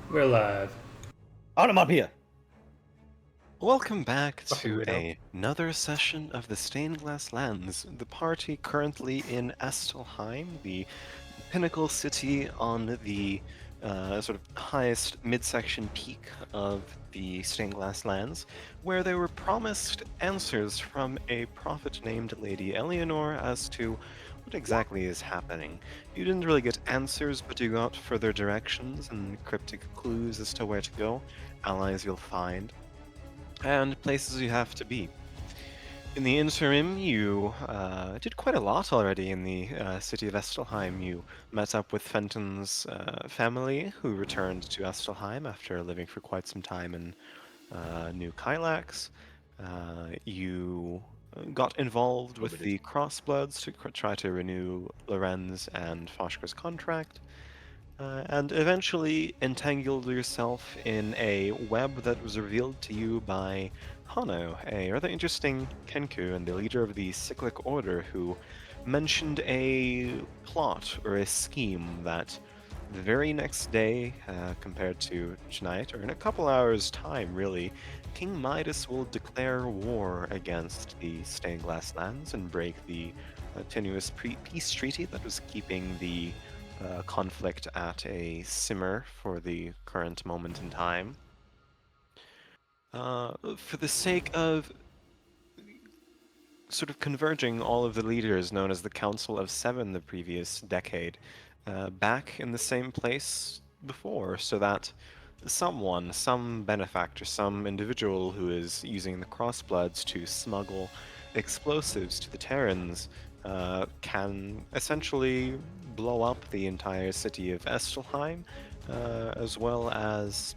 We're live. Onomatopoeia! Welcome back Fucking to weirdo. another session of the Stained Glass Lands. The party currently in Estelheim, the pinnacle city on the sort of highest midsection peak of the Stained Glass Lands, where they were promised answers from a prophet named Lady Eleanor as to what exactly is happening. You didn't really get answers, but you got further directions and cryptic clues as to where to go, allies you'll find, and places you have to be. In the interim, you did quite a lot already in the city of Estelheim. You met up with Fenton's family, who returned to Estelheim after living for quite some time in New Kylax. You got involved with the Crossbloods to try to renew Lorenz and Foshker's contract. And eventually entangled yourself in a web that was revealed to you by Hano, a rather interesting Kenku and the leader of the Cyclic Order, who mentioned a plot or a scheme that the very next day, compared to tonight, or in a couple hours' time, really, King Midas will declare war against the Stained Glass Lands and break the tenuous peace treaty that was keeping the conflict at a simmer for the current moment in time. For the sake of sort of converging all of the leaders known as the Council of Seven the previous decade back in the same place before, so that someone, some benefactor, some individual who is using the Crossbloods to smuggle explosives to the Terrans can essentially blow up the entire city of Estelheim, as well as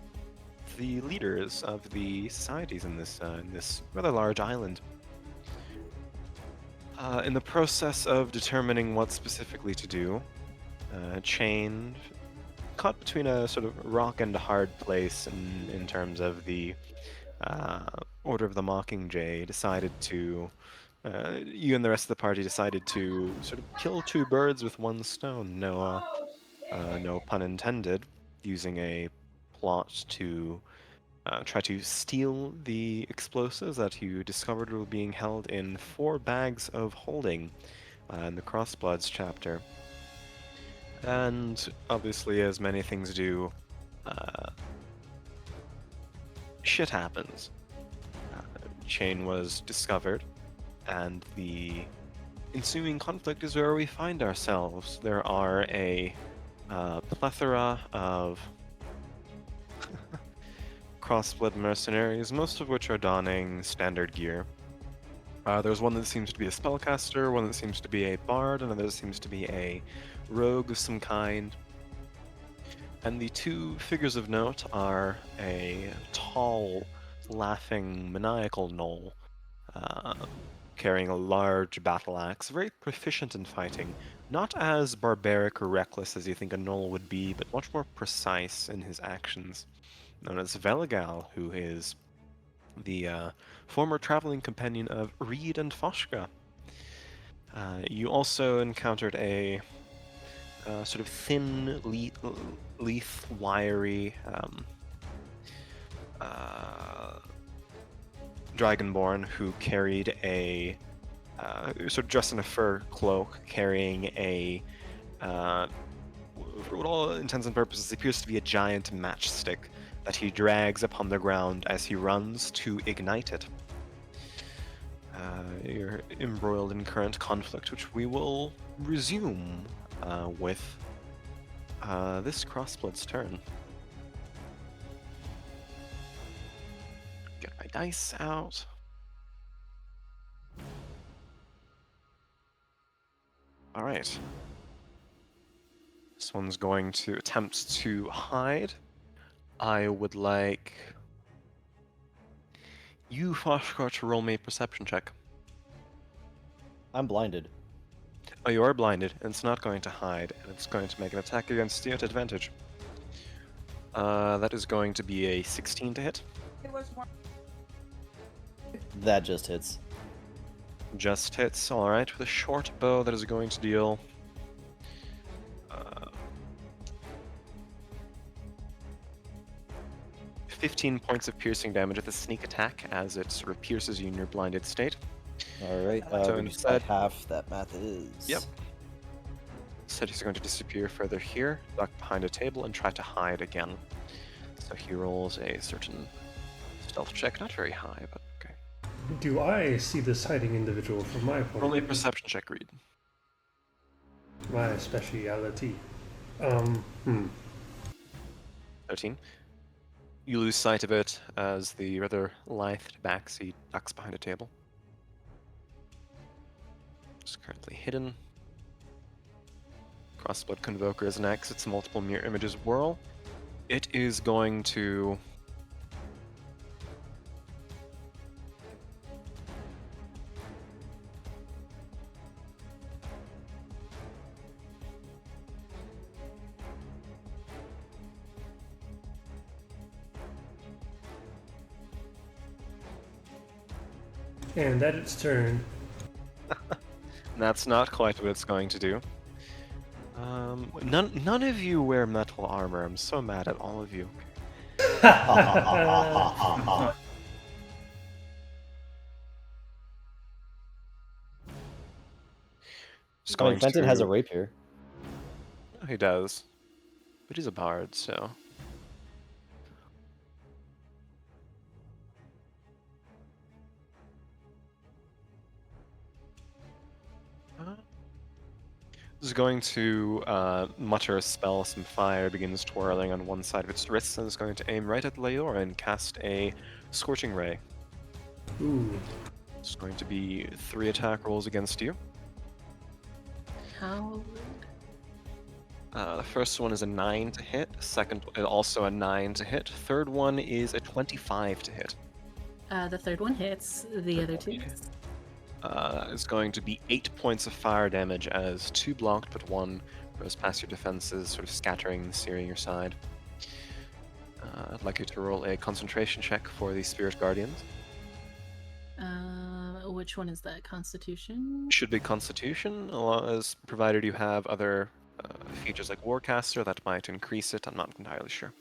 the leaders of the societies in this rather large island. In the process of determining what specifically to do, Chain caught between a sort of rock and a hard place in terms of the Order of the Mockingjay decided to. You and the rest of the party decided to sort of kill two birds with one stone. No pun intended. Using a plot to try to steal the explosives that you discovered were being held in 4 bags of holding in the Crossbloods chapter. And obviously, as many things do, uh, shit happens. Chain was discovered, and the ensuing conflict is where we find ourselves. There are a plethora of crossblood mercenaries, most of which are donning standard gear. There's one that seems to be a spellcaster, one that seems to be a bard, another that seems to be a rogue of some kind. And the two figures of note are a tall, laughing, maniacal gnoll, uh, carrying a large battle axe, very proficient in fighting. Not as barbaric or reckless as you think a gnoll would be, but much more precise in his actions. Known as Veligal, who is the former traveling companion of Reed and Foshka. You also encountered a sort of thin, leaf, wiry dragonborn who carried a sort of dressed in a fur cloak, carrying a for all intents and purposes appears to be a giant matchstick that he drags upon the ground as he runs to ignite it. You're embroiled in current conflict, which we will resume with this Crossblood's turn. Get my dice out. Alright. This one's going to attempt to hide. I would like you, Foshkar, to roll me a perception check. I'm blinded. Oh, you are blinded, and it's not going to hide, and it's going to make an attack against you at advantage. That is going to be a 16 to hit. That just hits. Just hits, alright. With a short bow, that is going to deal 15 points of piercing damage with a sneak attack as it sort of pierces you in your blinded state. Alright, So reduced by instead- half, that math is. Yep. Instead, he's going to disappear further here, duck behind a table, and try to hide again. So he rolls a certain stealth check, not very high, but okay. Do I see this hiding individual from my point? Roll a perception check, Reed. My speciality. 13. You lose sight of it as the rather lithed back he ducks behind a table. It's currently hidden. Crossblood Convoker is next. Its multiple mirror images whirl. It is going to... And at its turn, That's not quite what it's going to do. None of you wear metal armor. I'm so mad at all of you. Just I mean, going Fenton has a to- rapier. He does. But he's a bard, so... is going to mutter a spell. Some fire begins twirling on one side of its wrists and is going to aim right at Leora and cast a Scorching Ray. ooh, It's going to be 3 attack rolls against you. How? The first one is a 9 to hit. Second, also a 9 to hit. Third one is a 25 to hit. The third one hits. The other two. Is going to be 8 points of fire damage as 2 blocked, but 1 goes past your defenses, sort of scattering and searing your side. I'd like you to roll a concentration check for the Spirit Guardians. Which one is that? Constitution? Should be Constitution, as provided you have other features like Warcaster that might increase it. I'm not entirely sure.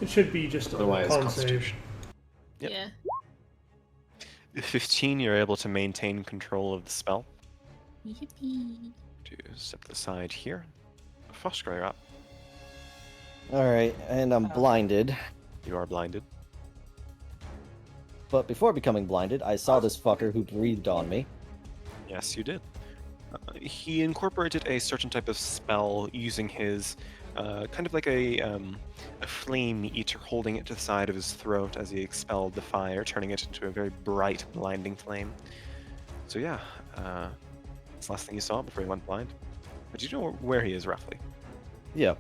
it should be just a Otherwise, con save. Constitution. Yep. Yeah. 15, you're able to maintain control of the spell. Yippee. To step aside here. Foster, you're up. Alright, and I'm blinded. You are blinded. But before becoming blinded, I saw this fucker who breathed on me. Yes, you did. He incorporated a certain type of spell using his kind of like a flame eater, holding it to the side of his throat as he expelled the fire, turning it into a very bright, blinding flame. So yeah, that's the last thing you saw before he went blind. But do you know where he is roughly? Yeah.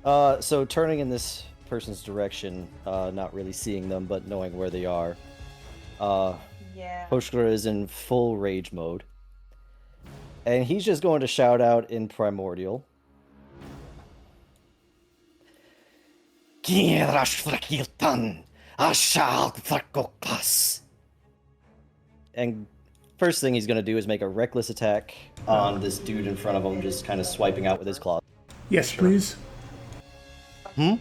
So turning in this person's direction, not really seeing them, but knowing where they are. Yeah. Hoshkara is in full rage mode. And he's just going to shout out in Primordial. And first thing he's going to do is make a reckless attack on this dude in front of him, just kind of swiping out with his claws. Yes, please. Hmm?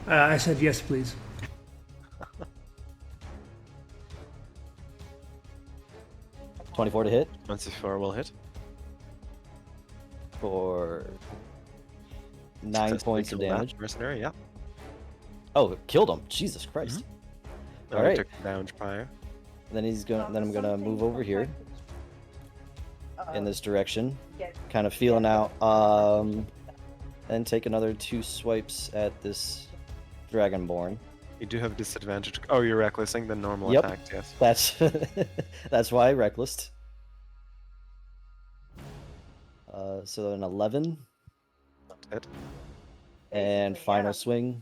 I said yes, please. $24 to hit 24 will hit. for 9 Successfully points of killed that damage. Mercenary, yeah. Oh, it killed him. Jesus Christ. No, All he right. took damage prior. Then he's going. Then I'm gonna move over here in this direction, kind of feeling out. And take another 2 swipes at this Dragonborn. You do have disadvantage. Oh, you're recklessing the normal Yep. attacks, yes. That's why I recklessed. So an 11 Hit. and final swing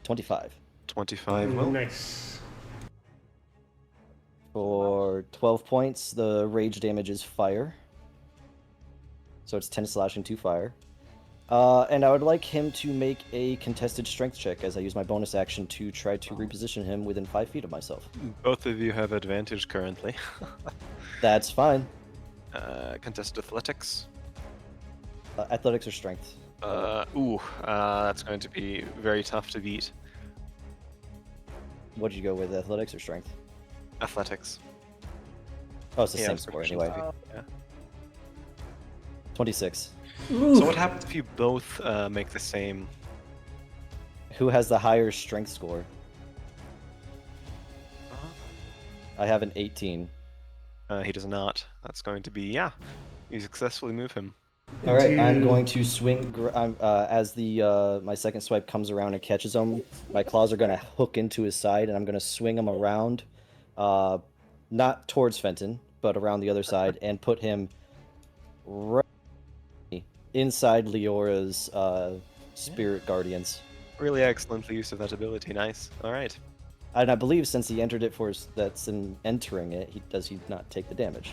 25 25 will. Nice. for 12 points. The rage damage is fire, so it's 10 slashing, 2 fire. And I would like him to make a contested strength check as I use my bonus action to try to reposition him within 5 feet of myself. Both of you have advantage currently. That's fine. Contested athletics. Athletics or strength? That's going to be very tough to beat. What'd you go with, athletics or strength? Athletics. Oh, it's the Yeah, same it's score proficiency. anyway. Yeah. 26. Oof. So what happens if you both make the same? Who has the higher strength score? I have an 18. He does not. That's going to be, yeah. You successfully move him. All right, I'm Do- going to swing. As the my second swipe comes around and catches him, my claws are going to hook into his side, and I'm going to swing him around, not towards Fenton, but around the other side, and put him right inside Leora's spirit guardians. Really excellent use of that ability. Nice. All right. And I believe since he entered it that's in entering it, does he not take the damage?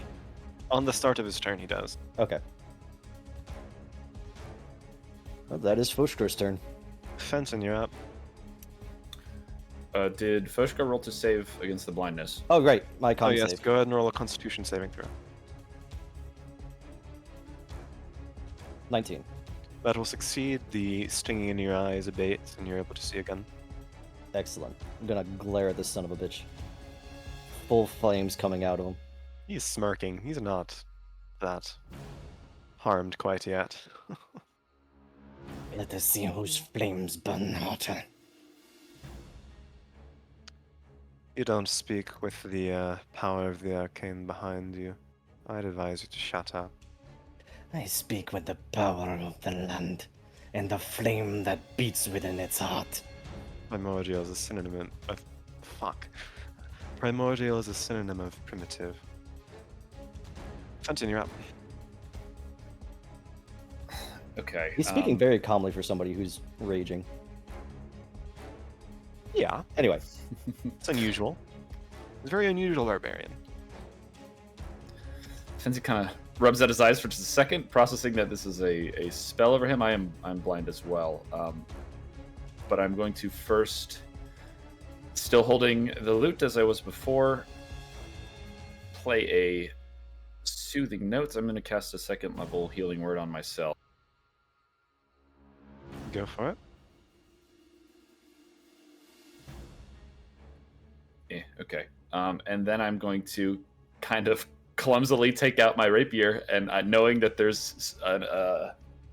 On the start of his turn, he does. Okay. Well, that is Foshkar's turn. Fenton, you're up. Did Foshka roll to save against the blindness? Oh, great. My con Oh yes, save. go ahead and roll a Constitution saving throw. 19. That will succeed. The stinging in your eyes abates, and you're able to see again. Excellent. I'm gonna glare at this son of a bitch. Full flames coming out of him. He's smirking. He's not that harmed quite yet. Let us see whose flames burn hotter. You don't speak with the power of the arcane behind you. I'd advise you to shut up. I speak with the power of the land and the flame that beats within its heart. Primordial is a synonym of... Fuck. Primordial is a synonym of primitive. Fenton, you're up. Okay. He's speaking very calmly for somebody who's raging. Yeah, Anyway, it's unusual. It's a very unusual barbarian. Fenton kind of rubs at his eyes for just a second, processing that this is a spell over him. I'm blind as well, but I'm going to first, still holding the lute as I was before, play a soothing note. I'm going to cast a second level healing word on myself. Go for it. Okay. And then I'm going to kind of clumsily take out my rapier, and knowing that there's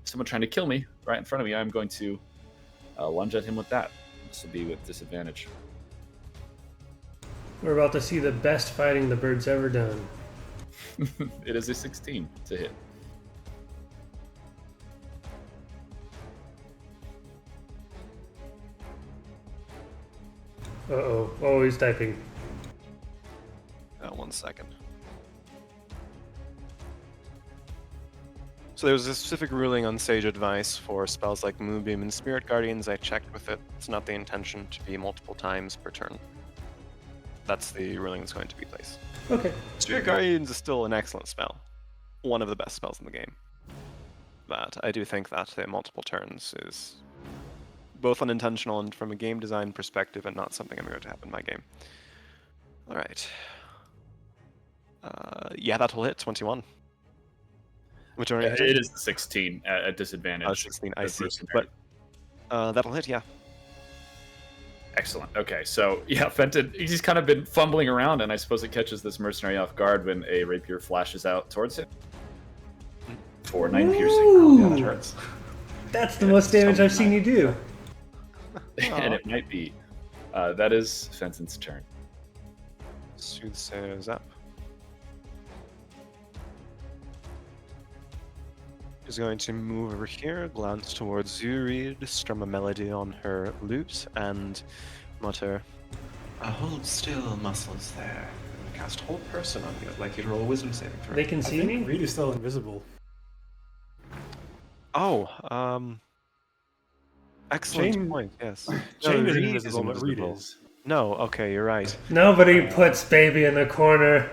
someone trying to kill me right in front of me, I'm going to lunge at him with that. This will be with disadvantage. We're about to see the best fighting the bird's ever done. It is a 16 to hit. Uh-oh. Oh, he's typing. 1 second. So there was a specific ruling on Sage Advice for spells like Moonbeam and Spirit Guardians. I checked with it. It's not the intention to be multiple times per turn. That's the ruling that's going to be placed. Okay. Spirit Guardians is still an excellent spell. One of the best spells in the game. But I do think that the multiple turns is both unintentional and from a game design perspective, and not something I'm going to have in my game. Alright. Yeah, that'll hit 21. Which are It is the 16 at disadvantage. 16, I That's see. mercenary. But that'll hit, yeah. Excellent. Okay, so yeah, Fenton, he's kind of been fumbling around, and I suppose it catches this mercenary off guard when a rapier flashes out towards him. For 9 piercing. Ooh. Yeah, that hurts. That's the most damage I've seen you do. And it might be. That is Fenton's turn. Soothsayer's up. She's going to move over here, glance towards Zurid, strum a melody on her lute, and mutter, "Hold still, muscles there. And cast hold person on you. I'd like you to roll a wisdom saving throw." They can I see think me? Reed is still invisible. Oh, excellent Chain- point, yes. Chain No, isn't Reed invisible, but Reed is. No, okay, you're right. Nobody puts baby in the corner.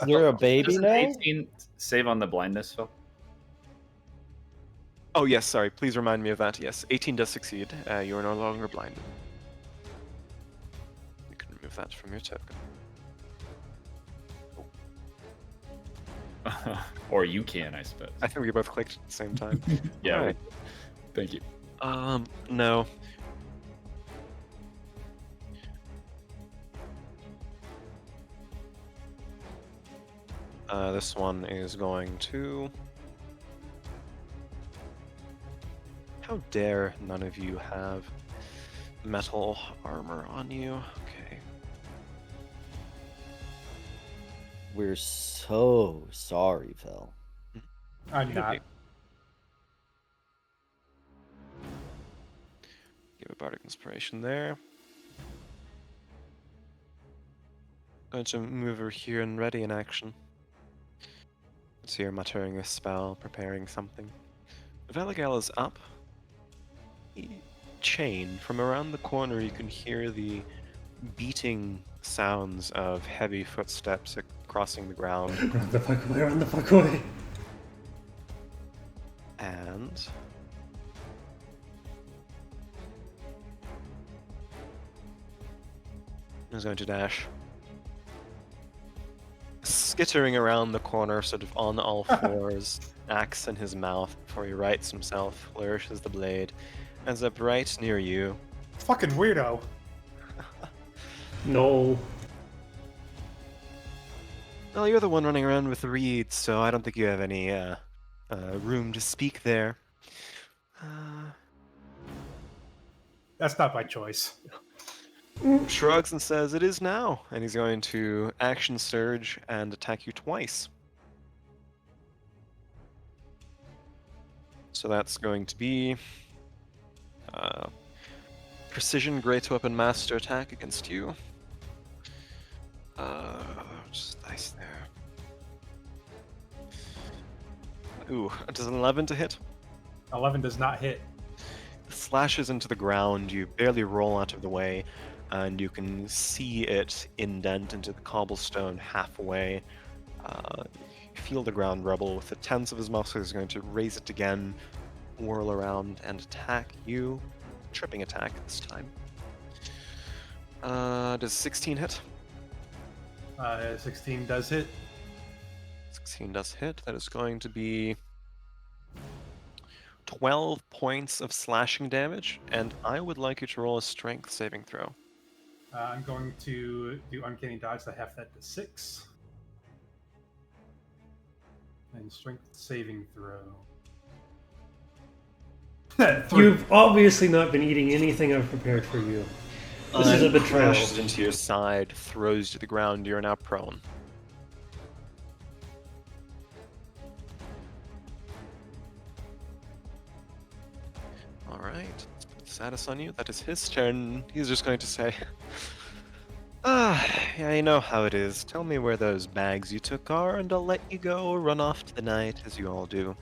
You're a baby Does an now? 18 save on the blindness, Phil? Oh, yes, sorry, please remind me of that. Yes, 18 does succeed. You are no longer blind. You can remove that from your token. Or you can, I suppose. I think we both clicked at the same time. Yeah. Alright. Thank you. No. This one is going to... How dare none of you have metal armor on you? Okay. We're so sorry, Phil. I'm not. Give a bardic inspiration there. Going to move over here and ready in action. So you're muttering a spell, preparing something. Veligal is up. Chain. From around the corner, you can hear the beating sounds of heavy footsteps crossing the ground. Run the fuck away, run the fuck away. And he's going to dash. Skittering around the corner, sort of on all fours, axe in his mouth before he rights himself, flourishes the blade, ends up right near you. Fucking weirdo. No. Well, you're the one running around with the reeds, so I don't think you have any room to speak there. That's not my choice. Shrugs and says, "It is now," and he's going to action surge and attack you twice. So that's going to be precision great weapon master attack against you. Just nice there. Ooh, does an 11 to hit? 11 does not hit. Slashes into the ground. You barely roll out of the way, and you can see it indent into the cobblestone halfway. You feel the ground rumble. With the tense of his muscles, he's going to raise it again, whirl around, and attack you. Tripping attack this time. Does 16 hit? 16 does hit. 16 does hit. That is going to be 12 points of slashing damage, and I would like you to roll a strength saving throw. I'm going to do Uncanny Dodge to half that to 6. And strength saving throw. You've obviously not been eating anything I've prepared for you. This is a betrayal. Crashes into your side, throws you to the ground. You're now prone. All right, let's put status on you. That is his turn. He's just going to say, yeah, you know how it is. Tell me where those bags you took are, and I'll let you go run off to the night, as you all do.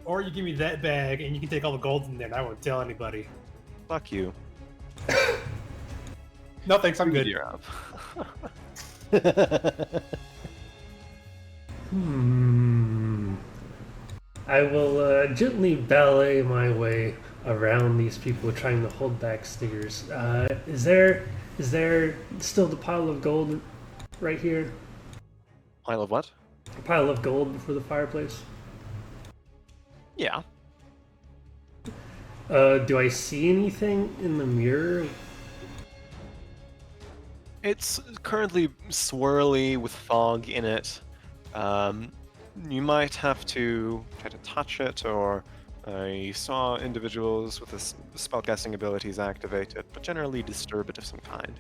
Or you give me that bag and you can take all the gold in there and I won't tell anybody. Fuck you. No thanks, I'm good. You're up. I will gently ballet my way around these people trying to hold back stiggers. Is there still the pile of gold right here? Pile of what? A pile of gold before the fireplace? Yeah. Do I see anything in the mirror? It's currently swirly with fog in it. You might have to try to touch it, or you saw individuals with spellcasting abilities activated, but generally disturb it of some kind.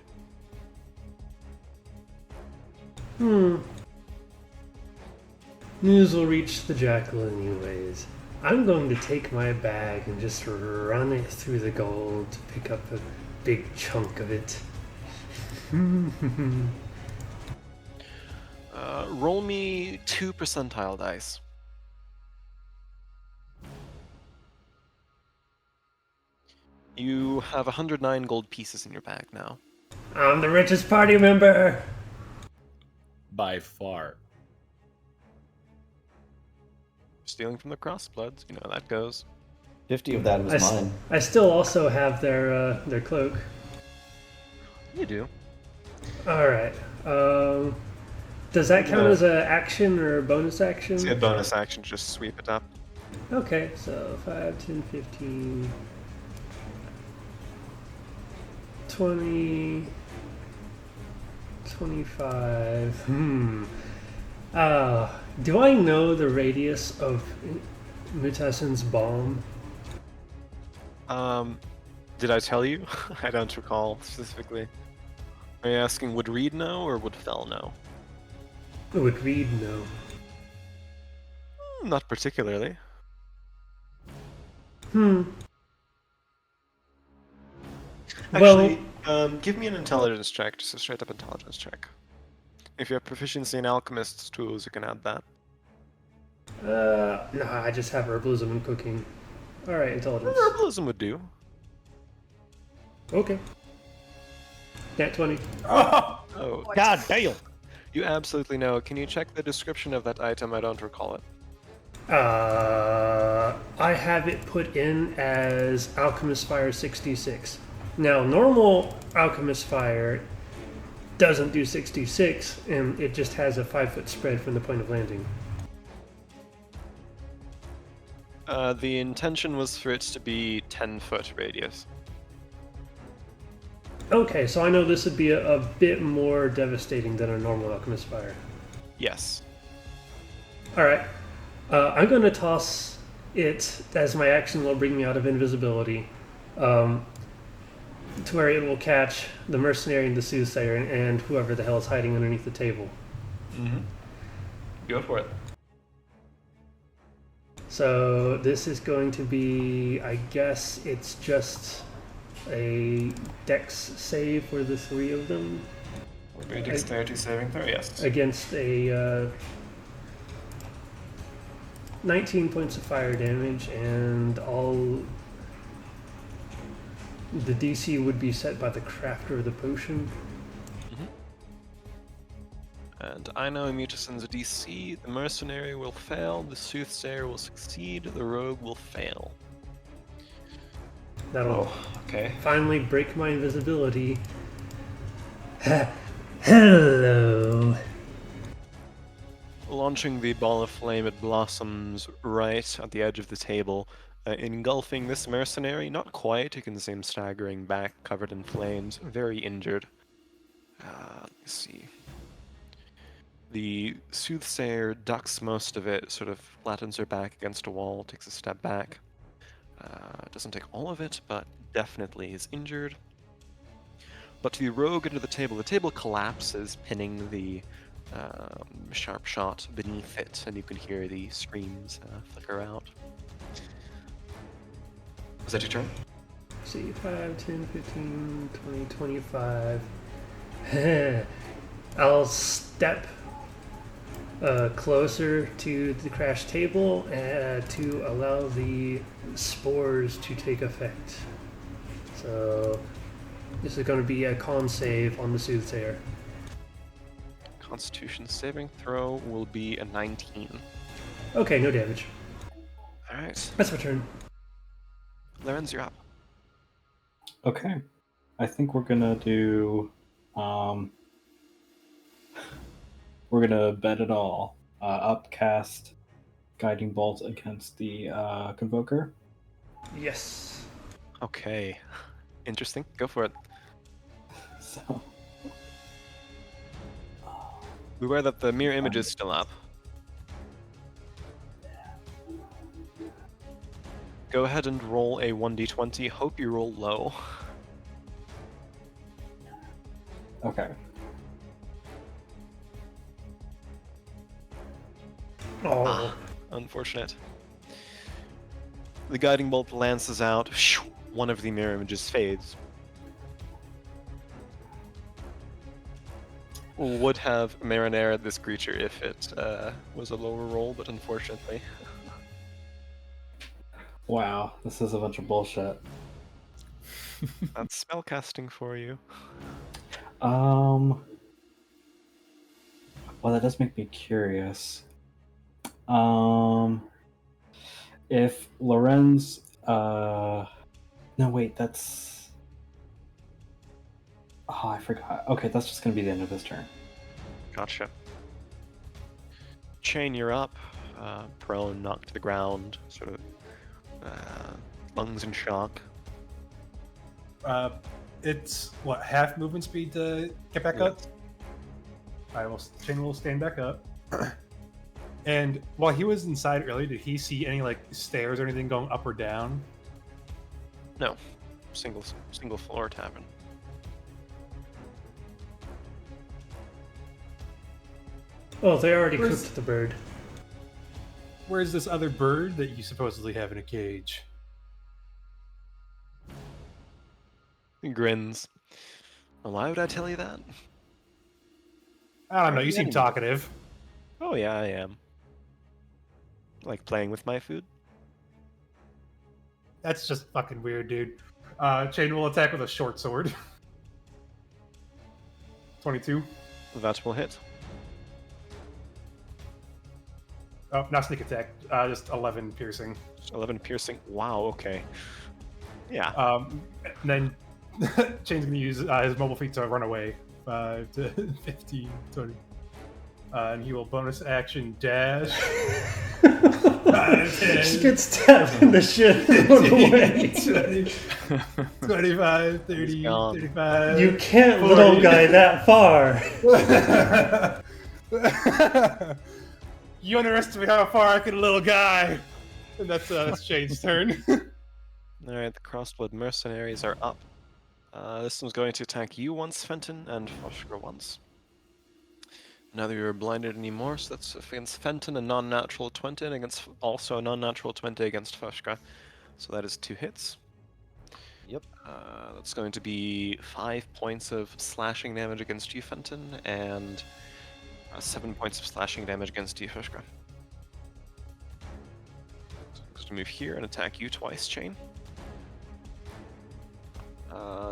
News will reach the jackal anyways. I'm going to take my bag and just run it through the gold to pick up a big chunk of it. Roll me 2 percentile dice. You have 109 gold pieces in your bag now. I'm the richest party member! By far. Stealing from the Crossbloods, you know how that goes. 50 of that was mine. I still also have their cloak. You do. Alright. Does that count No. as an action or a bonus action? It's a bonus action, just sweep it up. Okay, so 5, 10, 15, 20, 25. Do I know the radius of Mutassen's bomb? Did I tell you? I don't recall specifically. Are you asking would Reed know or would Fell know? Would Reed know? Not particularly. Well, Actually, give me an intelligence check, just a straight up intelligence check. If you have proficiency in alchemist's tools, you can add that. nah, I just have herbalism and cooking. Alright, intelligence. Herbalism would do. Okay. Nat 20. Oh, God damn! you absolutely know. Can you check the description of that item? I don't recall it. I have it put in as Alchemist Fire 66. Now, normal Alchemist Fire doesn't do 66, and it just has a 5-foot spread from the point of landing. The intention was for it to be 10-foot radius. Okay, so I know this would be a bit more devastating than a normal Alchemist Fire. Yes. Alright. I'm going to toss it as my action will bring me out of invisibility. To where it will catch the mercenary and the soothsayer and whoever the hell is hiding underneath the table. Go for it. So this is going to be, I guess it's just a dex save for the three of them Would be a dexterity saving throw, yes. against a 19 points of fire damage, and all the DC would be set by the crafter of the potion. And I know Mutassen's DC, the mercenary will fail, the soothsayer will succeed, the rogue will fail. That'll Okay. finally break my invisibility. Hello. Launching the ball of flame, it blossoms right at the edge of the table, engulfing this mercenary. Not quite, you can see him staggering back, covered in flames, very injured. Let's see. The soothsayer ducks most of it, sort of flattens her back against a wall, takes a step back. Doesn't take all of it, but definitely is injured. But to the rogue under the table collapses, pinning the sharp shot beneath it, and you can hear the screams flicker out. Was that your turn? See, 5, 10, 15, 20, 25. I'll step closer to the crash table to allow the spores to take effect. So this is going to be a con save on the soothsayer. Constitution saving throw will be a 19. Okay, no damage. Alright. That's my turn. Lorenz, you're up. Okay. I think we're gonna do we're gonna bet it all. Upcast Guiding Bolt against the Convoker. Yes. Okay. Interesting. Go for it. So Beware that the mirror image is still up. Go ahead and roll a 1d20. Hope you roll low. okay. Oh. Unfortunate. The guiding bolt lances out. One of the mirror images fades. Would have marinated this creature if it was a lower roll, but unfortunately. Wow, this is a bunch of bullshit. That's spellcasting for you. Well, that does make me curious. If Lorenz, no, wait, that's. Oh, I forgot. Okay, that's just gonna be the end of his turn. Gotcha. Chain, you're up. Prone, knocked to the ground, sort of lungs in shock. It's what, half movement speed to get back up? Chain will stand back up. And while he was inside earlier, did he see any like stairs or anything going up or down? No, single floor tavern. Oh, they already Where's- cooked the bird. Where's this other bird that you supposedly have in a cage? He grins. Well, why would I tell you that? I don't know. You Yeah, seem you- talkative. Oh yeah, I am. Like playing with my food. That's just fucking weird, dude. Chain will attack with a short sword. 22. That will hit. Oh, not sneak attack. Just 11 piercing. 11 piercing. Wow. Okay. Yeah. And then Chain's gonna use his mobile feat to run away. 5 to 15, 20. And he will bonus action dash. 5, 10, Just get stabbed in the shit and run away. 20, 25, 30, He's gone. 35. You can't 40. little guy that far. You underestimate how far I can little guy. And that's Chain's turn. All right. The crossblood mercenaries are up. This one's going to attack you once, Fenton, and Foshka once. Neither of you are blinded anymore, so that's against Fenton, a non-natural 20, and against also a non-natural 20 against Foshka. So that is 2 hits. Yep. That's going to be 5 points of slashing damage against you, Fenton, and 7 points of slashing damage against you, Foshka. So I'm going to move here and attack you twice, Chain.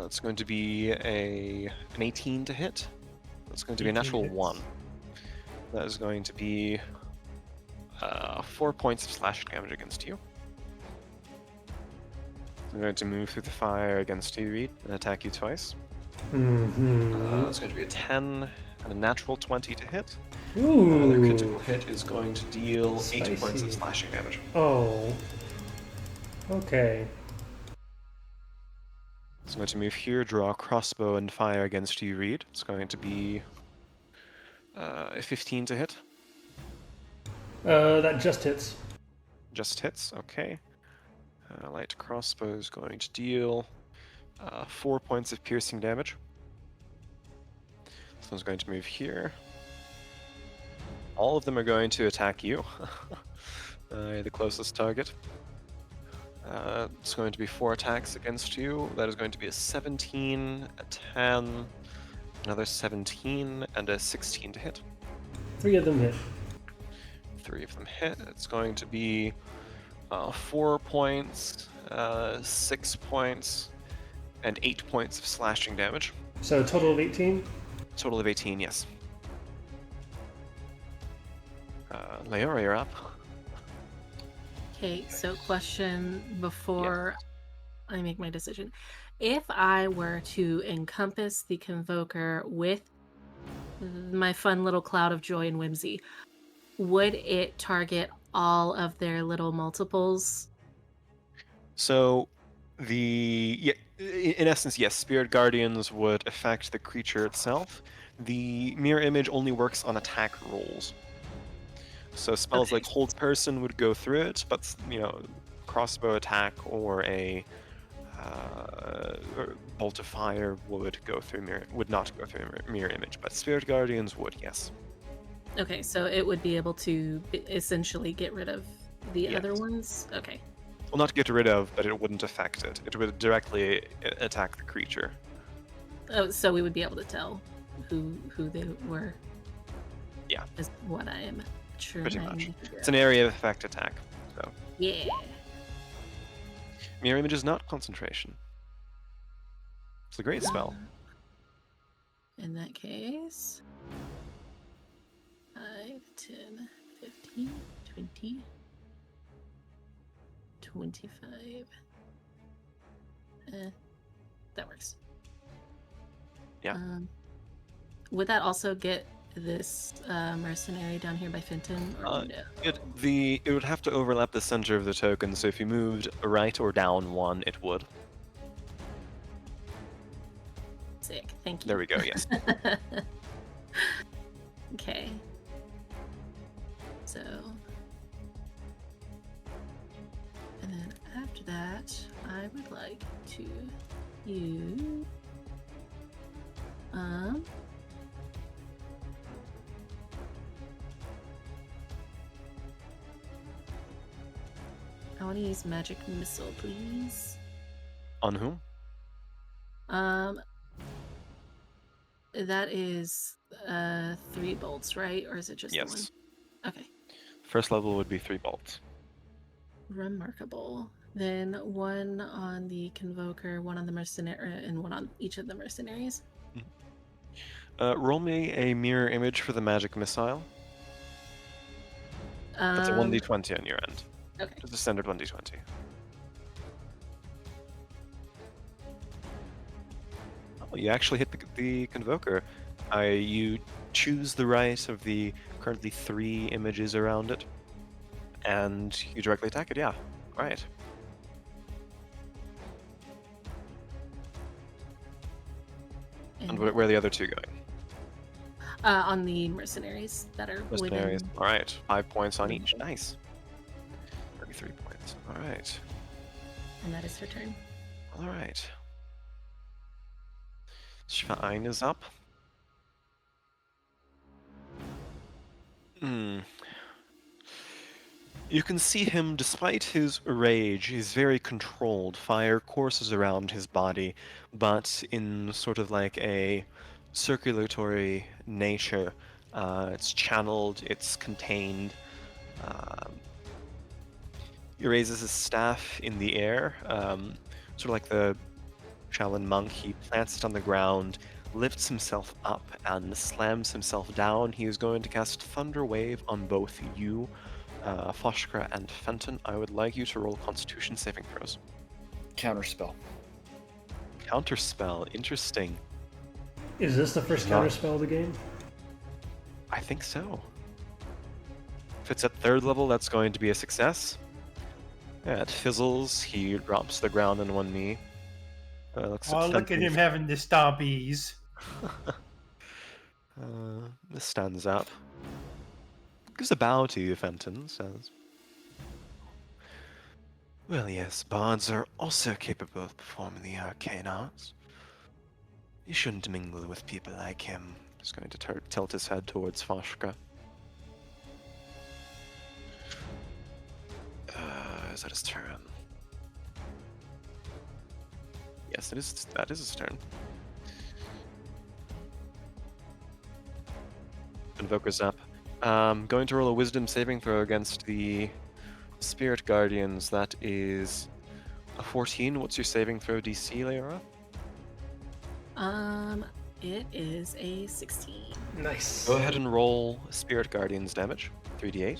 It's going to be an 18 to hit. That's going to be a 18 natural hits. 1. That is going to be 4 points of slashing damage against you. I'm going to move through the fire against you, Reed, and attack you twice. Mm-hmm. It's going to be a 10 and a natural 20 to hit. Ooh. Another critical hit is going to deal 8 points Spicy. of slashing damage. Oh. Okay. So I'm going to move here, draw a crossbow, and fire against you, Reed. It's going to be a 15 to hit. That just hits. Just hits, okay. Light crossbow is going to deal 4 points of piercing damage. This one's going to move here. All of them are going to attack you. You're the closest target. It's going to be 4 attacks against you. That is going to be a 17, a 10, another 17, and a 16 to hit. 3 of them hit. 3 of them hit. It's going to be 4 points, 6 points, and 8 points of slashing damage. So a total of 18? Total of 18, yes. Leora, you're up. Okay, so question before I make my decision. If I were to encompass the Convoker with my fun little cloud of joy and whimsy, would it target all of their little multiples? So, in essence, yes, Spirit Guardians would affect the creature itself. The mirror image only works on attack rolls. So spells Okay. like Hold Person would go through it, but crossbow attack or a or bolt of fire would not go through mirror image, but Spirit Guardians would, yes. Okay, so it would be able to essentially get rid of the Yes. other ones? Okay. Well, not get rid of, but it wouldn't affect it. It would directly attack the creature. Oh, so we would be able to tell who they were. Yeah. Is what I am sure. Pretty I much. need to figure It's an out. area of effect attack. So Yeah. mirror image is not concentration. It's a great spell. In that case, 5, 10, 15, 20, 25. That works. Yeah. Would that also get this mercenary down here by Fenton, or no? It would have to overlap the center of the token, so if you moved right or down one, it would. Sick. Thank you. There we go. Yes. Okay. So, and then after that, I would like to use I want to use magic missile, please. On whom? That is 3 bolts, right? Or is it just the one? Yes. Okay. First level would be 3 bolts. Remarkable. Then 1 on the Convoker, 1 on the Mercenary, and 1 on each of the mercenaries. Roll me a mirror image for the magic missile. That's a 1d20 on your end. Okay. Just a standard 1d20. Oh, you actually hit the Convoker. You choose the right of the currently 3 images around it, and you directly attack it, yeah. Alright. And where are the other 2 going? On the mercenaries that are Mercenaries. within. Alright, 5 points on each. Nice. 33 points. Alright. And that is her turn. Alright. Schwein is up. You can see him, despite his rage, he's very controlled. Fire courses around his body, but in sort of like a circulatory nature. It's channeled, it's contained. He raises his staff in the air, sort of like the Shaolin monk. He plants it on the ground, lifts himself up, and slams himself down. He is going to cast Thunder Wave on both you, Foshkra and Fenton. I would like you to roll Constitution saving throws. Counterspell. Counterspell, interesting. Is this the first Not- counterspell of the game? I think so. If it's at 3rd level, that's going to be a success. Yeah, it fizzles. He drops to the ground on one knee. Looks Oh, look at Fenton. him having the stompies. This stands up. Gives a bow to you, Fenton, says. Well, yes, bards are also capable of performing the arcane arts. You shouldn't mingle with people like him. He's going to tilt his head towards Foshka. Is that his turn? Yes, that is his turn. Invoker's up. Going to roll a wisdom saving throw against the Spirit Guardians. That is a 14. What's your saving throw DC, Leora? It is a 16. Nice. Go ahead and roll Spirit Guardians damage. 3d8.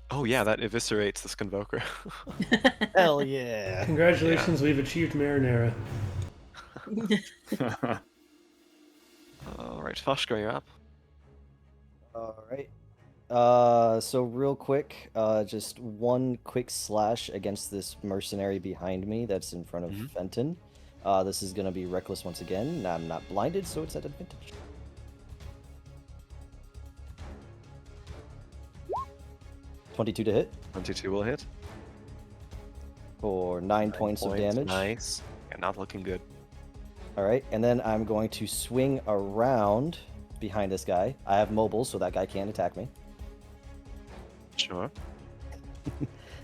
Oh yeah, that eviscerates this Convoker. Hell yeah. Congratulations, we've achieved Marinara. Alright, Foshka, you're up. Alright. So real quick, just one quick slash against this mercenary behind me that's in front of Fenton. This is gonna be reckless once again. I'm not blinded, so it's at advantage. 22 to hit 22 will hit. for 9 points of damage. Nice. Yeah, not looking good. Alright, and then I'm going to swing around behind this guy. I have mobile, so that guy can't attack me. Sure.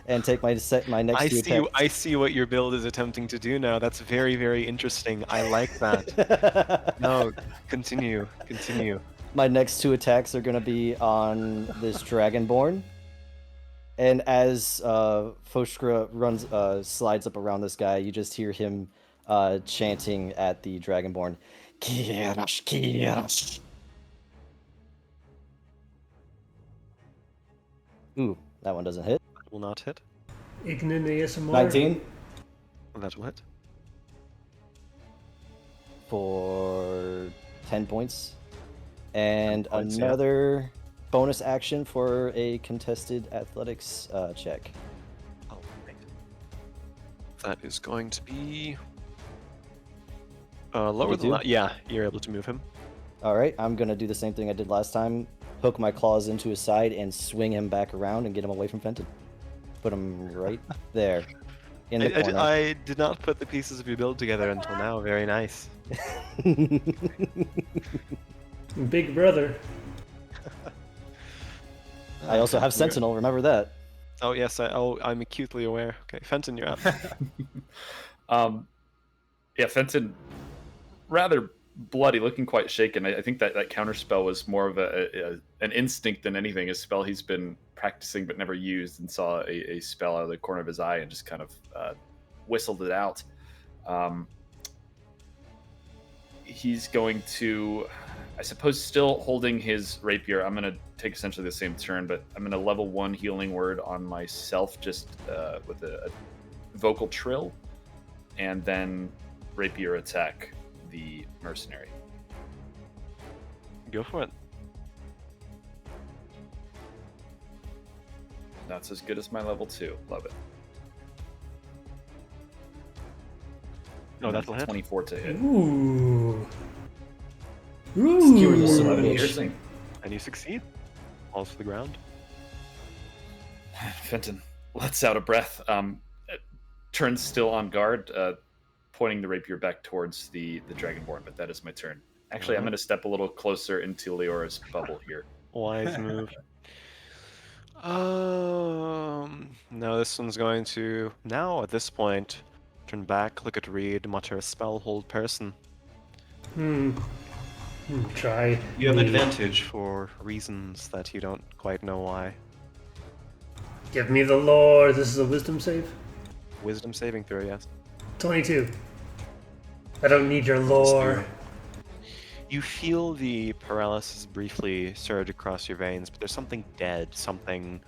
And take my next two attacks. I see what your build is attempting to do now. That's very, very interesting. I like that. No, continue. My next 2 attacks are going to be on this Dragonborn. And as Foshkra slides up around this guy, you just hear him chanting at the Dragonborn. Kirash, Kirash. Ooh, that one doesn't hit. Will not hit. Ignin ASMR. 19. That will hit. for 10 points. And 10 points, yeah. another bonus action for a contested athletics check. Oh, right. That is going to be lower than 22? that. Yeah, you're able to move him. All right, I'm going to do the same thing I did last time. Hook my claws into his side and swing him back around and get him away from Fenton. Put him right there in the corner. I did not put the pieces of your build together until now. Very nice. Big brother. I also have Sentinel, remember that. Oh yes, I'm acutely aware. Okay, Fenton, you're up. Yeah, Fenton, rather bloody, looking quite shaken. I think that counter spell was more of an instinct than anything. A spell he's been practicing but never used, and saw a spell out of the corner of his eye and just kind of whistled it out. He's going to, I suppose, still holding his rapier. I'm going to take essentially the same turn, but I'm going to level 1 healing word on myself, just with a vocal trill, and then rapier attack the mercenary. Go for it. That's as good as my level 2. Love it. No, that'll hit. 24 to hit. Ooh. Skewer the Ooh. son of a 11 bitch. piercing. And you succeed. Falls to the ground. Fenton lets out a breath. Turns still on guard, pointing the rapier back towards the Dragonborn, but that is my turn. Actually, I'm going to step a little closer into Leora's bubble here. Wise move. No, this one's going to now at this point turn back, look at Reed, mutter spell hold person. Try. You have me. advantage for reasons that you don't quite know why. Give me the lore. This is a wisdom save. Wisdom saving throw, yes. 22. I don't need your lore. You feel the paralysis briefly surge across your veins, but there's something dead, something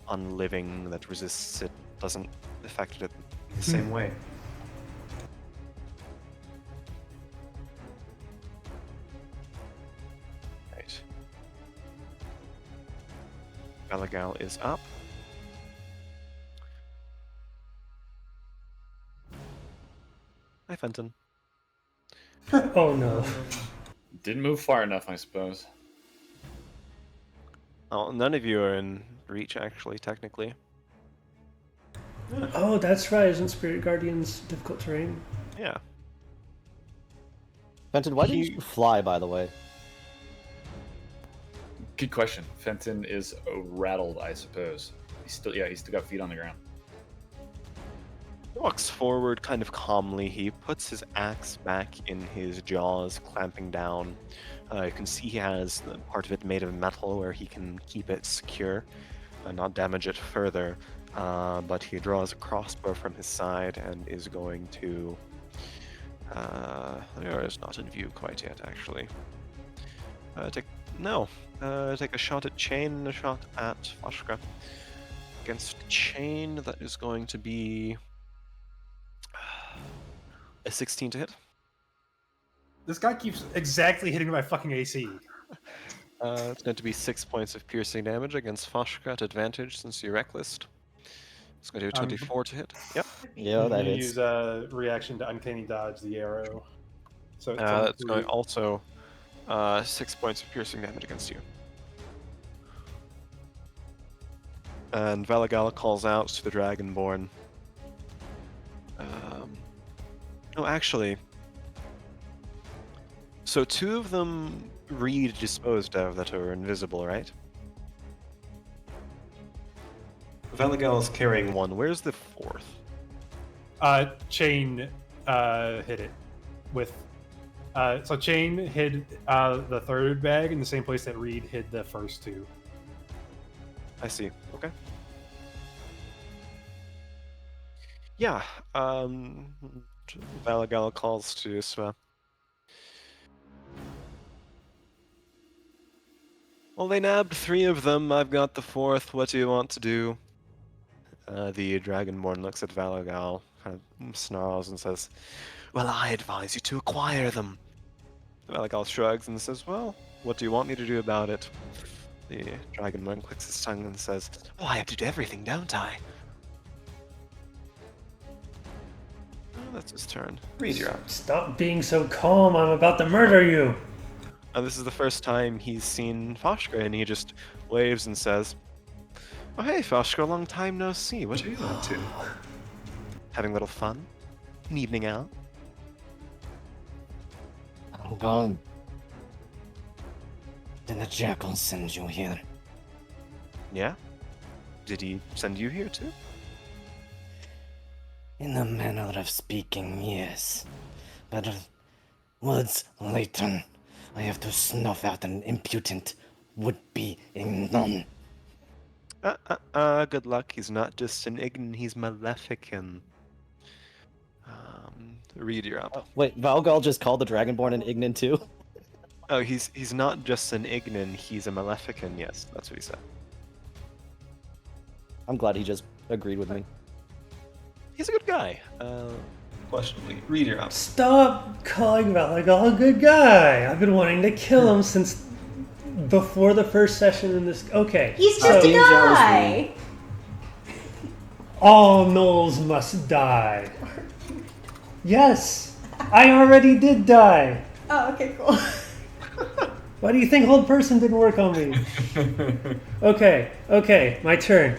unliving that resists it, doesn't affect it in the same way. Right. Galagal is up. Hi, Fenton. Oh no. Didn't move far enough, I suppose. Oh, none of you are in reach, actually, technically. Oh, that's right. Isn't Spirit Guardians difficult terrain? Yeah. Fenton, why didn't you fly, by the way? Good question. Fenton is rattled, I suppose. He's still got feet on the ground. He walks forward kind of calmly. He puts his axe back in his jaws, clamping down. You can see he has part of it made of metal where he can keep it secure and not damage it further. But he draws a crossbow from his side and is going to... There is not in view quite yet, actually. Take a shot at Chain and a shot at Vashka. Against Chain, that is going to be a 16 to hit. This guy keeps exactly hitting my fucking AC. It's going to be 6 points of piercing damage against Vashka at advantage since you're reckless. It's going to do 24 to hit. Yep. Yeah, that You hits. use a reaction to uncanny dodge the arrow. So That's going also 6 points of piercing damage against you. And Valagala calls out to the Dragonborn. Oh, actually. So 2 of them Reed disposed of that are invisible, right? Valagal's carrying 1. Where's the 4th? Chain hit it with. So Chain hid the third bag in the same place that Reed hid the first 2. I see. Okay. Yeah. Valagala calls to Sva. Well, they nabbed 3 of them. I've got the 4th. What do you want to do? The Dragonborn looks at Valagal, kind of snarls and says, "Well, I advise you to acquire them." Malagal shrugs and says, "Well, what do you want me to do about it?" The dragonborn clicks his tongue and says, "Oh, I have to do everything, don't I?" Oh, that's his turn. Read your up. Stop being so calm. I'm about to murder you. This is the first time he's seen Foshka, and he just waves and says, "Oh, hey, Foshka, long time no see. What are you up to? Having a little fun? An evening out?" I'm gone. Did the jackal send you here? Yeah? Did he send you here too? In a manner of speaking, yes. But words later. I have to snuff out an impudent would-be ignon. Good luck. He's not just an ign, he's maleficent. Read your up. Wait, Valgal just called the Dragonborn an ignon too? Oh, he's not just an ignin, he's a maleficent. Yes, that's what he said. I'm glad he just agreed with me. He's a good guy. Questionably. Read your up. Stop calling Valagal a good guy. I've been wanting to kill him since before the first session in this. Okay. He's just a guy. All gnolls must die. Yes, I already did die. Oh, okay, cool. Why do you think Hold Person didn't work on me? Okay, my turn.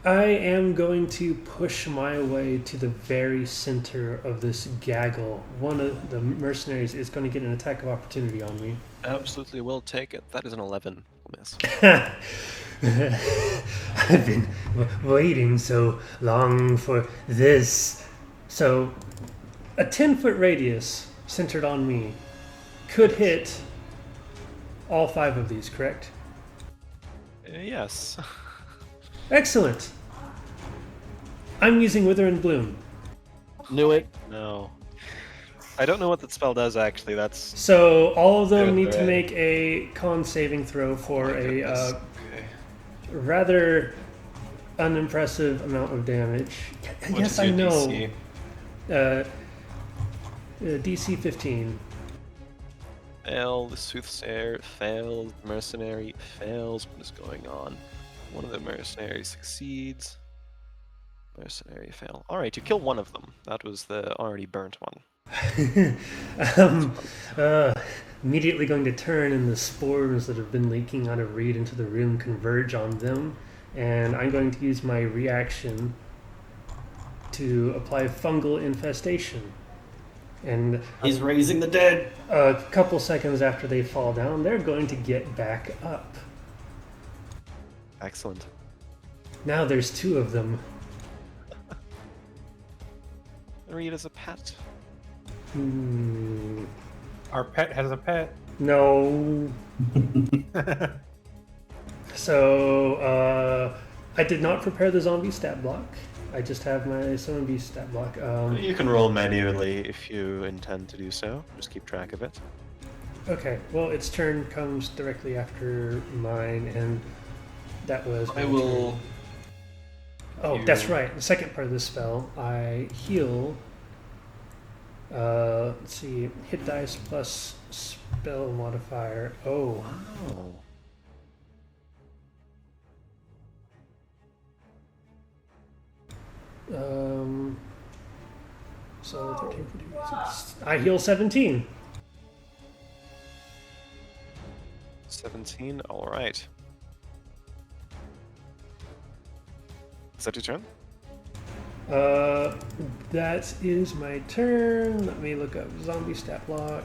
I am going to push my way to the very center of this gaggle. One of the mercenaries is going to get an attack of opportunity on me. Absolutely will take it. That is an 11. Miss. I've been waiting so long for this. So, a 10-foot radius centered on me could hit all 5 of these, correct? Yes. Excellent. I'm using Wither and Bloom. Knew it. No. I don't know what that spell does, actually. That's... So all of them need to Right. make a con saving throw for My a goodness. Okay. rather unimpressive amount of damage. What Yes, is I your know. DC? DC 15. Fail, the soothsayer fails, the mercenary fails. What is going on? One of the mercenaries succeeds. Mercenary fail. Alright, you kill one of them. That was the already burnt one. Immediately going to turn, and the spores that have been leaking out of Reed into the room converge on them, and I'm going to use my reaction to apply fungal infestation. And He's raising the dead. a couple seconds after they fall down, they're going to get back up. Excellent. Now there's 2 of them. Read as a pet. Our pet has a pet. No. So, I did not prepare the zombie stat block. I just have my zombie stat block. You can roll manually if you intend to do so. Just keep track of it. Okay, well, its turn comes directly after mine, and that was my I will. turn. Oh, that's right. The second part of the spell, I heal. Let's see, hit dice plus spell modifier. Oh, Oh. so 13, 14, 16. I heal 17. 17, alright. Is that your turn? That is my turn. Let me look up zombie stat block.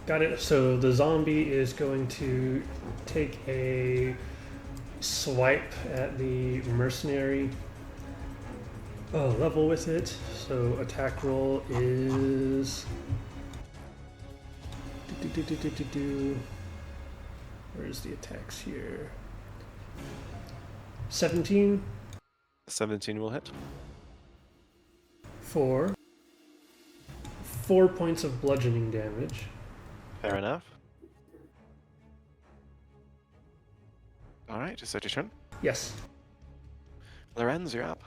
Got it. So the zombie is going to take a swipe at the mercenary. Level with it. So attack roll is. Where's the attacks here? 17 17 will hit. for 4 points of bludgeoning damage. Fair enough. All right, is that your turn? Yes. Lorenz, you're up.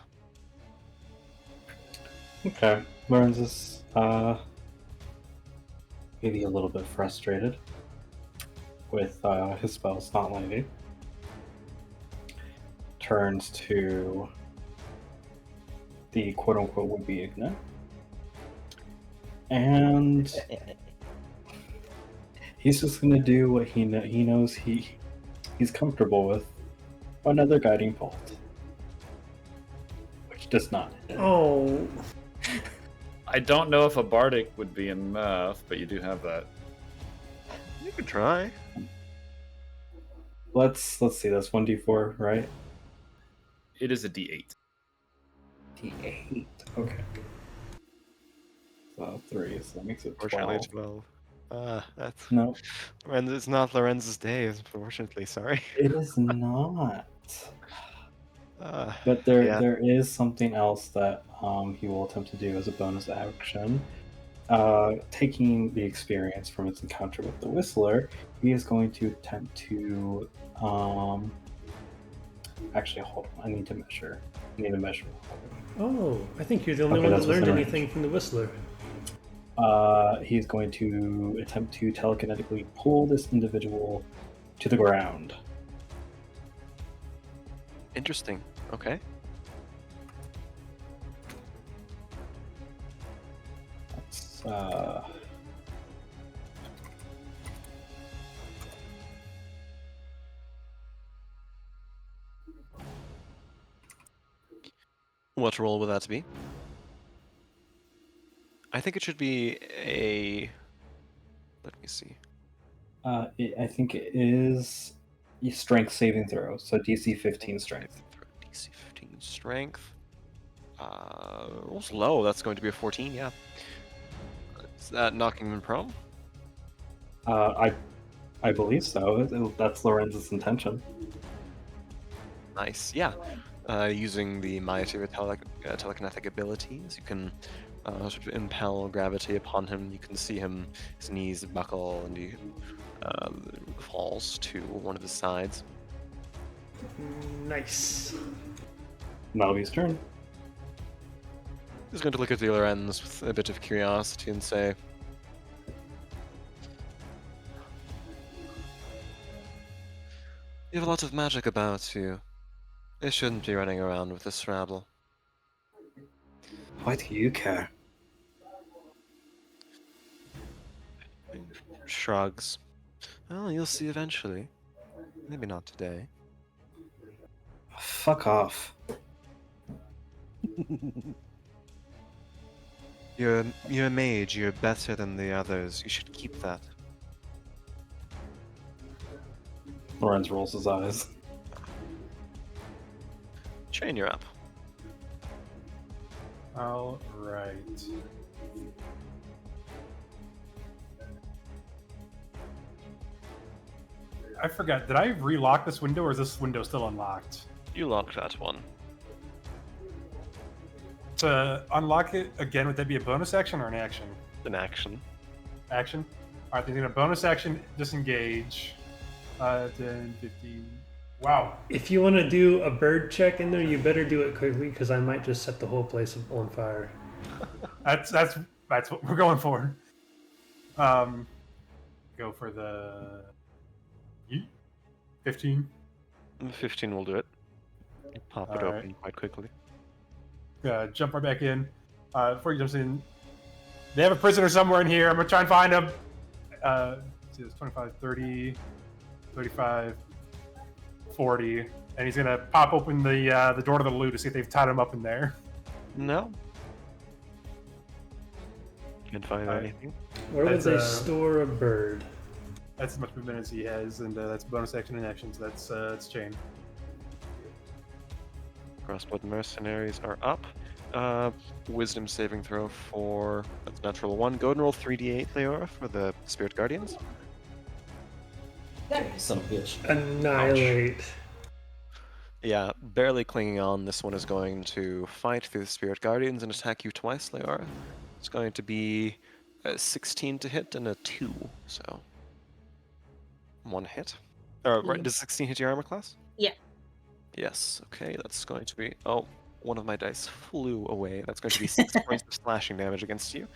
Okay. Lorenz is maybe a little bit frustrated with his spells not landing. Turns to the quote-unquote would-be Ignite. And he's just gonna do what he knows he's comfortable with. Another guiding bolt, which does not hit. Oh. I don't know if a bardic would be enough, but you do have that. You could try. Let's see. That's 1d4, right? It is a D8. D8. Okay. So 3, so that makes it Fortunately, 12. 12. That's No, Lorenz. It's not Lorenz's day, unfortunately. Sorry. it is not. Uh, But there yeah. there is something else that he will attempt to do as a bonus action. Taking the experience from its encounter with the Whistler, he is going to attempt to actually hold on. I need to measure. Oh, I think you're the only Okay, one that that's learned within range. anything from the Whistler. He's going to attempt to telekinetically pull this individual to the ground. Interesting. Okay. That's What roll would that be? I think it should be a. Let me see. I think it is a strength saving throw, so DC 15 strength. DC 15 strength. Rolls low. That's going to be a 14. Yeah. Is that knocking him prone? I believe so. That's Lorenz's intention. Nice. Yeah. Using the Maya telekinetic abilities, you can sort of impel gravity upon him. You can see him, his knees buckle, and he falls to one of his sides. Nice. Malvy's turn. He's going to look at the other ends with a bit of curiosity and say, "You have a lot of magic about you. You shouldn't be running around with this rabble." Why do you care? Shrugs. Well, you'll see eventually. Maybe not today. Fuck off. You're a mage. You're better than the others. You should keep that. Lorenz rolls his eyes. Chain, you're up. All right. I forgot. Did I relock this window, or is this window still unlocked? You lock that one. To unlock it again, would that be a bonus action or an action? An action. Action. All right, then a bonus action, disengage. 10, 15. Wow. If you want to do a bird check in there, you better do it quickly because I might just set the whole place on fire. That's what we're going for. Go for the 15. 15 will do it. You pop it All open right. quite quickly. Jump right back in. Before he jumps in, they have a prisoner somewhere in here. I'm gonna try and find him. See, it's 25, 30, 35, 40, and he's gonna pop open the door to the loo to see if they've tied him up in there. No. Can't find Alright. anything. Where would That's, they store a bird? That's as much movement as he has, and that's bonus action and action, so that's chain. Crossbowed mercenaries are up. Wisdom saving throw for that's natural 1. Go and roll 3d8, Leora, for the Spirit Guardians. Son of a bitch. Annihilate. Yeah, barely clinging on. This one is going to fight through the Spirit Guardians and attack you twice, Leora. It's going to be a 16 to hit and a 2, so 1 hit. Right, Yeah. does 16 hit your armor class? Yeah. Yes, okay, that's going to be... Oh, one of my dice flew away. That's going to be 6 points of slashing damage against you.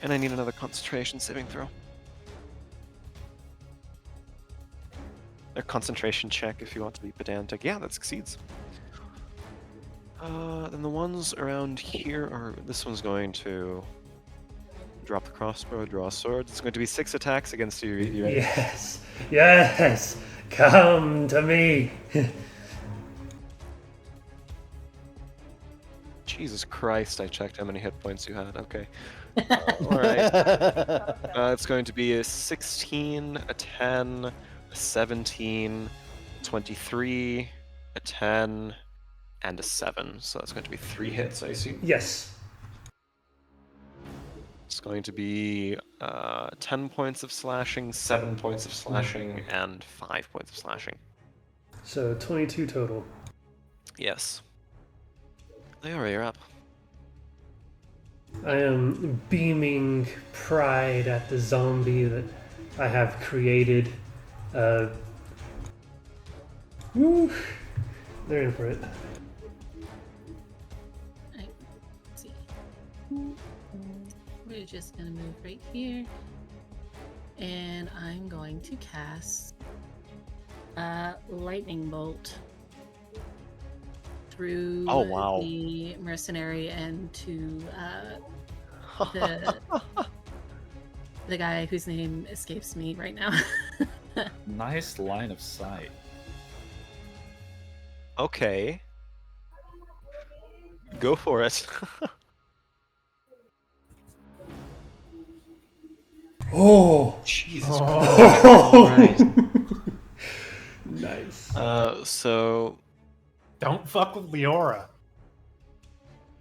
And I need another concentration saving throw. A concentration check if you want to be pedantic. Yeah, that succeeds. Then the ones around here are... This one's going to drop the crossbow, draw a sword. It's going to be 6 attacks against you. You ready? Yes, yes, come to me. Jesus Christ, I checked how many hit points you had. Okay. Alright. It's going to be a 16, a 10, a 17, 23, a 10, and a 7. So that's going to be 3 hits, I assume. Yes. It's going to be 10 points of slashing, 7 points of slashing, and 5 points of slashing. So 22 total. Yes. Leora, you're up. I am beaming pride at the zombie that I have created. Woo! They're in for it. Alright, let's see. We're just gonna move right here. And I'm going to cast lightning bolt through Oh, wow. the mercenary and to the guy whose name escapes me right now. Nice line of sight. Okay. Go for it. Oh! Jesus Oh! Christ. Nice. So Don't fuck with Leora.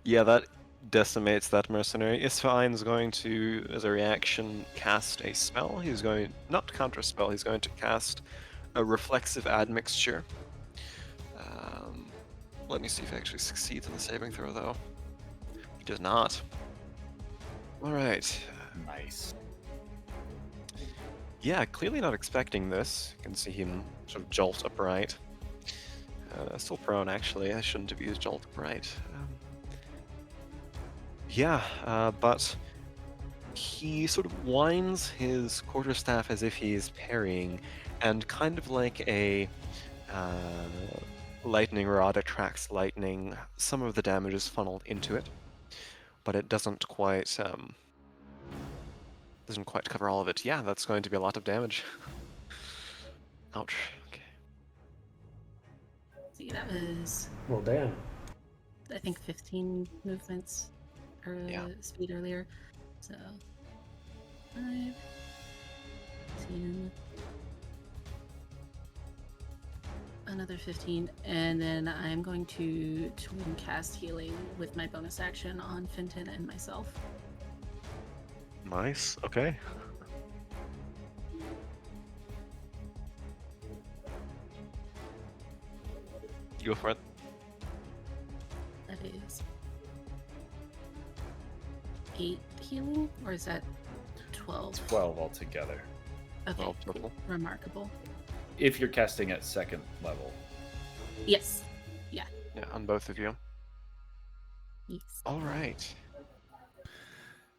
yeah, that decimates that mercenary. Isfahan's going to, as a reaction, cast a spell. He's going, not counter a spell, he's going to cast a reflexive admixture. Let me see if he actually succeeds in the saving throw, though. He does not. Alright. Nice. Yeah, clearly not expecting this. You can see him sort of jolt upright. Still prone, actually. I shouldn't have used jolt upright. But he sort of winds his quarterstaff as if he's parrying, and kind of like a lightning rod attracts lightning, some of the damage is funneled into it, but it doesn't quite cover all of it. Yeah, that's going to be a lot of damage. Ouch. Okay. See, that was, Well, damn. I think, 15 movements or Yeah. speed earlier. So 5, 10, another 15, and then I'm going to twin cast healing with my bonus action on Fenton and myself. Nice. Okay. Go for it. That is 8 healing, or is that 12? 12 altogether. Okay, 12 cool. total. Remarkable. If you're casting at second level. Yes. Yeah, on both of you. Yes. All right.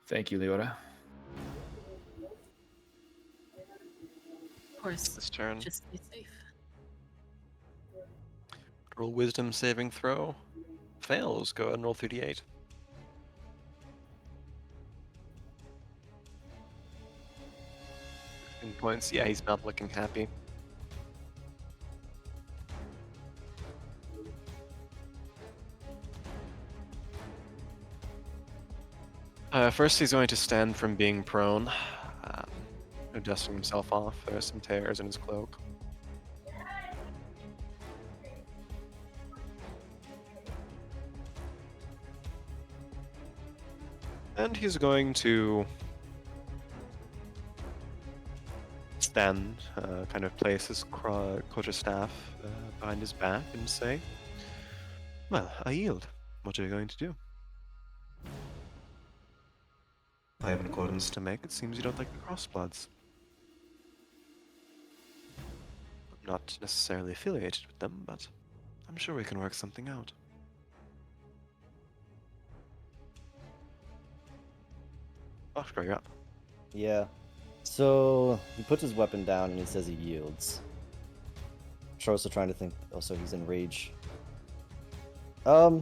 Thank you, Leora. Of course, This turn. just stay safe. Roll wisdom saving throw. Fails. Go ahead and roll 3d8. Points. Yeah, he's not looking happy. First, he's going to stand from being prone, dusting himself off. There are some tears in his cloak. And he's going to stand, kind of place his quarterstaff behind his back and say, "Well, I yield. What are you going to do?" I have an accordance to make. It seems you don't like the crossbloods. not necessarily affiliated with them, but I'm sure we can work something out. Oscar, you're up. Yeah. So he puts his weapon down and he says he yields. I'm also trying to think. Oh, so he's in rage. A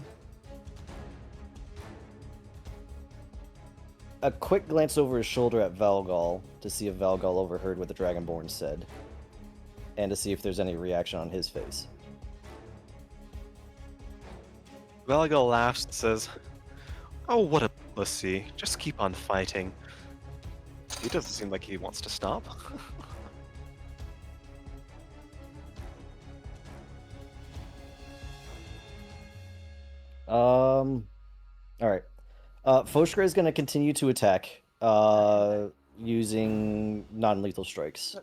quick glance over his shoulder at Valgal to see if Valgal overheard what the Dragonborn said, and to see if there's any reaction on his face. Valgal laughs and says, "Oh, what a pussy. Just keep on fighting." He doesn't seem like he wants to stop. All right. Foshgra is going to continue to attack using non-lethal strikes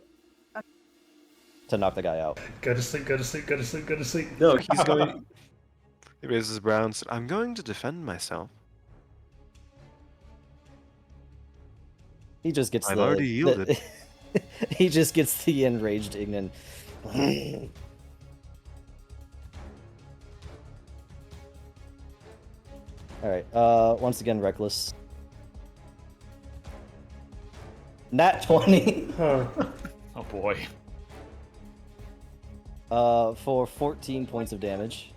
to knock the guy out. Go to sleep, go to sleep, go to sleep, go to sleep. No, he's going... He raises his brow and says, "I'm going to defend myself. He just gets I've already yielded." He just gets the enraged Ignan. Alright, once again, Reckless. Nat 20 Huh. Oh boy. for 14 points of damage.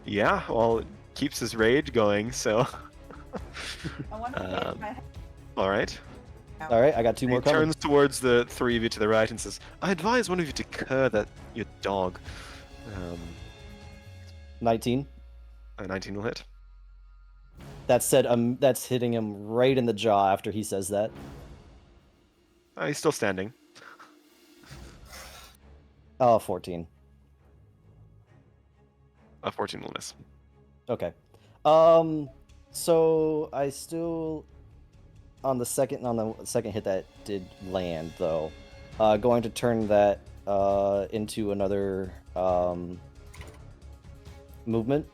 Yeah, well, it keeps his rage going, so... I wonder if my Alright. Alright, I got 2 He more coming. turns towards the three of you to the right and says, "I advise one of you to cur that your dog." 19. A 19 will hit. That said, that's hitting him right in the jaw after he says that. He's still standing. Oh, 14. 14 will miss. Okay. So I still on the second hit that did land though. Going to turn that into another movement.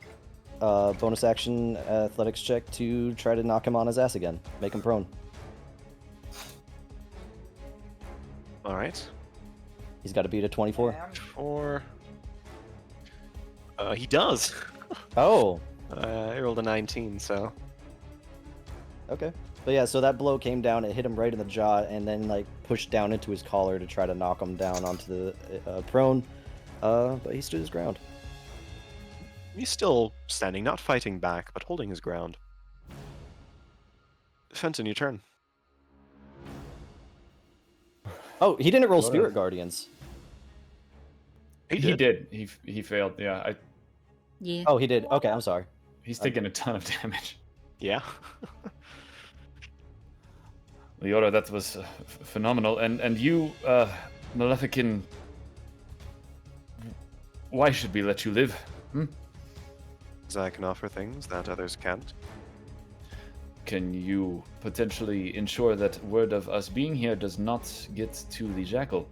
Bonus action athletics check to try to knock him on his ass again. Make him prone. Alright. He's got to beat a 24. 4. He does. Oh, I rolled a 19, so... okay. But yeah, so that blow came down, it hit him right in the jaw, and then like pushed down into his collar to try to knock him down onto the prone. But he stood his ground. He's still standing, not fighting back, but holding his ground. Fenton, your turn. Oh, he didn't roll Spirit Guardians. He did. He failed. Yeah. Yeah. Oh, he did. Okay, I'm sorry. He's taking a ton of damage. Yeah. Leora, that was phenomenal. And you, Maleficin, why should we let you live? Because I can offer things that others can't. Can you potentially ensure that word of us being here does not get to the Jackal?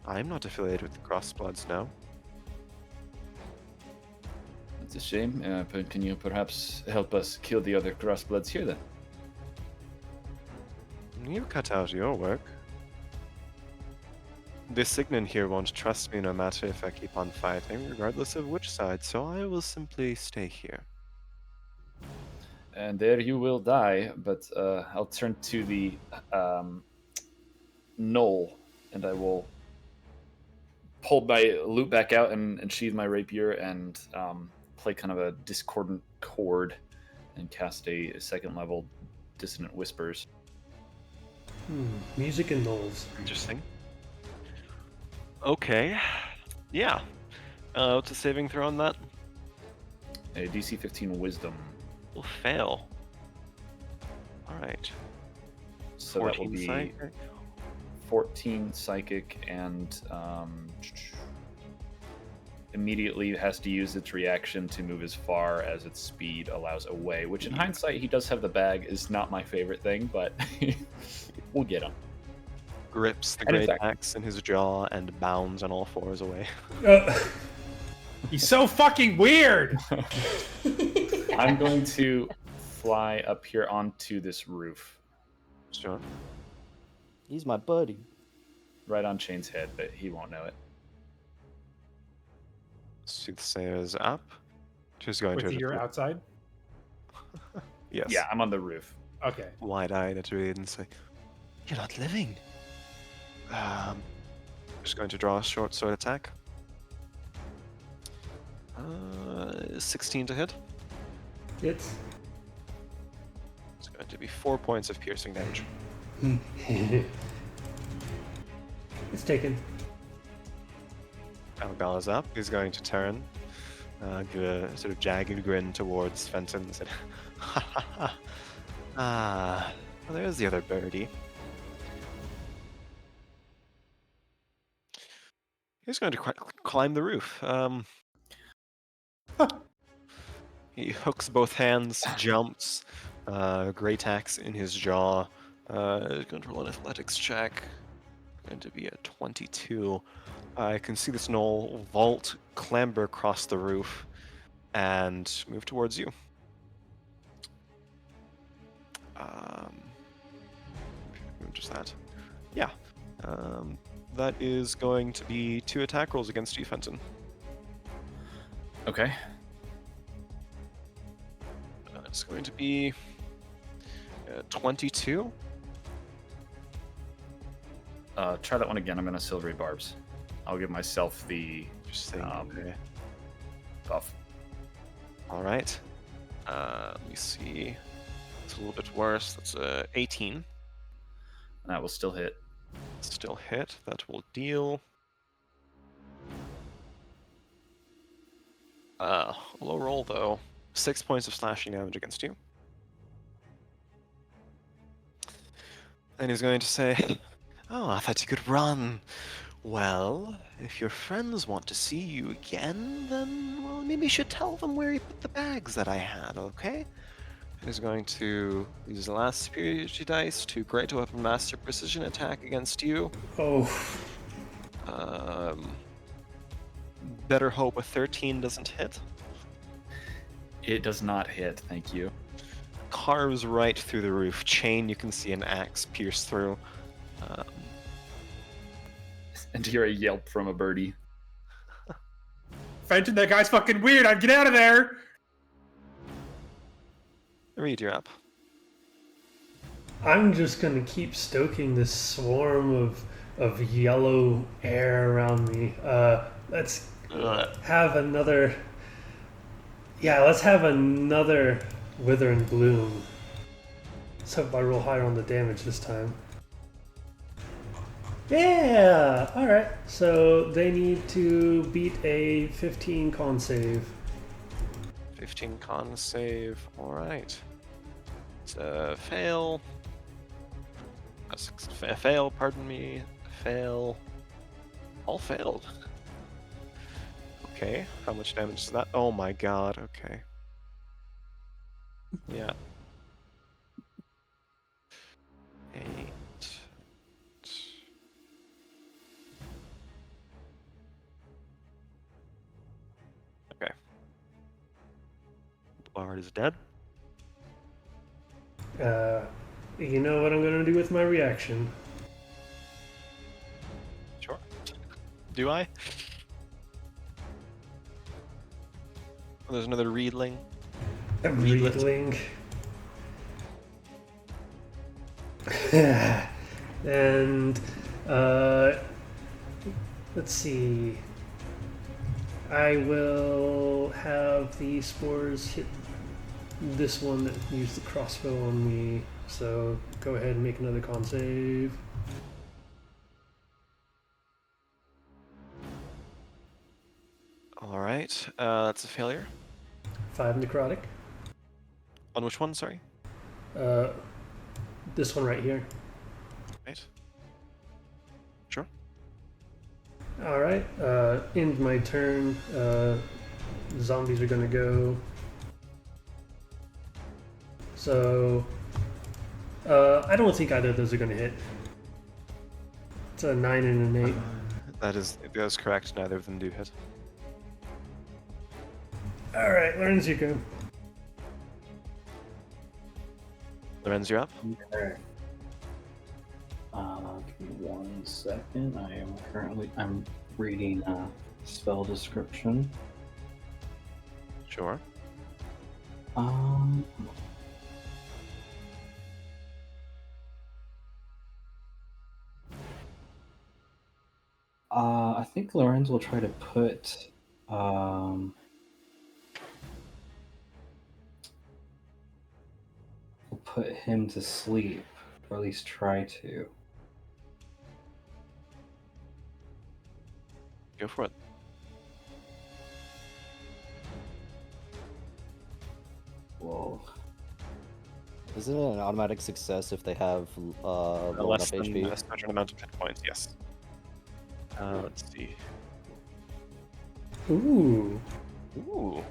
I'm not affiliated with the Crossbloods now. It's a shame. But can you perhaps help us kill the other Crossbloods here then? You cut out your work. This Signon here won't trust me no matter if I keep on fighting, regardless of which side, so I will simply stay here. And there you will die, but I'll turn to the knoll, and I will pull my loot back out and sheathe my rapier and play kind of a discordant chord and cast a second level Dissonant Whispers. Music and knolls. Interesting. Okay. Yeah. What's a saving throw on that? A DC 15 Wisdom. Will fail. Alright. So that will be psychic. 14 psychic and immediately has to use its reaction to move as far as its speed allows away, which in hindsight he does have the bag is not my favorite thing, but we'll get him. Grips the And in great fact- axe in his jaw and bounds on all fours away. He's so fucking weird. I'm going to fly up here onto this roof. Sure. He's my buddy. right on Chain's head, but he won't know it. Soothsayer is up. She's going Wait, to so you're outside? Yes. Yeah, I'm on the roof. Okay. Wide-eyed at Reed and say, "You're not living." Just going to draw a short sword attack. 16 to hit. It's It's going to be 4 points of piercing damage. it's taken. Algal is up. He's going to turn, give a sort of jagged grin towards Fenton and said, "Ha ha ha! Ah, well, there's the other birdie." He's going to climb the roof. He hooks both hands, jumps, great axe in his jaw. He's going to roll an athletics check. Going to be a 22. I can see this gnoll vault, clamber across the roof, and move towards you. Just that. Yeah. That is going to be 2 attack rolls against you, Fenton. Okay. It's going to be 22. Try that one again. I'm going to silvery barbs. I'll give myself the Just saying. Okay. buff. All right. Let me see. It's a little bit worse. That's 18. That will still hit. Still hit. That will deal. Low roll though. 6 points of slashing damage against you. And he's going to say, "Oh, I thought you could run. Well, if your friends want to see you again, then, well, maybe you should tell them where you put the bags that I had, okay?" He's going to use the last superiority dice to Great Weapon Master Precision attack against you. Oh, Better hope a 13 doesn't hit. It does not hit, thank you. Carves right through the roof. Chain, you can see an axe pierce through. And hear a yelp from a birdie. Fenton, that guy's fucking weird. I'd get out of there. Reed, you're up. I'm just gonna keep stoking this swarm of yellow air around me. Let's have another. Yeah, let's have another wither and bloom. Let's hope I roll higher on the damage this time. Yeah! Alright, so they need to beat a 15 con save. 15 con save. Alright. It's a fail. A fail, pardon me. Fail. All failed. Okay, how much damage is that? Oh my god, okay. Yeah. 8. Okay. Bard is dead. You know what I'm gonna do with my reaction? Sure. Do I? Oh, there's another Reedling. A Reedling. Reedling. And let's see. I will have the spores hit this one that used the crossbow on me. So go ahead and make another con save. Alright, that's a failure. 5 necrotic. On which one, sorry? This one right here. Right. Sure. Alright, end my turn. Zombies are gonna go. So, I don't think either of those are gonna hit. It's a 9 and an 8. That is correct, neither of them do hit. Alright, Lorenzo. Lorenz, you're up. Give me 1 second. I'm reading spell description. Sure. I think Lorenz will try to put will put him to sleep, or at least try to. Go for it. Whoa. Isn't it an automatic success if they have low Less enough than HP? a certain amount of hit points, yes. Let's see. Ooh. Ooh.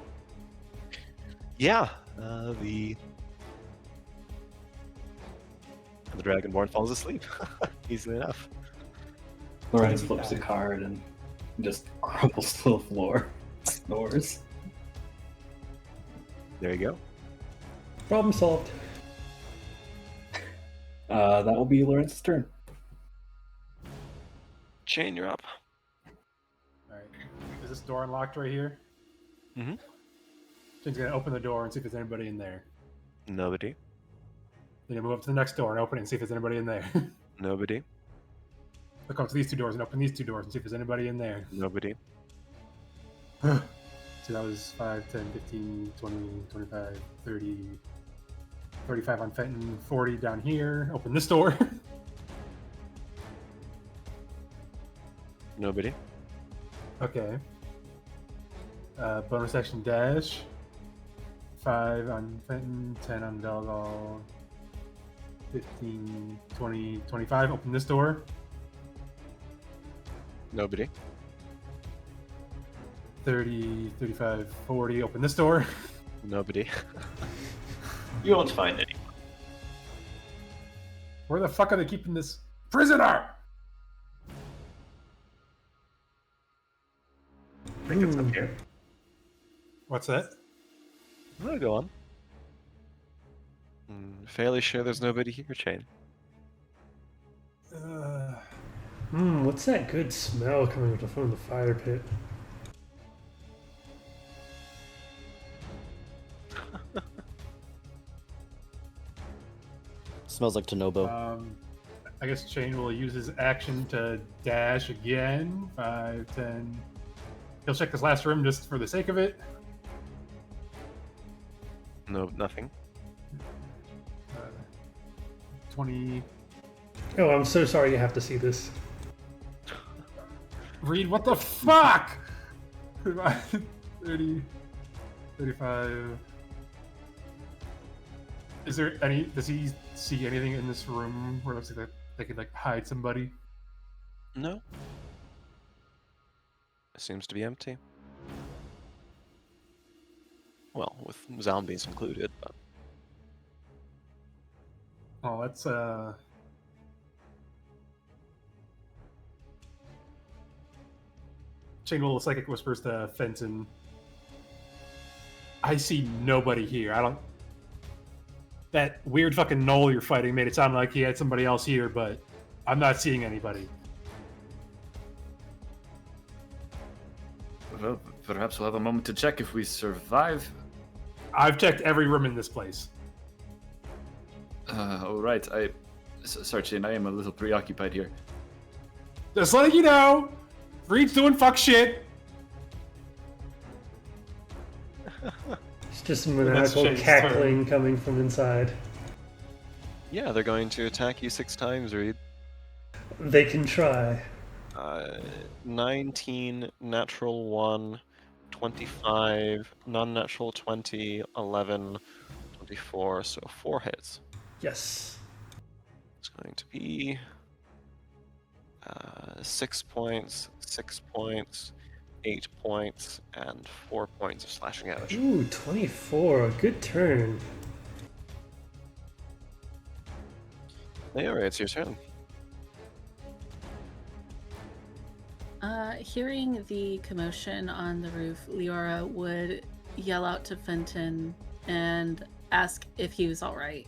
Yeah, the Dragonborn falls asleep. Easily enough. Lorenz flips a card and just crumples to the floor. Snores. There you go. Problem solved. That will be Lorenz's turn. Chain, you're up. Alright. Is this door unlocked right here? Mhm. Shane's gonna open the door and see if there's anybody in there. Nobody. Then you move up to the next door and open it and see if there's anybody in there. Nobody. Look up to these two doors and open these two doors and see if there's anybody in there. Nobody. So that was 5, 10, 15, 20, 25, 30, 35 on Fenton, 40 down here. Open this door. Nobody. Okay. Bonus action dash. 5 on Fenton, 10 on Delgal, 15, 20, 25. Open this door. Nobody. 30, 35, 40. Open this door. Nobody. You won't find anyone. Where the fuck are they keeping this prisoner? I think it's up here. What's that? No, go on. Fairly sure there's nobody here, Chain. What's that good smell coming from the fire pit? Smells like Tonobo. I guess Shane will use his action to dash again. 5, 10. He'll check this last room just for the sake of it. No, nothing. 20. Oh, I'm so sorry you have to see this. Read, what the fuck? 30, 35. Is there any? Does he see anything in this room where it looks like they could like hide somebody? No. It seems to be empty. Well, with zombies included, but Oh, that's Shane will psychic whispers to Fenton. I see nobody here. I don't. That weird fucking knoll you're fighting made it sound like he had somebody else here, but I'm not seeing anybody. Well, perhaps we'll have a moment to check if we survive. I've checked every room in this place. All right. Sorry, Shane, I am a little preoccupied here. Just letting you know, Reed's doing fuck shit. It's just maniacal Shane's cackling coming from inside. yeah, they're going to attack you 6 times, Reed. They can try. 19, natural 1, 25, non-natural 20, 11, 24, so 4 hits. Yes. It's going to be 6 points, 6 points, 8 points, and 4 points of slashing damage. Ooh, 24. Good turn. Alright, it's your turn. Hearing the commotion on the roof, Leora would yell out to Fenton and ask if he was all right.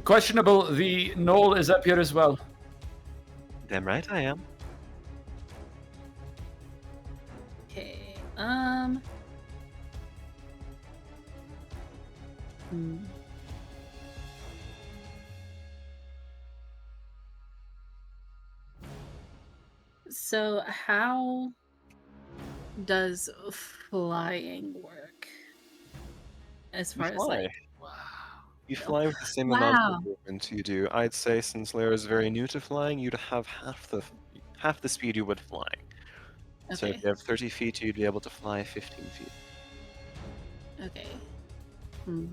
Questionable. The knoll is up here as well. Damn right I am. Okay. Hmm. So how does flying work? As You far as fly. like, You fly with the same amount wow. of movement you do. I'd say since Lyra is very new to flying, you'd have half the speed you would flying. So if Okay. you have 30 feet, you'd be able to fly 15 feet. Okay. Hmm.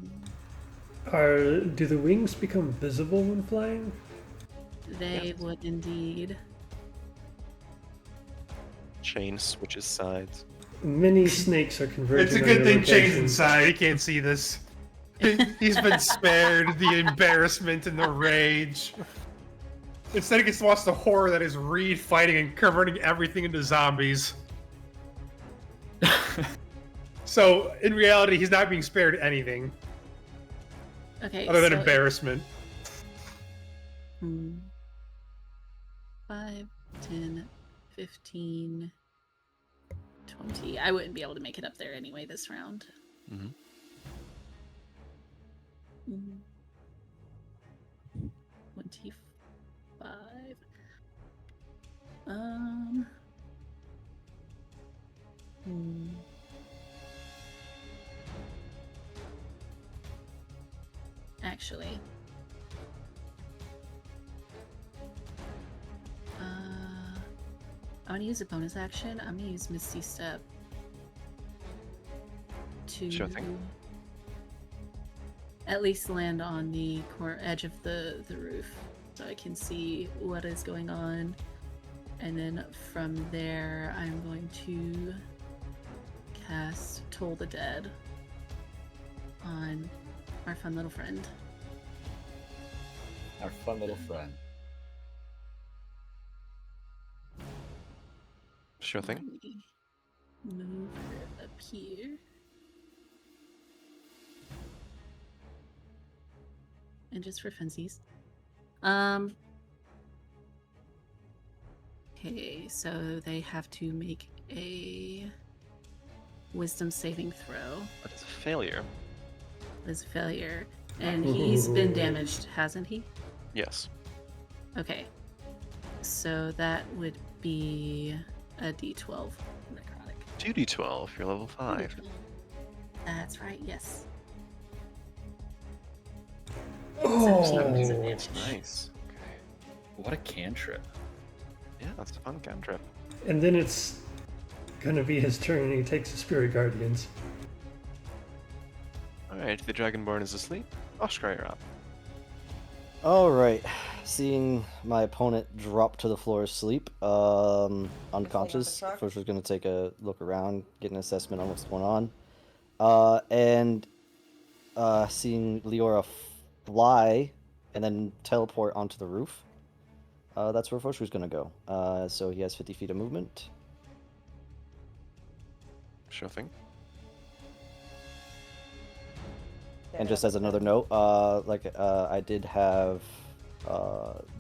Do the wings become visible when flying? They Yes. would indeed. Chain switches sides. Many snakes are converging. It's a on good your thing Chain's location. inside. He can't see this. He's been spared the embarrassment and the rage. Instead, he gets to watch the horror that is Reed fighting and converting everything into zombies. So, in reality, he's not being spared anything Okay. other than so embarrassment. 5, 10, 15, 20. I wouldn't be able to make it up there anyway this round. Mhm. 25. Actually. I'm gonna use a bonus action. I'm gonna use Misty Step to Sure thing. at least land on the edge of the roof so I can see what is going on. And then from there, I'm going to cast Toll the Dead on our fun little friend. Our fun little friend. Sure thing. Let me move her up here. And just for funsies. Okay, so they have to make a wisdom saving throw. But it's a failure. As a failure. And he's been damaged, hasn't he? Yes. Okay. So that would be a d12 necrotic. 2d12, you're level 5. That's right, yes. Oh, 17 disadvantage. Nice. Okay. What a cantrip. Yeah, that's a fun cantrip. and then it's gonna be his turn, and he takes the Spirit Guardians. Alright, the Dragonborn is asleep. Oscar, you're up. Alright. Seeing my opponent drop to the floor asleep, unconscious, truck? first was going to take a look around, get an assessment on what's going on. And seeing Leora fly and then teleport onto the roof, that's where Foshu's going to go. So he has 50 feet of movement. Sure thing. And just as another note, I did have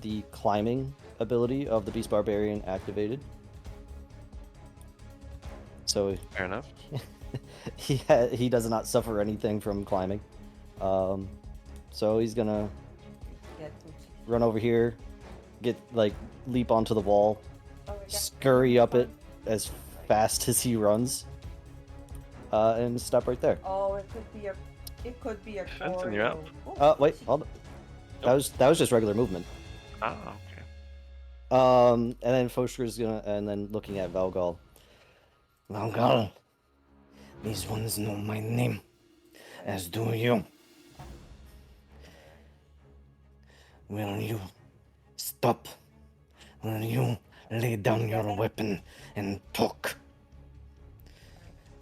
the climbing ability of the Beast Barbarian activated. So Fair enough. he does not suffer anything from climbing. So he's gonna run over here, leap onto the wall, scurry up it as fast as he runs, and stop right there. Oh, it could be a Fenton, you're up. Wait, hold on. That was just regular movement. Ah, okay. And then Foshu's gonna, and then looking at Valgal. Valgal, these ones know my name, as do you. Will you stop? Will you lay down your weapon and talk?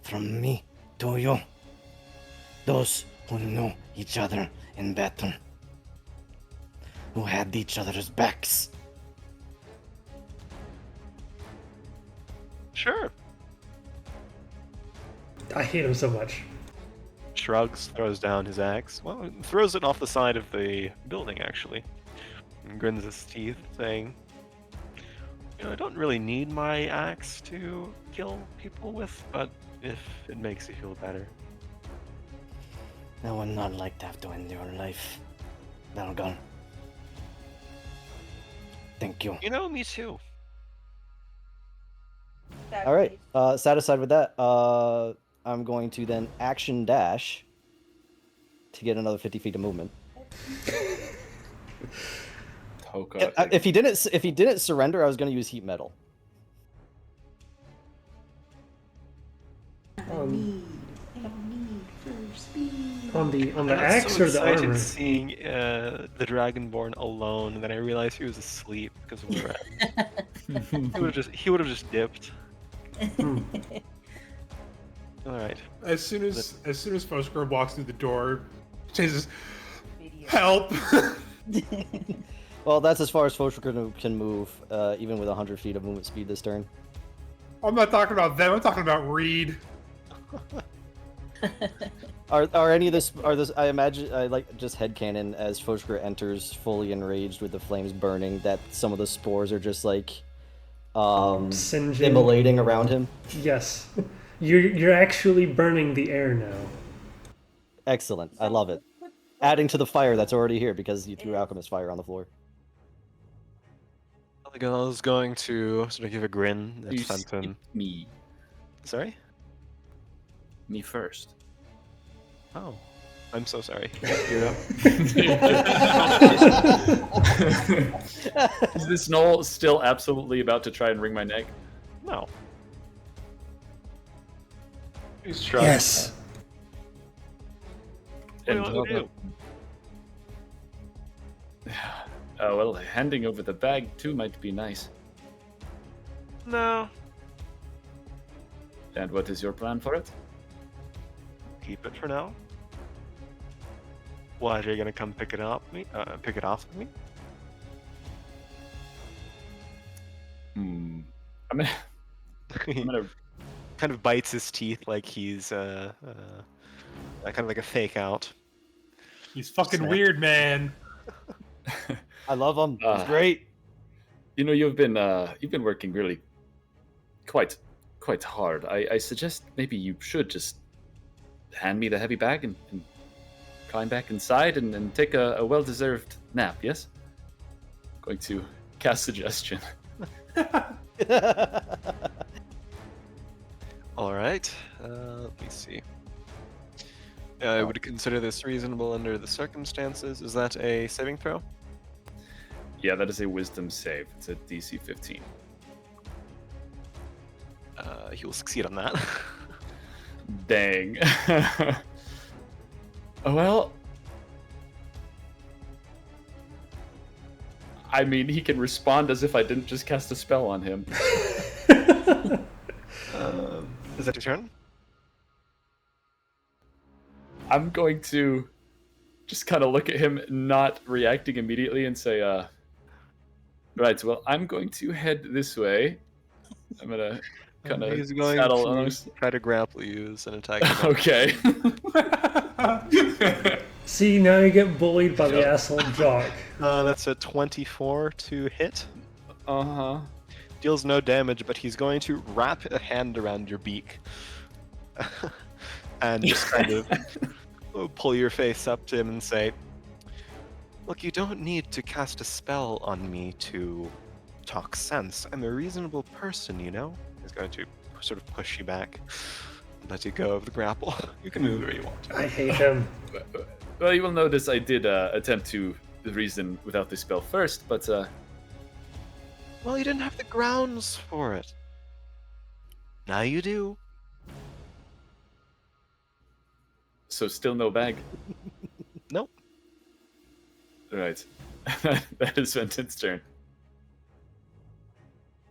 From me to you, those who know each other in battle, who had each other's backs. Sure. I hate him so much. shrugs, throws down his axe. Well, throws it off the side of the building, actually. And grins his teeth, saying, I don't really need my axe to kill people with, but if it makes you feel better. I would not like to have to end your life. Now gone. Thank you. Me too. All right. Satisfied with that, I'm going to then action dash to get another 50 feet of movement. Oh god. If he didn't surrender, I was going to use heat metal. On the I was axe so or the excited armor? seeing the Dragonborn alone, and then I realized he was asleep because of the red. He would have just dipped. Hmm. All right. As soon as Fosker walks through the door, chases, help! Well, that's as far as Foster can move, even with 100 feet of movement speed this turn. I'm not talking about them. I'm talking about Reed. Are any of this? I imagine I just headcanon as Foster enters fully enraged with the flames burning that some of the spores are just Singeing. immolating around him. Yes. You're actually burning the air now. Excellent. I love it. Adding to the fire that's already here because you threw alchemist fire on the floor. Alligal is going to sort of give a grin at You Fenton. skipped me. Sorry? Me first. Oh, I'm so sorry. You're up. Is this Knoll still absolutely about to try and wring my neck? No. He's trying. Yes. And What do you want to do? Oh, well, handing over the bag too might be nice. No. And what is your plan for it? Keep it for now. What, are you gonna come pick it off me? Pick it off of me? I'm gonna Kind of bites his teeth like he's kind of like a fake out. He's fucking Snap. weird, man. I love him. He's great. you've been working really quite hard. I suggest maybe you should just hand me the heavy bag and climb back inside and take a well-deserved nap, yes? Going to cast suggestion. All right. Let me see. I would consider this reasonable under the circumstances. Is that a saving throw? Yeah, that is a wisdom save. It's a DC 15. He will succeed on that. Dang. Well, I mean, he can respond as if I didn't just cast a spell on him. Is that your turn? I'm going to just kind of look at him, not reacting immediately, and say, right, well, I'm going to head this way. I'm going to kind of He's going saddle to on. try to grapple you as an attack. Okay. See, now you get bullied by the asshole jock. That's a 24 to hit. Uh-huh. Deals no damage, but he's going to wrap a hand around your beak. And just kind of pull your face up to him and say, look, you don't need to cast a spell on me to talk sense. I'm a reasonable person, you know? He's going to sort of push you back, let you go of the grapple. You can move where you want to. I hate him. Well, you will notice I did attempt to reason without the spell first, but Well, you didn't have the grounds for it. Now you do. so still no bag. Nope. Right. That is Fenton's turn.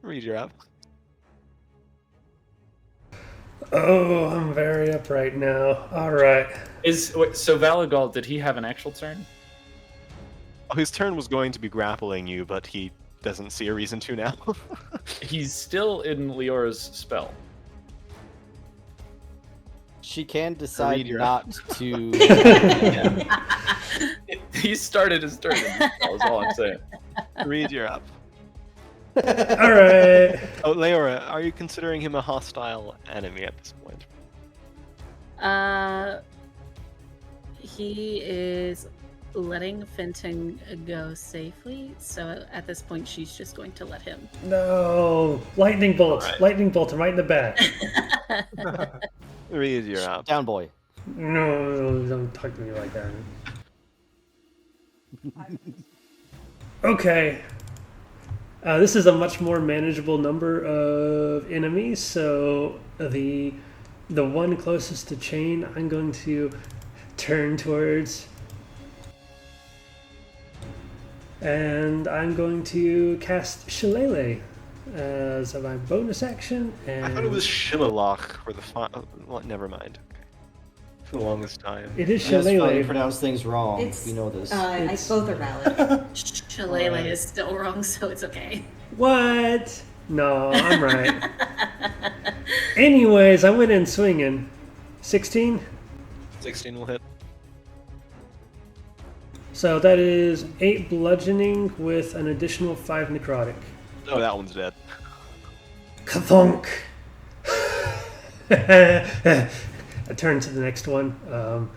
Read your app. Oh, I'm very up right now. All right. So Valagal, did he have an actual turn? Oh, his turn was going to be grappling you, but he doesn't see a reason to now. He's still in Leora's spell. She can decide your- not to. He started his turn. That was all I'm saying. Reed, you're up. All right. Oh, Leora, are you considering him a hostile enemy at this point? He is letting Fenton go safely, so at this point she's just going to let him. No, lightning bolt! Alright. Lightning bolt! Right in the back. Reed, you're up. Down boy. No, don't talk to me like that. Okay. This is a much more manageable number of enemies, so the one closest to Chain, I'm going to turn towards, and I'm going to cast Shillelagh as my bonus action. And I thought it was Shillelagh for the well, never mind. Okay. For the longest time. It is That's fine. You Shillelagh. pronounce things wrong. It's, We know this. It's- both are valid. Shillelagh is still wrong, so it's okay. What? No, I'm right. Anyways, I went in swinging. 16. 16 will hit. So that is 8 bludgeoning with an additional 5 necrotic. Oh, that one's dead. Kathunk! I turn to the next one.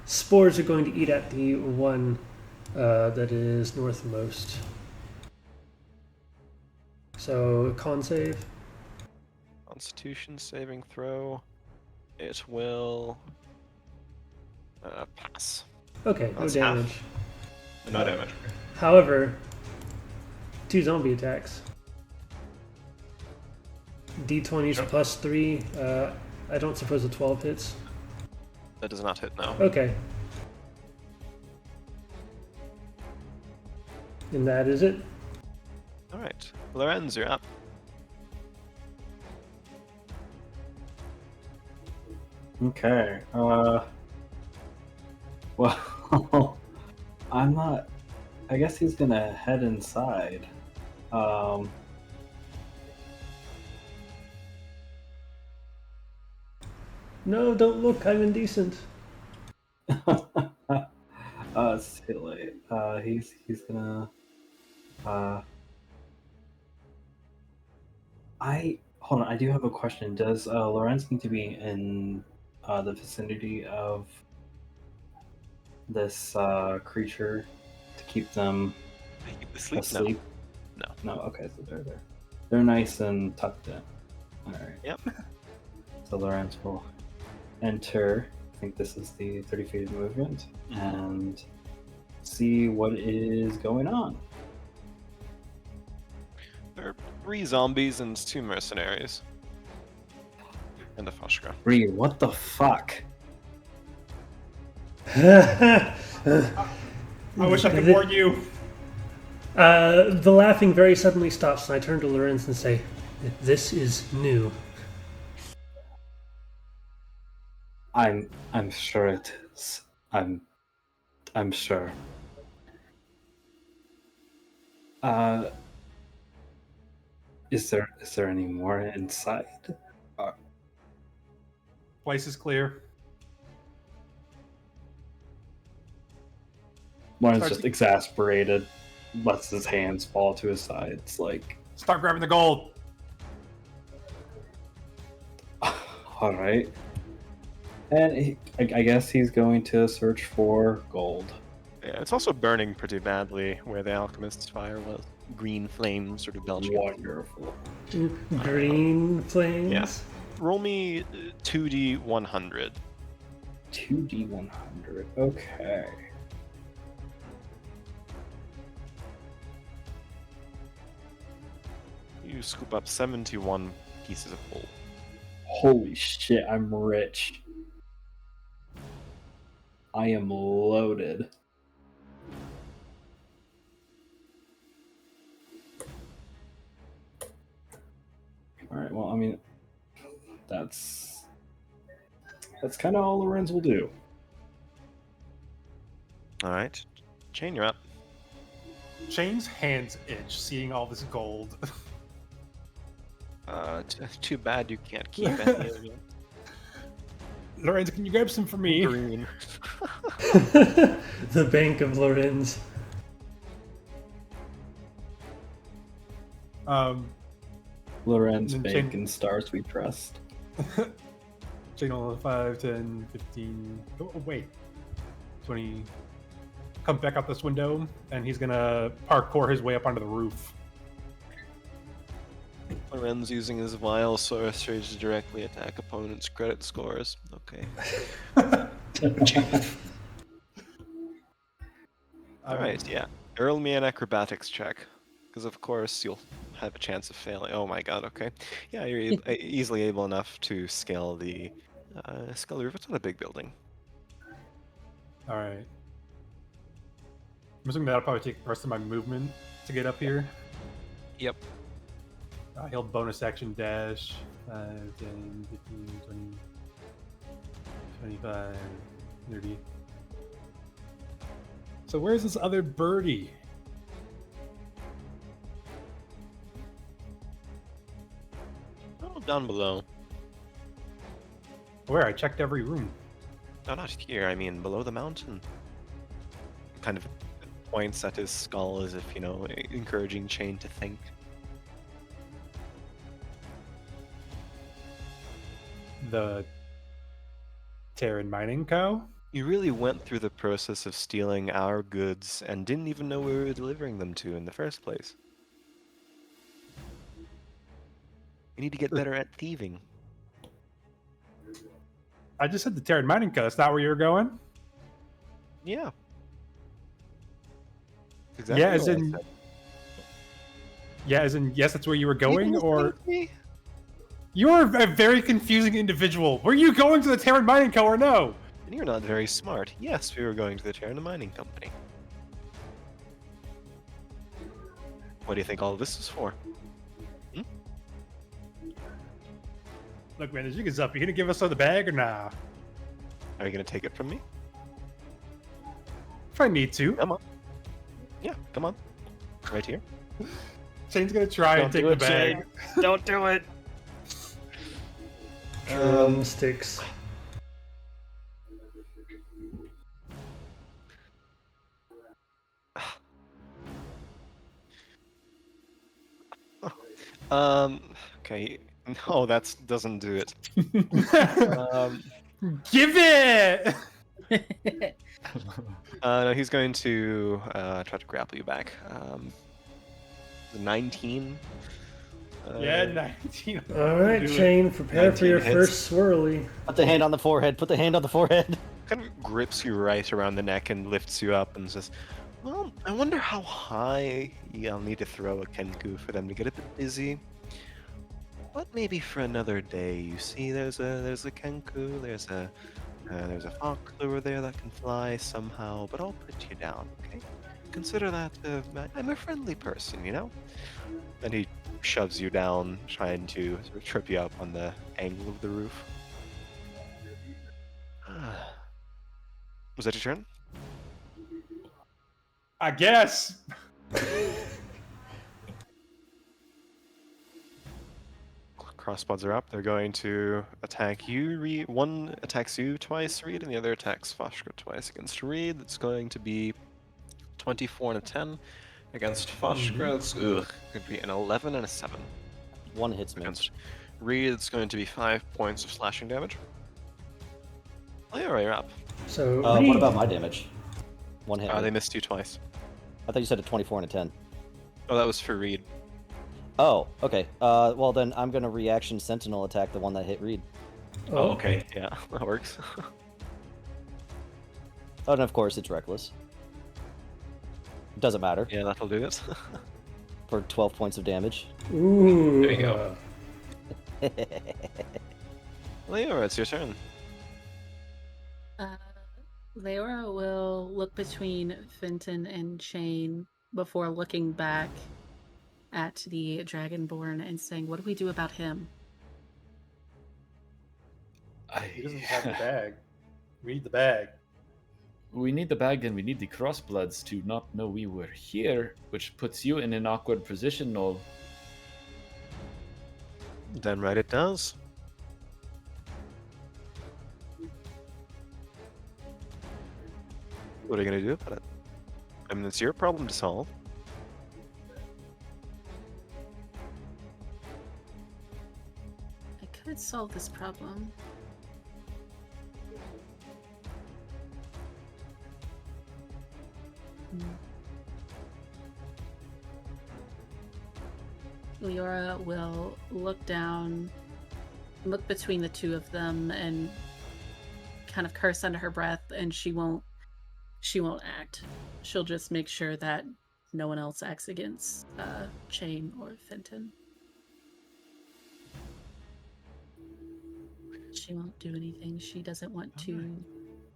Spores are going to eat at the one that is northmost. So, con save. Constitution saving throw. It will pass. Okay, no That's half. damage. No damage. However, 2 zombie attacks. D20s Sure. plus 3. I don't suppose a 12 hits. That does not hit now. Okay. And that is it. Alright. Lorenz, you're up. Okay. Well, I'm not. I guess he's gonna head inside. No, don't look. I'm indecent. Silly. He's gonna. Hold on. I do have a question. Does Lorenz need to be in the vicinity of this creature to keep them Asleep? asleep? No. No. Okay, so they're there. They're nice and tucked in. All right. Yep. So Lorenz will enter. I think this is the 30 feet of movement, and see what is going on. There are 3 zombies and 2 mercenaries. And a Foshka. Reed, what the fuck? I wish I could warn you. The laughing very suddenly stops, and I turn to Lorenz and say, "This is new." I'm sure it is. I'm sure. Is there any more inside? Place is clear. One's Starts- just exasperated, lets his hands fall to his sides, like, Start grabbing the gold. all right. And I guess he's going to search for gold. Yeah, it's also burning pretty badly where the alchemist's fire was. Green flames sort of belching. Wonderful. Green flames. Yeah. Roll me 2d100. 2d100. Okay. You scoop up 71 pieces of gold. Holy shit, I'm rich. I am loaded. Alright, well, I mean, that's kind of all Lorenz will do. Alright. Chain, you're up. Shane's hands itch seeing all this gold. Too bad you can't keep any of it. Lorenz, can you grab some for me? Green. The Bank of Lorenz. Lorenz, Then Bank, chain- and Stars We Trust. Channel 5, 10, 15. Oh, wait. 20. Come back out this window, and he's gonna parkour his way up onto the roof. Lorenz using his vile sorcery to directly attack opponents' credit scores. Okay. Alright, yeah. Roll me an acrobatics check. Because of course you'll have a chance of failing. Oh my god, okay. Yeah, you're easily able enough to scale the roof. It's not a big building. Alright. I'm assuming that'll probably take the rest of my movement to get up here. Yep. He'll bonus action dash. 5, 10, 15, 20, 25, 30. So where's this other birdie? Oh, down below. Where? I checked every room. No, not here. I mean, below the mountain. Kind of points at his skull as if, encouraging Chain to think. The Terran Mining Co. You really went through the process of stealing our goods and didn't even know where we were delivering them to in the first place. You need to get better at thieving. I just said the Terran Mining Co. That's not where you were going? Yeah. Exactly. Yeah, as what I in. said. Yeah, as in, yes, that's where you were going, You or. think me? You're a very confusing individual. Were you going to the Terran Mining Co. or no? And you're not very smart. Yes, we were going to the Terran Mining Company. What do you think all of this is for? Look, man, the jig is up. You gonna give us the bag or nah? Are you going to take it from me? If I need to. Come on. Yeah, come on. Right here. Shane's gonna try and take the bag. Don't do it. Drumsticks. Okay. No, that doesn't do it. Give it! No, he's going to try to grapple you back. 19. Yeah, 19. All right, Do it. Shane, prepare for 19 your hits. first swirly. Put the hand on the forehead. Put the hand on the forehead. Kind of grips you right around the neck and lifts you up and says, "Well, I wonder how high I'll need to throw a Kenku for them to get a bit dizzy. But maybe for another day. You see, there's a Kenku, there's a fox over there that can fly somehow. But I'll put you down, okay? Consider that I'm a friendly person, you know." And he shoves you down, trying to sort of trip you up on the angle of the roof. Was that your turn? I guess. Crossbows are up. They're going to attack you. One attacks you twice, Reed, and the other attacks Foshka twice. Against Reed, it's going to be 24 and a 10. Against Foshka, it's could be an 11 and a 7. One hits me. Against Reed, it's going to be 5 points of slashing damage. Leora, you're up. So What about my damage? One hit. They missed you twice. I thought you said a 24 and a 10. Oh, that was for Reed. Oh, okay. Well then I'm gonna reaction sentinel attack the one that hit Reed. Oh, okay. Yeah, that works. Oh, and of course it's reckless. Doesn't matter. Yeah, that'll do it. For 12 points of damage. Ooh. There you go. Leora, it's your turn. Leora will look between Fenton and Shane before looking back at the Dragonborn and saying, "What do we do about him?" He doesn't have the bag. We need the bag. We need the bag and we need the crossbloods to not know we were here, which puts you in an awkward position, Noel. Then right it does. What are you gonna do about it? I mean, it's your problem to solve. I could solve this problem. Leora will look down, look between the two of them, and kind of curse under her breath, and she won't act. She'll just make sure that no one else acts against Chain or Fenton. She won't do anything. She doesn't want to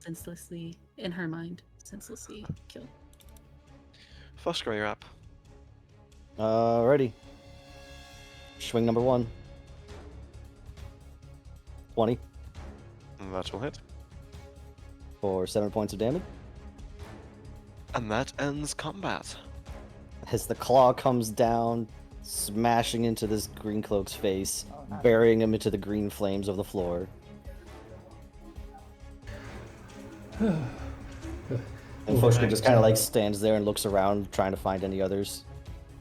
senselessly, in her mind, senselessly kill. Fosco, you're up. Ready. Swing number 1. 20 That will hit. for 7 points of damage. And that ends combat. As the claw comes down, smashing into this green cloak's face, burying him into the green flames of the floor. And Foshka just kind of like stands there and looks around, trying to find any others.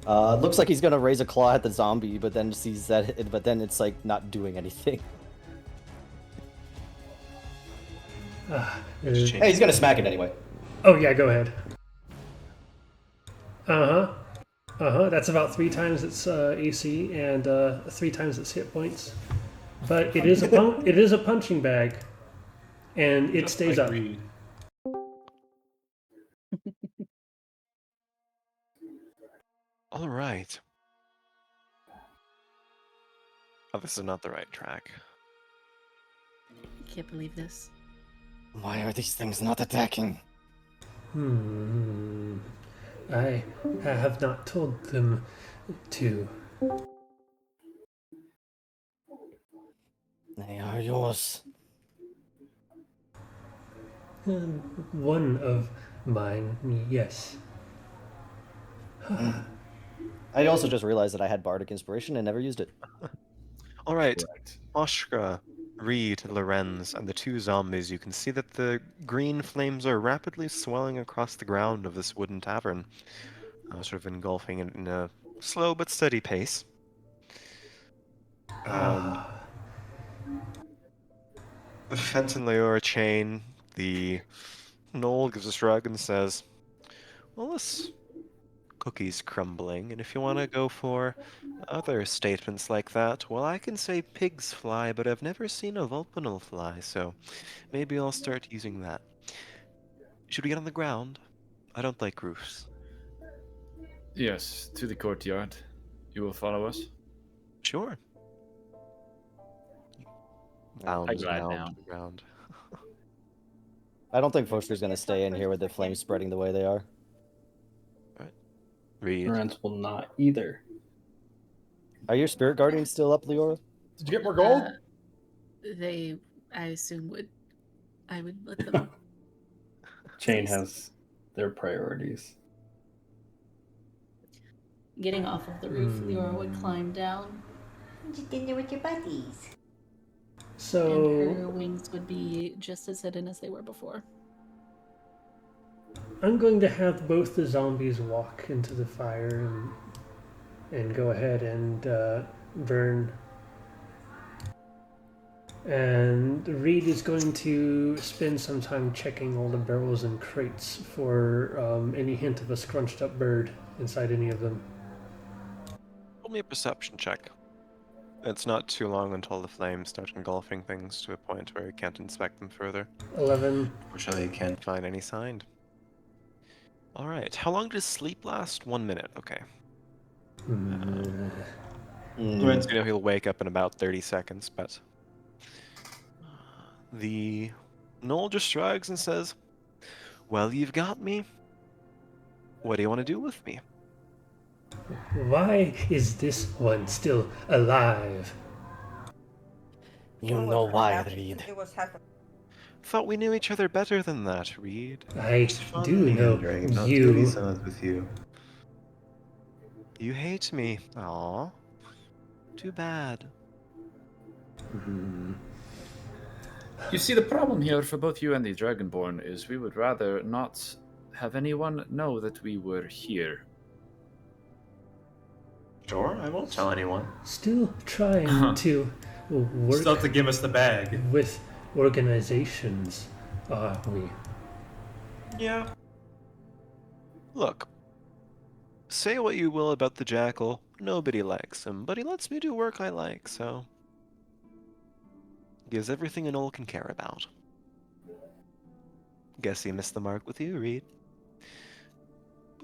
Looks like he's gonna raise a claw at the zombie, but then sees that, but then it's like not doing anything. Hey, he's gonna smack it anyway. Oh yeah, go ahead. That's about 3 times its AC and 3 times its hit points. But it is a punching bag, and it stays up. Reed. All right. Oh, this is not the right track. I can't believe this. Why are these things not attacking? I have not told them to. They are yours. One of mine, yes. I also just realized that I had Bardic Inspiration and never used it. All right. Correct. Oshka, Reed, Lorenz, and the 2 zombies, you can see that the green flames are rapidly swelling across the ground of this wooden tavern, sort of engulfing it in a slow but steady pace. Fenton, Leora, Chain, the Knoll gives a shrug and says, well, this cookie's crumbling, and if you want to go for other statements like that, well, I can say pigs fly, but I've never seen a Vulpanal fly, so maybe I'll start using that. Should we get on the ground? I don't like roofs. Yes, to the courtyard. You will follow us? Sure. I Bounds glide down down. to the ground. I don't think Foster's gonna stay in here with the flames spreading the way they are. Reed. Lorenz will not either. Are your spirit guardians still up, Leora? Did you get more gold? I assume I would let them. Chain has their priorities. Getting off of the roof, Leora would climb down, Just in there with your buddies. So and her wings would be just as hidden as they were before. I'm going to have both the zombies walk into the fire and go ahead and burn. And Reed is going to spend some time checking all the barrels and crates for any hint of a scrunched up bird inside any of them. Roll me a perception check. It's not too long until the flames start engulfing things to a point where you can't inspect them further. 11. Unfortunately, you can't. Find any sign. All right. How long does sleep last? 1 minute. Okay. Lorenz, you know he'll wake up in about 30 seconds, but the Knoll just shrugs and says, well, you've got me. What do you want to do with me? Why is this one still alive? You know why, Reed. It was half. Thought we knew each other better than that, Reed. I do know Not you. to be someone with you. You hate me. Aw. Too bad. You see, the problem here for both you and the Dragonborn is we would rather not have anyone know that we were here. Sure, I won't tell anyone. Still trying to work Still have to give us the bag. with organizations, are we? Yeah. Look, say what you will about the Jackal, nobody likes him, but he lets me do work I like, so... Gives everything an owl can care about. Guess he missed the mark with you, Reed.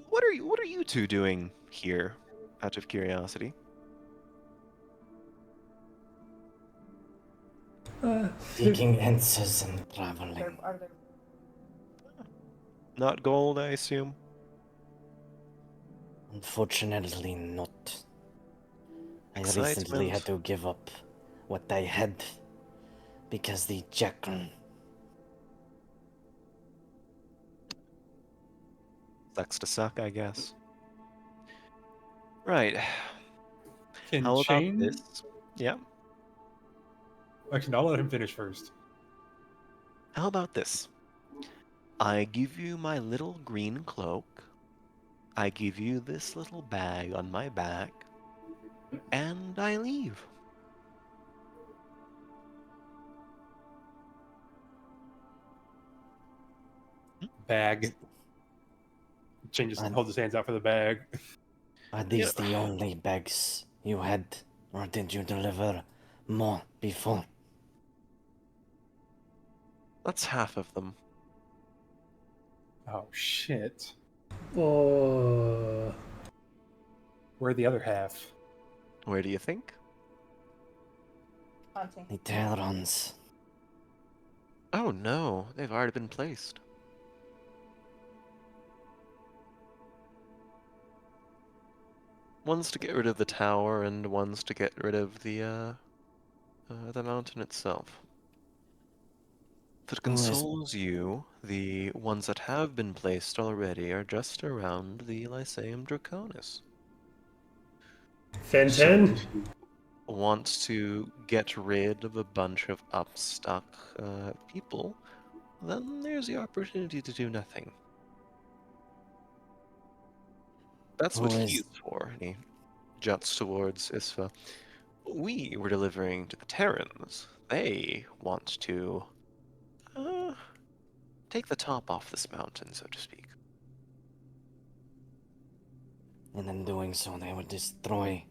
What are you two doing here, out of curiosity? Seeking answers and traveling. Are there Not gold, I assume? Unfortunately not. I Excitement. recently had to give up what I had because the jackal. Sucks to suck, I guess. Right. Can How about Shane? this? Yeah. Actually, no, I'll let him finish first. How about this? I give you my little green cloak. I give you this little bag on my back. And I leave. Bag. Changes And- holds his hands out for the bag. Are these the only bags you had, or did you deliver more before? That's half of them. Oh shit. Oh, Where the other half? Where do you think? hunting? The Talons. Oh no, they've already been placed. One's to get rid of the tower, and one's to get rid of the mountain itself. If it Who is- consoles you, the ones that have been placed already are just around the Lyceum Draconis. Fenton? Want to get rid of a bunch of upstuck people, then there's the opportunity to do nothing. That's what Who is- he's for. And he juts towards Isfa. We were delivering to the Terrans. They want to take the top off this mountain, so to speak. And in doing so, they would destroy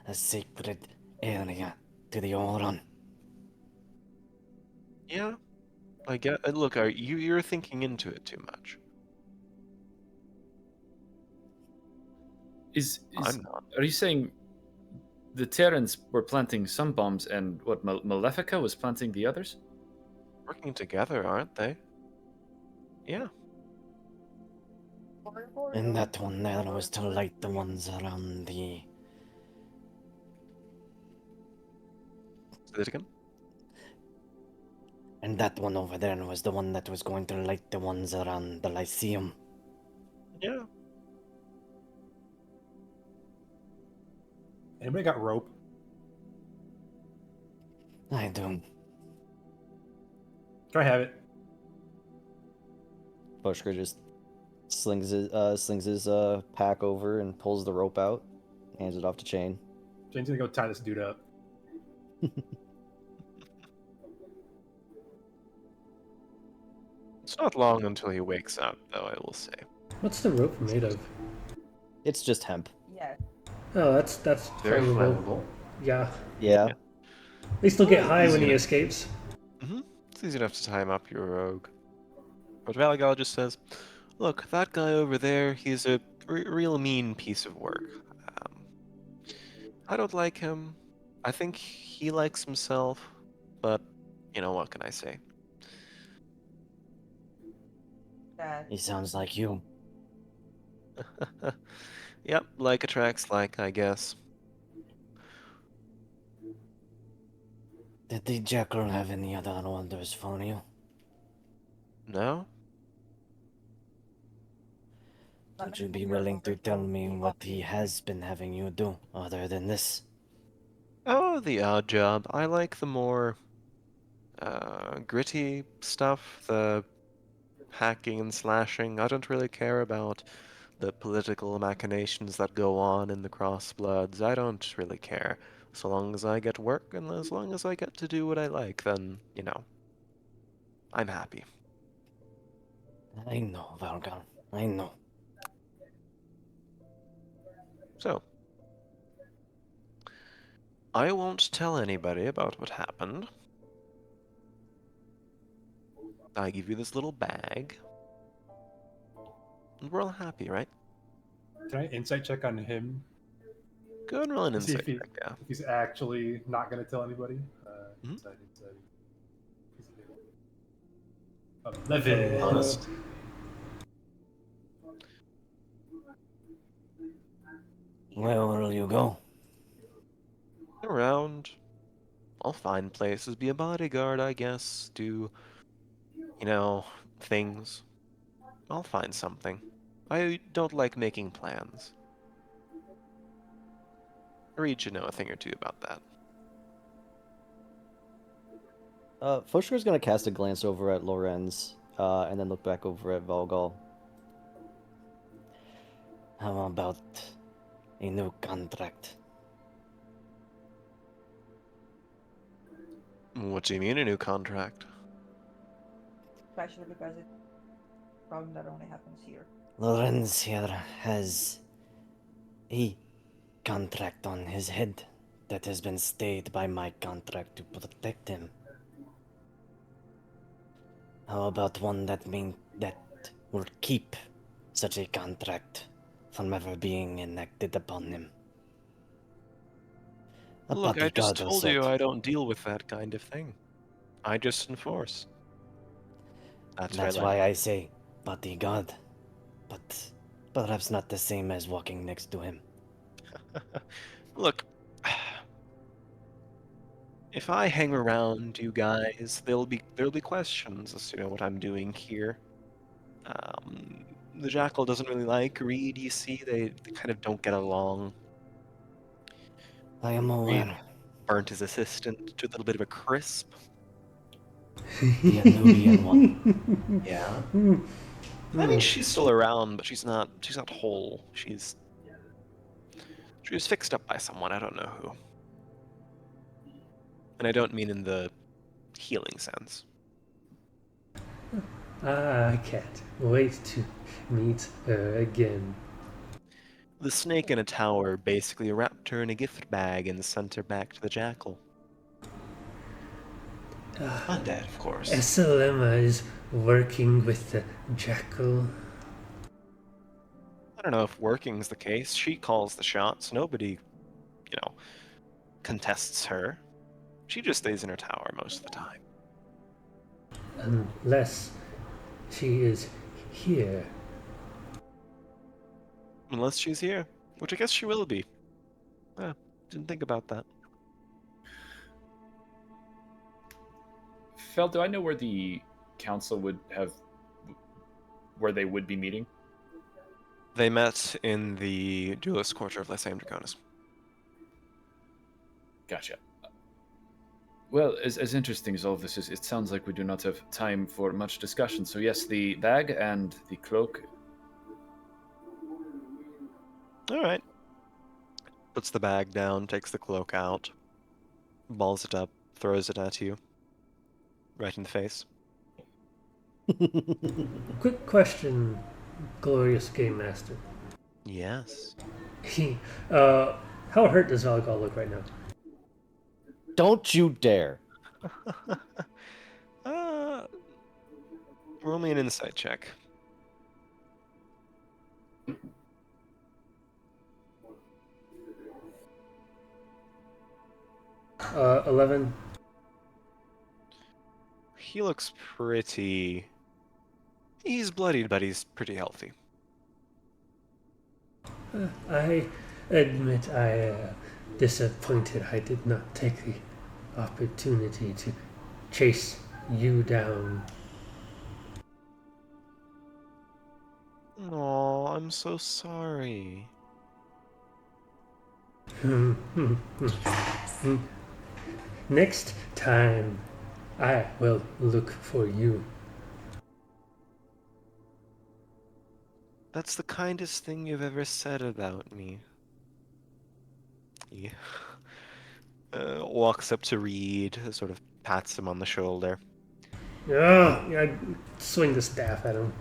a sacred area to the Oron. Yeah, I get. Look, you're thinking into it too much. I'm not. Are you saying the Terrans were planting some bombs and what Malefica was planting the others? Working together, aren't they? Yeah. And that one there was to light the ones around the... Say that again? And that one over there was the one that was going to light the ones around the Lyceum. Yeah. Anybody got rope? I do. Can I have it? Bushker just slings his pack over and pulls the rope out, hands it off to Chain. Jane's gonna go tie this dude up. It's not long until he wakes up, though, I will say. What's the rope made of? It's just hemp. Yeah. Oh, that's Very flammable. flammable. Yeah. Yeah. At least he'll get high when he escapes. It's easy enough to time up your rogue. But Valgal just says, look, that guy over there, he's a real mean piece of work. I don't like him. I think he likes himself, but, you know, what can I say? That He sounds like you. Yep, like attracts like, I guess. Did the Jackal have any other orders for you? No? Would you be willing to tell me what he has been having you do, other than this? Oh, the odd job. I like the more gritty stuff, the hacking and slashing. I don't really care about the political machinations that go on in the Crossbloods. I don't really care. So long as I get work and as long as I get to do what I like, then, I'm happy. I know, Valgar. I know. So, I won't tell anybody about what happened. I give you this little bag. And we're all happy, right? Can I insight check on him Go and roll an to see insight check, yeah. if he's actually not going to tell anybody? Mhm. Insight. 11. Honest. Where will you go? Around. I'll find places, be a bodyguard, I guess, do, things. I'll find something. I don't like making plans. Reed should know a thing or two about that. Fosher's gonna cast a glance over at Lorenz, and then look back over at Valgal. How about a new contract? What do you mean, a new contract? Especially because it's a problem that only happens here. Lorenz here has a contract on his head that has been stayed by my contract to protect him. How about one that will keep such a contract from ever being enacted upon him? A Look, I just bodyguard or told you sort. I don't deal with that kind of thing. I just enforce. That's what I That's like. why I say bodyguard, but perhaps not the same as walking next to him. Look, if I hang around you guys, there'll be questions as to what I'm doing here. The Jackal doesn't really like Reed, you see, they kind of don't get along. I am Reed aware. burnt his assistant to a little bit of a crisp. The Anubian one. Yeah. I mean, she's still around, but she's not whole. She was fixed up by someone, I don't know who. And I don't mean in the healing sense. I can't wait to meet her again. The snake in a tower basically wrapped her in a gift bag and sent her back to the Jackal. Undead, of course. Esalema is working with the Jackal. I don't know if working's the case. She calls the shots. Nobody, contests her. She just stays in her tower most of the time. Unless she is here. Unless she's here, which I guess she will be. Didn't think about that. Fel, do I know where the council where they would be meeting? They met in the Duelist Quarter of Lyceum Draconis. Gotcha. Well, as interesting as all of this is, it sounds like we do not have time for much discussion. So yes, the bag and the cloak. All right. Puts the bag down, takes the cloak out, balls it up, throws it at you. Right in the face. Quick question, glorious game master. Yes. How hurt does Valgal look right now? Don't you dare! Roll me an insight check. 11. He looks pretty... He's bloodied, but he's pretty healthy. I admit I disappointed I did not take the opportunity to chase you down. Aw, I'm so sorry. Next time, I will look for you. That's the kindest thing you've ever said about me. He walks up to Reed, sort of pats him on the shoulder. Oh, yeah, I swing the staff at him.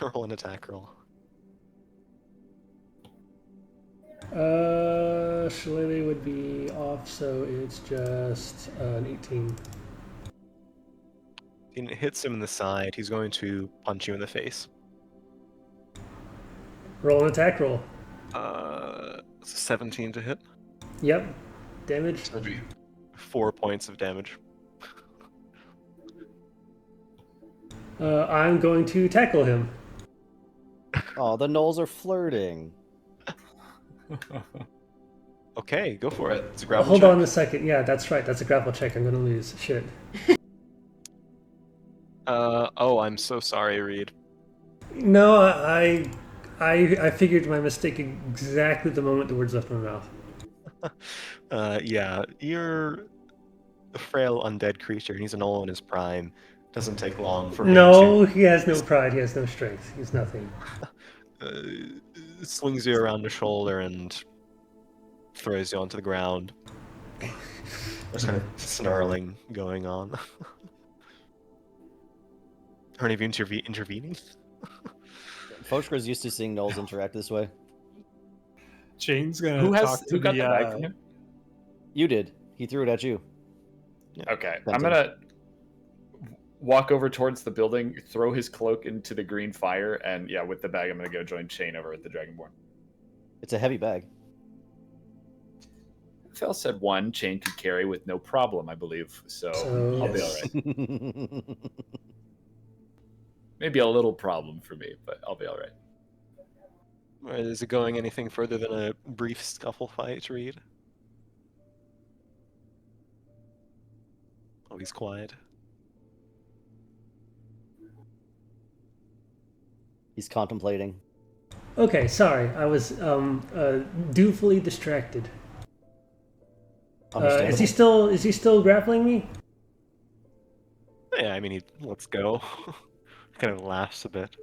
Roll an attack roll. Shillelagh would be off, so it's just an 18. It hits him in the side. He's going to punch you in the face. Roll an attack roll. 17 to hit. Yep. Damage. So that'd be 4 points of damage. I'm going to tackle him. Oh, the gnolls are flirting. Okay, go for it. It's a grapple Hold check. on a second. Yeah, that's right. That's a grapple check. I'm going to lose. Shit. Oh, I'm so sorry, Reed. No, I figured my mistake exactly the moment the words left my mouth. Yeah, you're a frail undead creature, and he's an old in his prime. Doesn't take long for him No, he has no pride. He has no strength. He's nothing. to swings you around the shoulder and throws you onto the ground. There's kind of snarling going on. Are any of you intervening? Foshkra's used to seeing gnolls interact this way. Shane's gonna Who talk to got the the bag from him? You did. He threw it at you. Okay, Benton. I'm gonna walk over towards the building, throw his cloak into the green fire, and yeah, with the bag, I'm gonna go join Shane over at the Dragonborn. It's a heavy bag. Phil said one chain could carry with no problem, I believe. So I'll be all right. Maybe a little problem for me, but I'll be all right. Or is it going anything further than a brief scuffle fight, Reed? Oh, he's quiet. He's contemplating. Okay, sorry. I was dutifully distracted. Understandable. Is he still grappling me? Yeah, I mean, he lets go. Kind of laughs a bit.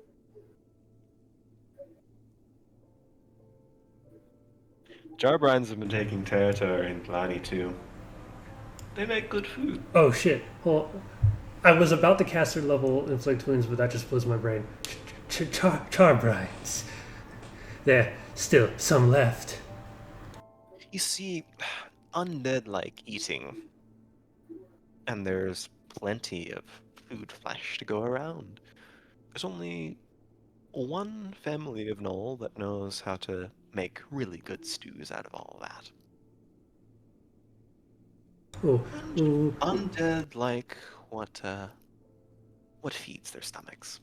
Jarbrines have been taking territory in Glani too. They make good food. Oh shit. Well, I was about to cast third level inflict wounds, but that just blows my brain. Charbrines. There still some left. You see, undead like eating. And there's plenty of food flesh to go around. There's only one family of Knoll that knows how to make really good stews out of all that. Oh, Undead like what feeds their stomachs.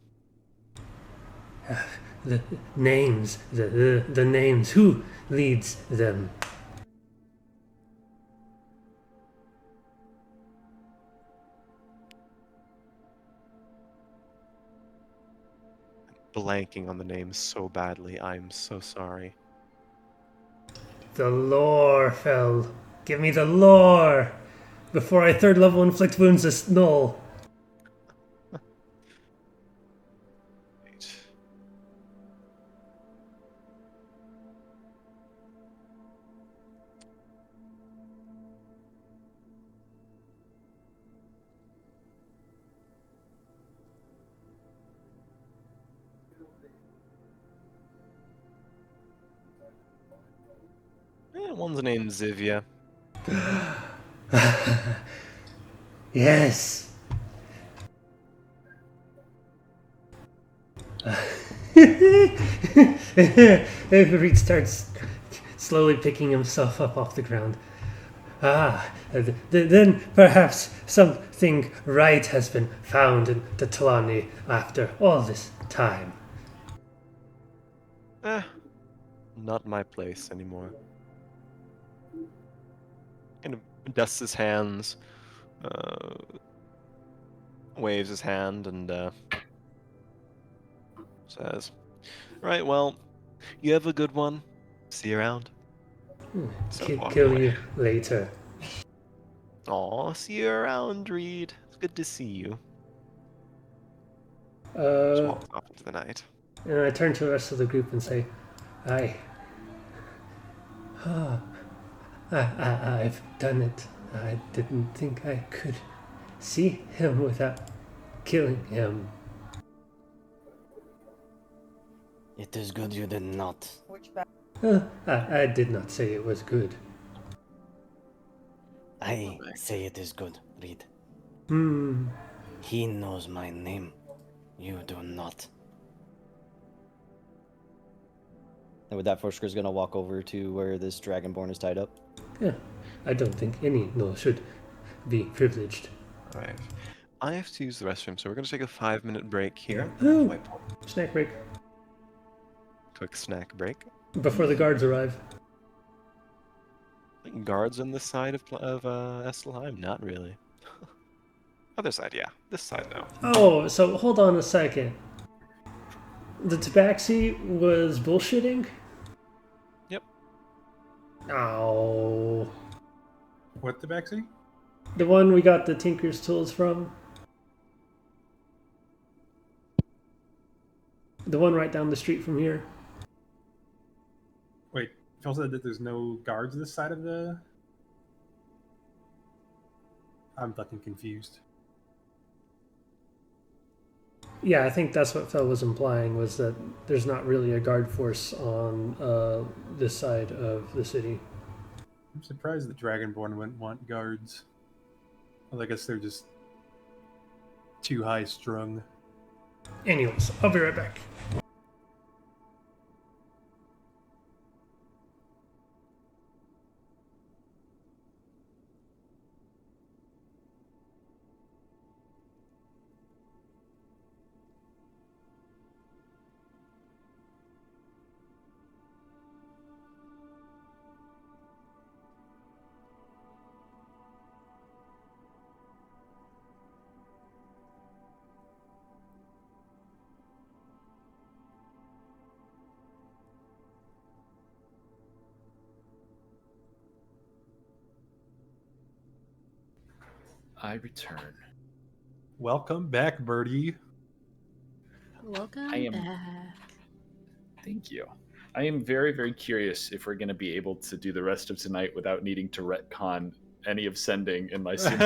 the names, the names. Who leads them? Blanking on the names so badly. I'm so sorry. The lore, Fel. Give me the lore before I third level inflict wounds this null. One's named Zivia. Yes. Reed starts slowly picking himself up off the ground. Then perhaps something right has been found in the Talani after all this time. Not my place anymore. Kind of dusts his hands, waves his hand, and says, "Right, well, you have a good one. See you around." So walk Kill away. you later. Aw, see you around, Reed. It's good to see you. Just walks off into the night. And I turn to the rest of the group and say, I, I've done it. I didn't think I could see him without killing him. It is good you did not. Which back? I did not say it was good. I say it is good, Reed. Hmm. He knows my name. You do not. And with that, Fosker's gonna walk over to where this Dragonborn is tied up. Yeah, I don't think any no should be privileged. Alright. I have to use the restroom, so we're going to take a 5-minute break here. Ooh. Snack break Quick snack break. before the guards arrive. Guards on this side of Estelheim? Not really. Other side, yeah. This side, no. Oh, so hold on a second. The Tabaxi was bullshitting? Yep. Oh. What the backseat? The one we got the Tinker's Tools from? The one right down the street from here? Wait, Phil said that there's no guards this side of the... I'm fucking confused. Yeah, I think that's what Phil was implying, was that there's not really a guard force on this side of the city. I'm surprised that Dragonborn wouldn't want guards. Well, I guess they're just too high strung. Anyways, I'll be right back. I return. Welcome back, Birdie. Welcome I am- back. Thank you. I am very, very curious if we're going to be able to do the rest of tonight without needing to retcon any of sending in my sim.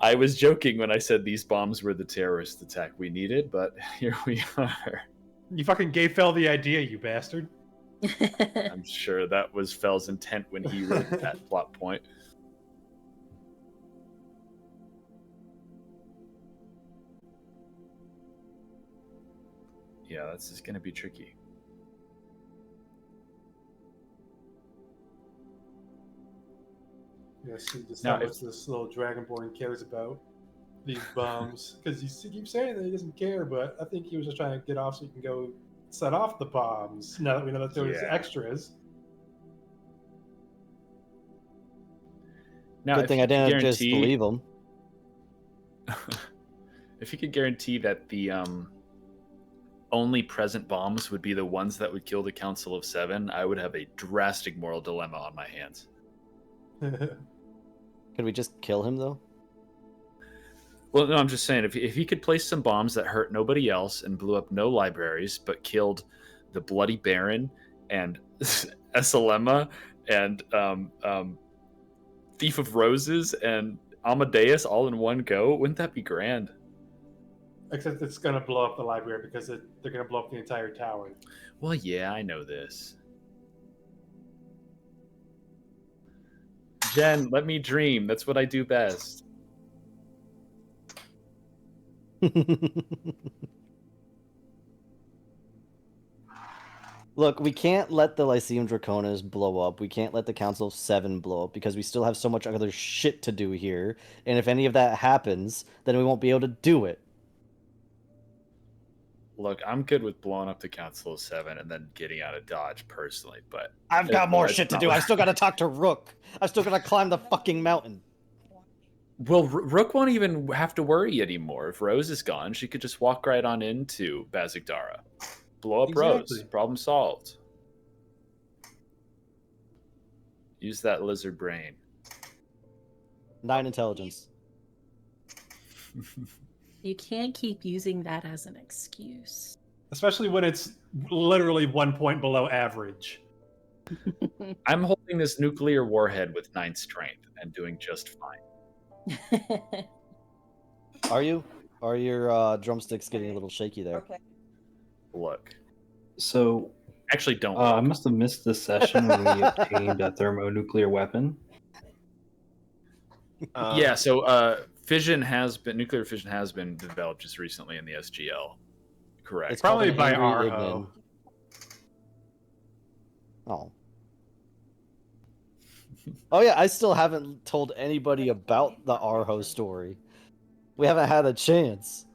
I was joking when I said these bombs were the terrorist attack we needed, but here we are. You fucking gave Fel the idea, you bastard. I'm sure that was Fell's intent when he wrote that plot point. Yeah, this is going to be tricky. Yeah, see just Now, how much this little Dragonborn cares about these bombs. Because you keep saying that he doesn't care, but I think he was just trying to get off so he can go set off the bombs. Now that we know that there's Yeah. extras. Now, Good if thing you I could didn't just guarantee- believe him. If you could guarantee that the only present bombs would be the ones that would kill the Council of Seven, I would have a drastic moral dilemma on my hands. Could we just kill him though? Well, no, I'm just saying, if he could place some bombs that hurt nobody else and blew up no libraries, but killed the Bloody Baron and Esalema and Thief of Roses and Amadeus all in one go, wouldn't that be grand? Except it's going to blow up the library because they're going to blow up the entire tower. Well, yeah, I know this. Jen, let me dream. That's what I do best. Look, we can't let the Lyceum Draconis blow up. We can't let the Council of Seven blow up because we still have so much other shit to do here. And if any of that happens, then we won't be able to do it. Look, I'm good with blowing up the Council of Seven and then getting out of Dodge personally, but I've got more that's shit to not do. what- I've still got to talk to Rook. I've still got to climb the fucking mountain. Well, Rook won't even have to worry anymore. If Rose is gone, she could just walk right on into Bazigdara. Blow up Rose. Exactly. Problem solved. Use that lizard brain. 9 intelligence. You can't keep using that as an excuse. Especially when it's literally 1 point below average. I'm holding this nuclear warhead with 9 strength and doing just fine. Are you? Are your drumsticks getting a little shaky there? Okay. Look. So, Actually, don't. I must have missed the session when we obtained a thermonuclear weapon. Yeah, so nuclear fission has been developed just recently in the SGL. Correct. It's called Probably an by angry Arho. Ignin. Oh. Oh yeah, I still haven't told anybody about the Arho story. We haven't had a chance.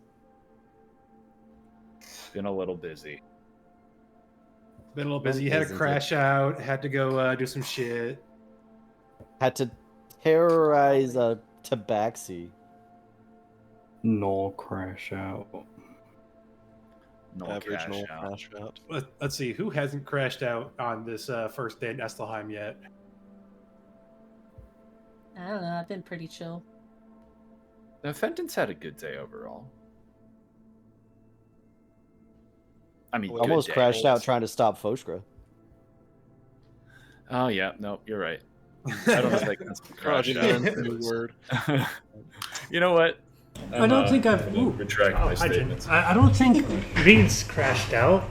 Been a little busy. Been a little busy. Had to crash out. Had to go do some shit. Had to terrorize a tabaxi. Null crash out. No Aboriginal cash out. crash out. Let's see. Who hasn't crashed out on this first day in Estelheim yet? I don't know. I've been pretty chill. Now, Fenton's had a good day overall. I mean, Almost good day. crashed out trying to stop Foshkra. Oh yeah, no, you're right. I don't know if that counts as a crash out. New word. You know what? I don't think I've. I'm gonna retract my hi, Jen. statements. I don't think Reed's crashed out.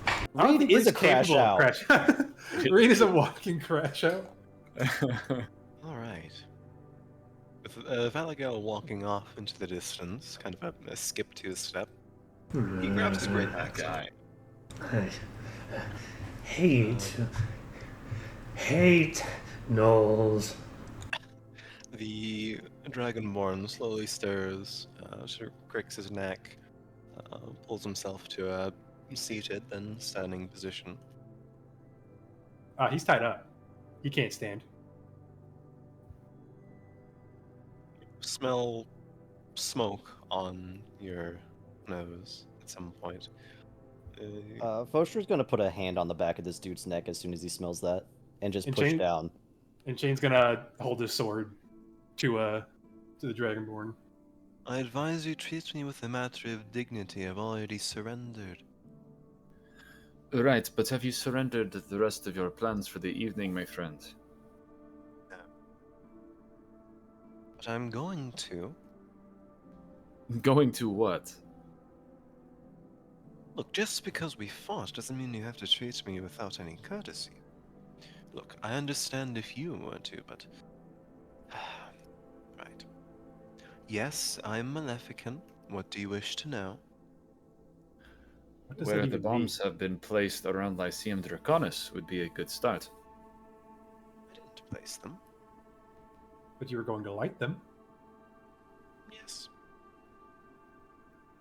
I don't think Reed is Reed's a crash capable of out. crash- Reed is a walking crash out. All right. With Valagel walking off into the distance, kind of a skip to a step, he grabs his great axe. guy. Hate Knowles. The Dragonborn slowly stirs, sort of cricks his neck, pulls himself to a seated, then standing position. He's tied up. He can't stand. Smell smoke on your nose at some point. Foshkra's gonna put a hand on the back of this dude's neck as soon as he smells that, and just And push Shane- down. And Shane's gonna hold his sword to the Dragonborn. I advise you treat me with a matter of dignity. I've already surrendered. Right, but have you surrendered the rest of your plans for the evening, my friend? No. But I'm going to. Going to what? Look, just because we fought doesn't mean you have to treat me without any courtesy. Look, I understand if you were to, but... Right. Yes, I'm Maleficent. What do you wish to know? What does Where that the even bombs have been placed around Lyceum Draconis would be a good start. I didn't place them. mean? But you were going to light them, Yes.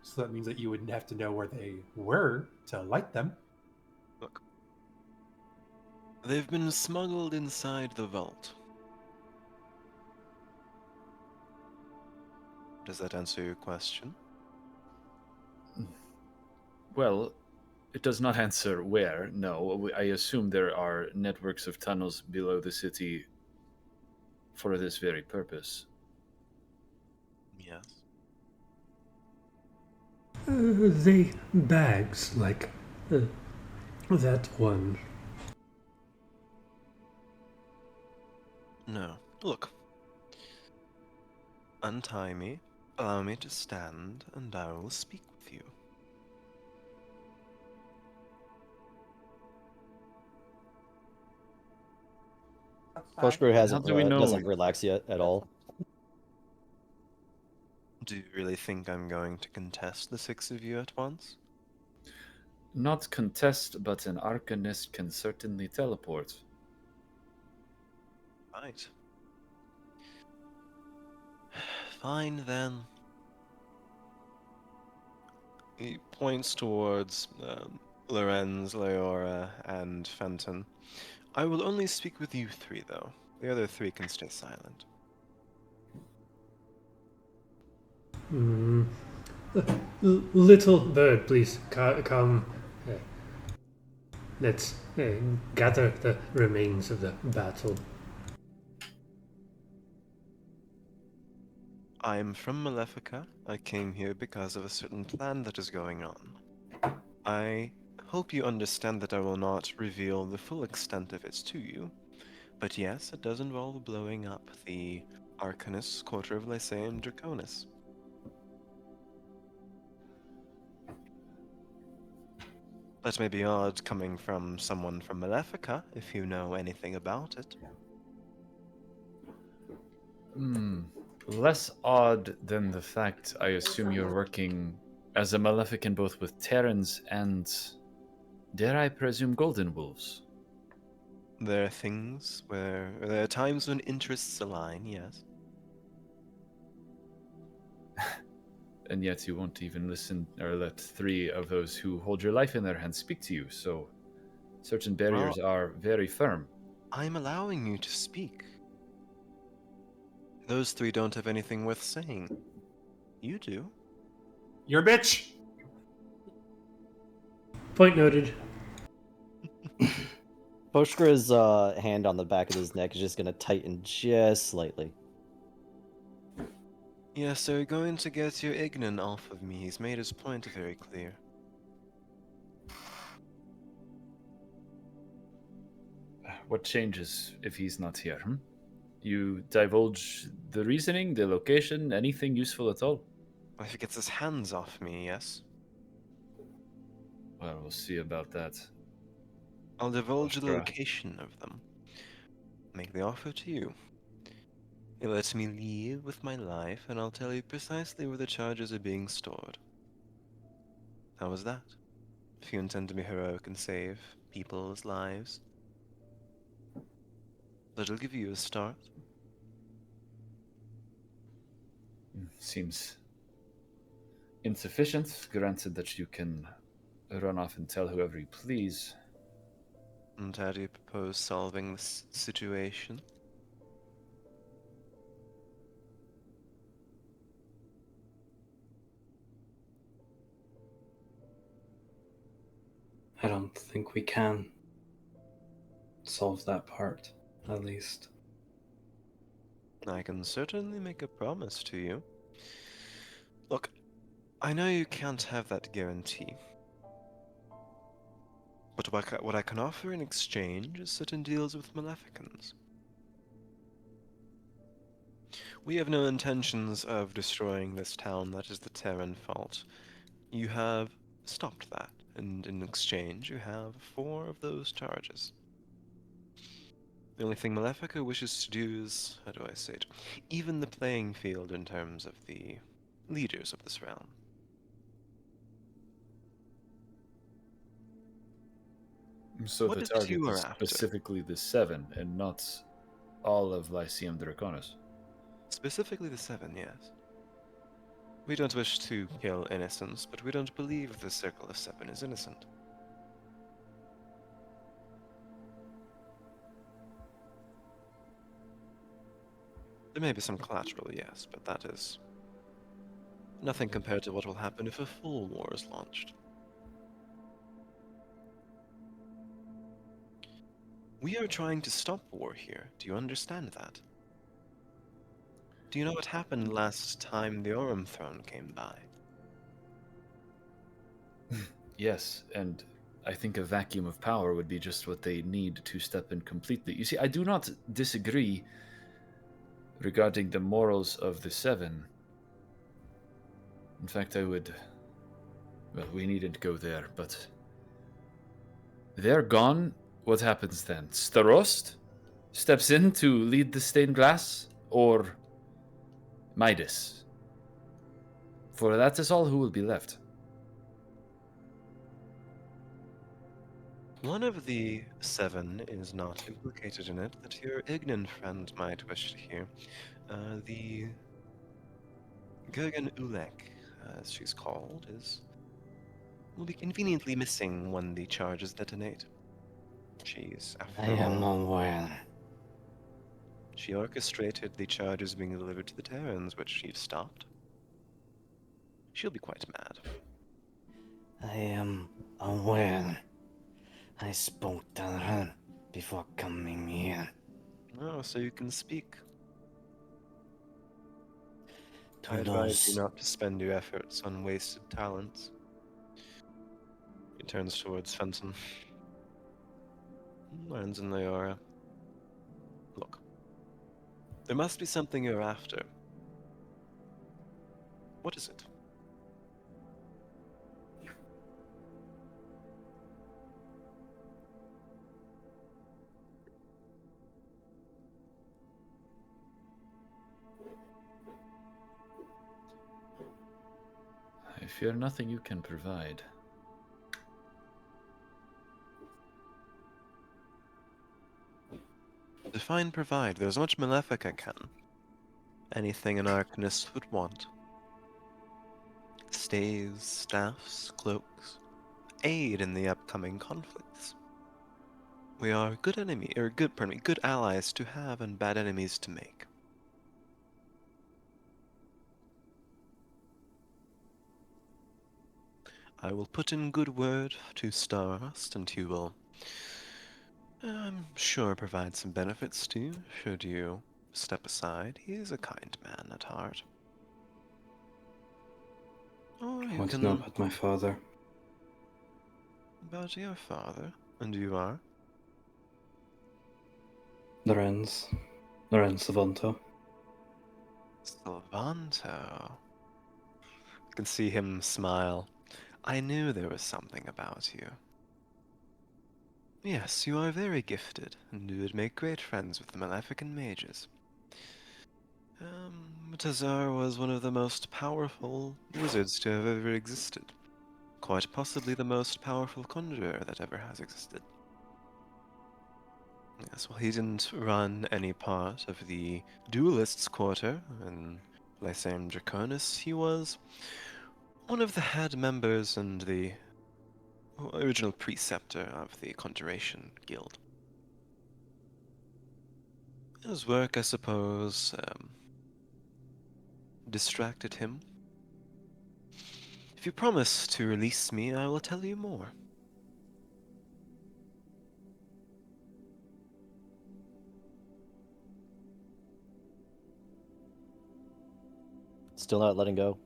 so that means that you would have to know where they were to light them. Look. They've been smuggled inside the vault. Does that answer your question? Well, it does not answer where, no. I assume there are networks of tunnels below the city for this very purpose. Yes. They bags like that one. No. Look. Untie me, allow me to stand, and I will speak with you. That's fine. Foshkra hasn't How do we know? doesn't relax yet at all. Do you really think I'm going to contest the 6 of you at once? Not contest, but an arcanist can certainly teleport. Right. Fine then. He points towards Lorenz, Leora, and Fenton. I will only speak with you 3, though. The other 3 can stay silent. Little bird, please come. Let's gather the remains of the battle. I am from Malefica. I came here because of a certain plan that is going on. I hope you understand that I will not reveal the full extent of it to you, but yes, it does involve blowing up the Arcanus, Quarter of Lyceum Draconis. That may be odd coming from someone from Malefica, if you know anything about it. Less odd than the fact I assume you're working as a Maleficant both with Terrans and, dare I presume, Golden Wolves. There are times when interests align, yes. And yet you won't even listen or let 3 of those who hold your life in their hands speak to you, so certain barriers are very firm. I'm allowing you to speak. Those 3 don't have anything worth saying. You do. You're a bitch. Point noted. Boshkra's hand on the back of his neck is just going to tighten just slightly. Yes, so you're going to get your Ignan off of me. He's made his point very clear. What changes if he's not here? You divulge the reasoning, the location, anything useful at all? Well, if he gets his hands off me, yes. Well, we'll see about that. I'll divulge the Boshkra. location of them. Make the offer to you. It lets me leave with my life, and I'll tell you precisely where the charges are being stored. How was that? If you intend to be heroic and save people's lives. That'll give you a start. Seems insufficient, granted that you can run off and tell whoever you please. And how do you propose solving this situation? I don't think we can solve that part, at least. I can certainly make a promise to you. Look, I know you can't have that guarantee. But what I can offer in exchange is certain deals with Maleficans. We have no intentions of destroying this town. That is the Terran fault. You have stopped that, and in exchange you have 4 of those charges. The only thing Malefica wishes to do is, how do I say it, even the playing field in terms of the leaders of this realm. So What the is it target you are is after? specifically the 7 and not all of Lyceum Draconis. Specifically the 7, yes. We don't wish to kill innocents, but we don't believe the Circle of 7 is innocent. There may be some collateral, yes, but that is nothing compared to what will happen if a full war is launched. We are trying to stop war here. Do you understand that? Do you know what happened last time the Aurum Throne came by? Yes, and I think a vacuum of power would be just what they need to step in completely. You see, I do not disagree regarding the morals of the 7. In fact, I would... Well, we needn't go there, but... They're gone. What happens then? Starost steps in to lead the stained glass? Or Midas? For that is all who will be left. One of the 7 is not implicated in it that your Ignan friend might wish to hear. The Gergen Ulek, as she's called, will be conveniently missing when the charges detonate. She's, I after am all, unaware. she orchestrated the charges being delivered to the Terrans, which you've stopped. She'll be quite mad. I am aware. I spoke to her before coming here. Oh, so you can speak. I Who advise you knows? not to spend your efforts on wasted talents. He turns towards Fenton. Lands in the aura. Look, there must be something you're after. What is it? I fear nothing you can provide. Define provide. There's much Malefica can. Anything an arcanist would want. Staves, staffs, cloaks. Aid in the upcoming conflicts. We are good good allies to have and bad enemies to make. I will put in good word to Starrust, and he will, I'm sure, provide some benefits to you, should you step aside. He is a kind man at heart. Or I you want to know can... about my father. About your father? And you are? Lorenz. Lorenz Savanto. Salvanto. I can see him smile. I knew there was something about you. Yes, you are very gifted, and you would make great friends with the Malefican mages. Tazar was one of the most powerful wizards to have ever existed. Quite possibly the most powerful conjurer that ever has existed. Yes, well, he didn't run any part of the duelists' quarter in Lyceum Draconis. He was one of the head members and the original preceptor of the Conjuration Guild. His work, I suppose, distracted him. If you promise to release me, I will tell you more. Still not letting go.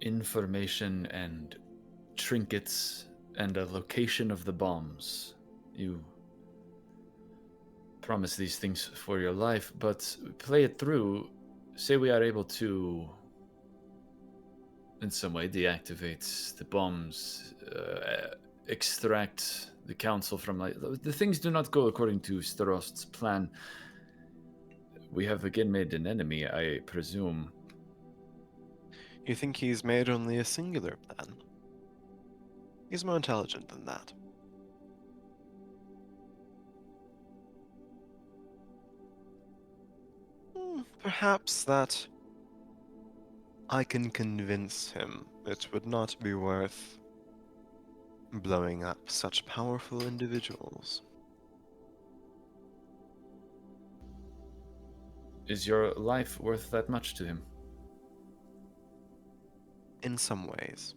Information and trinkets and a location of the bombs. You promise these things for your life, but play it through. Say we are able to, in some way, deactivate the bombs, extract the council from... the things do not go according to Starost's plan. We have again made an enemy, I presume. You think he's made only a singular plan? He's more intelligent than that. Perhaps that I can convince him it would not be worth blowing up such powerful individuals. Is your life worth that much to him? In some ways.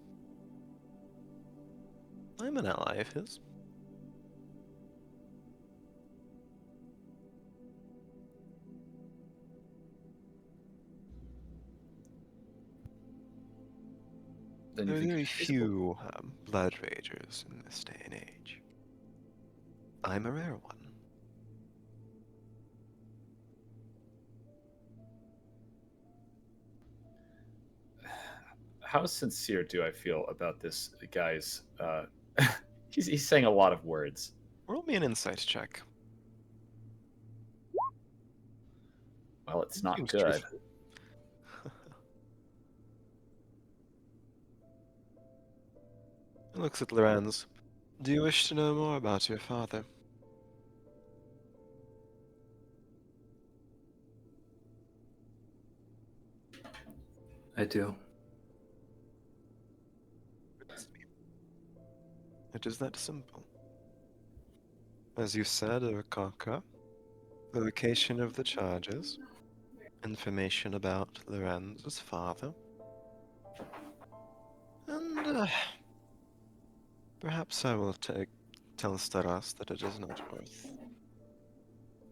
I'm an ally of his. Then There you are think very it's feasible? few blood ragers in this day and age. I'm a rare one. How sincere do I feel about this guy's... he's saying a lot of words. Roll me an insight check. Well, it's not Seems good. truthful. He looks at Lorenz. Do you wish to know more about your father? I do. It is that simple. As you said, Urkaka, the location of the charges, information about Lorenz's father, and Perhaps I will tell Staras that it is not worth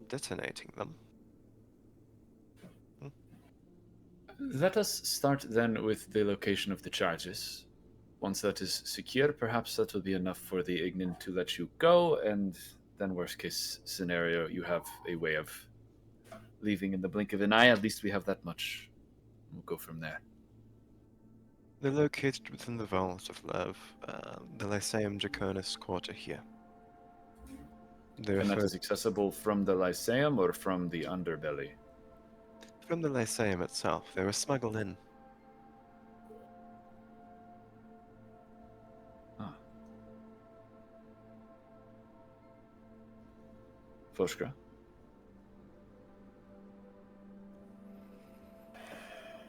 detonating them. Let us start then with the location of the charges. Once that is secure, perhaps that will be enough for the Ignin to let you go, and then worst case scenario, you have a way of leaving in the blink of an eye. At least we have that much. We'll go from there. They're located within the Vault of Love, the Lyceum Draconis quarter here. They're And that is referred accessible from the Lyceum or from the underbelly? from the Lyceum itself. They were smuggled in. Ah. Foshka?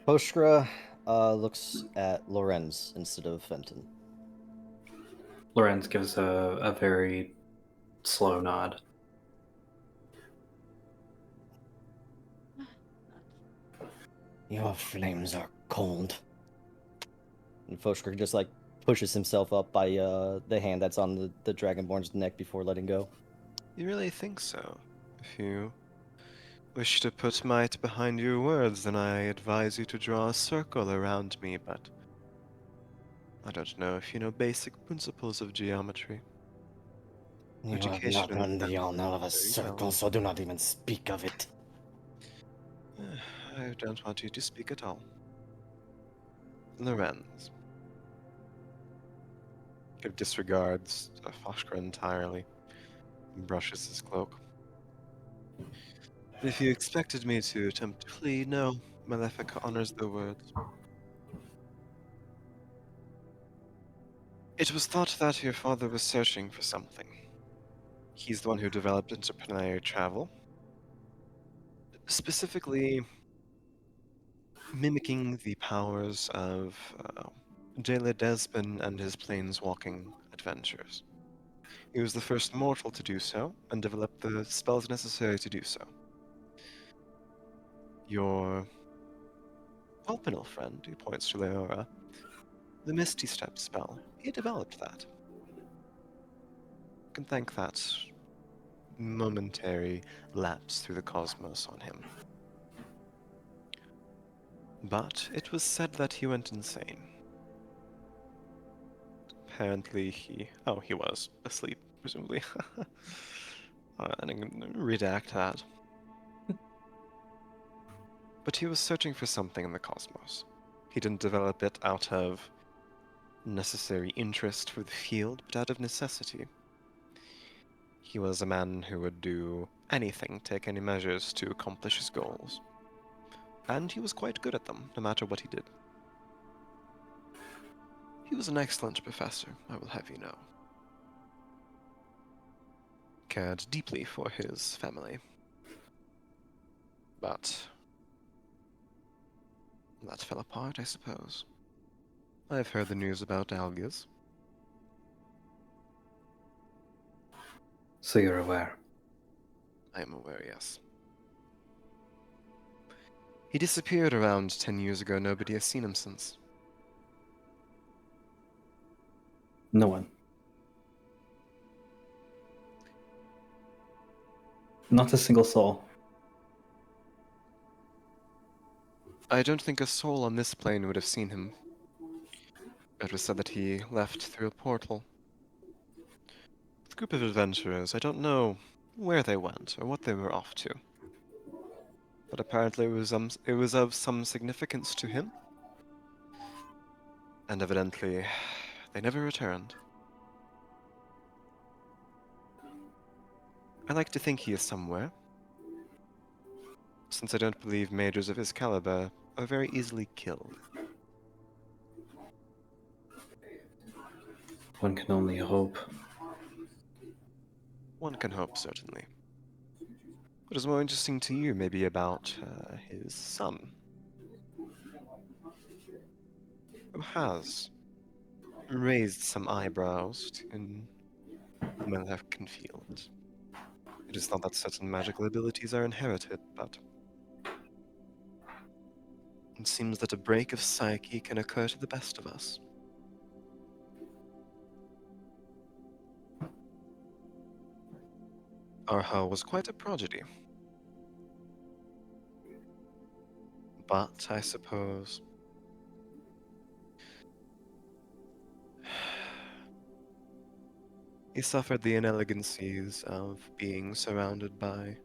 Poshra looks at Lorenz instead of Fenton. Lorenz gives a very slow nod. Your flames are cold. And Foshka just like pushes himself up by the hand that's on the Dragonborn's neck before letting go. You really think so? If you wish to put might behind your words, then I advise you to draw a circle around me, but I don't know if you know basic principles of geometry. You have Education not in learned the that honor of a very circle, well. so do not even speak of it. I don't want you to speak at all. Lorenz. He disregards Foshka entirely and brushes his cloak. If you expected me to attempt to flee, no. Malefica honors their words. It was thought that your father was searching for something. He's the one who developed interplanetary travel. Specifically, mimicking the powers of Jayla Desmond and his planeswalking adventures. He was the first mortal to do so, and developed the spells necessary to do so. Your Alpinal friend, who points to Leora, the Misty Step spell, he developed that. You can thank that momentary lapse through the cosmos on him. But it was said that he went insane. Apparently he was asleep, presumably. And I can redact that. But he was searching for something in the cosmos. He didn't develop it out of necessary interest for the field, but out of necessity. He was a man who would do anything, take any measures to accomplish his goals. And he was quite good at them, no matter what he did. He was an excellent professor, I will have you know. Cared deeply for his family. But that fell apart, I suppose. I've heard the news about Algiz. So you're aware. I am aware, yes. He disappeared around 10 years ago. Nobody has seen him since. No one. Not a single soul. I don't think a soul on this plane would have seen him. It was said that he left through a portal. With a group of adventurers, I don't know where they went or what they were off to. But apparently it was of some significance to him. And evidently, they never returned. I like to think he is somewhere, since I don't believe mages of his caliber are very easily killed. One can only hope. One can hope, certainly. What is more interesting to you may be about his son, who has raised some eyebrows in the Malefican field. It is not that certain magical abilities are inherited, but it seems that a break of psyche can occur to the best of us. Arho was quite a prodigy. But I suppose he suffered the inelegancies of being surrounded by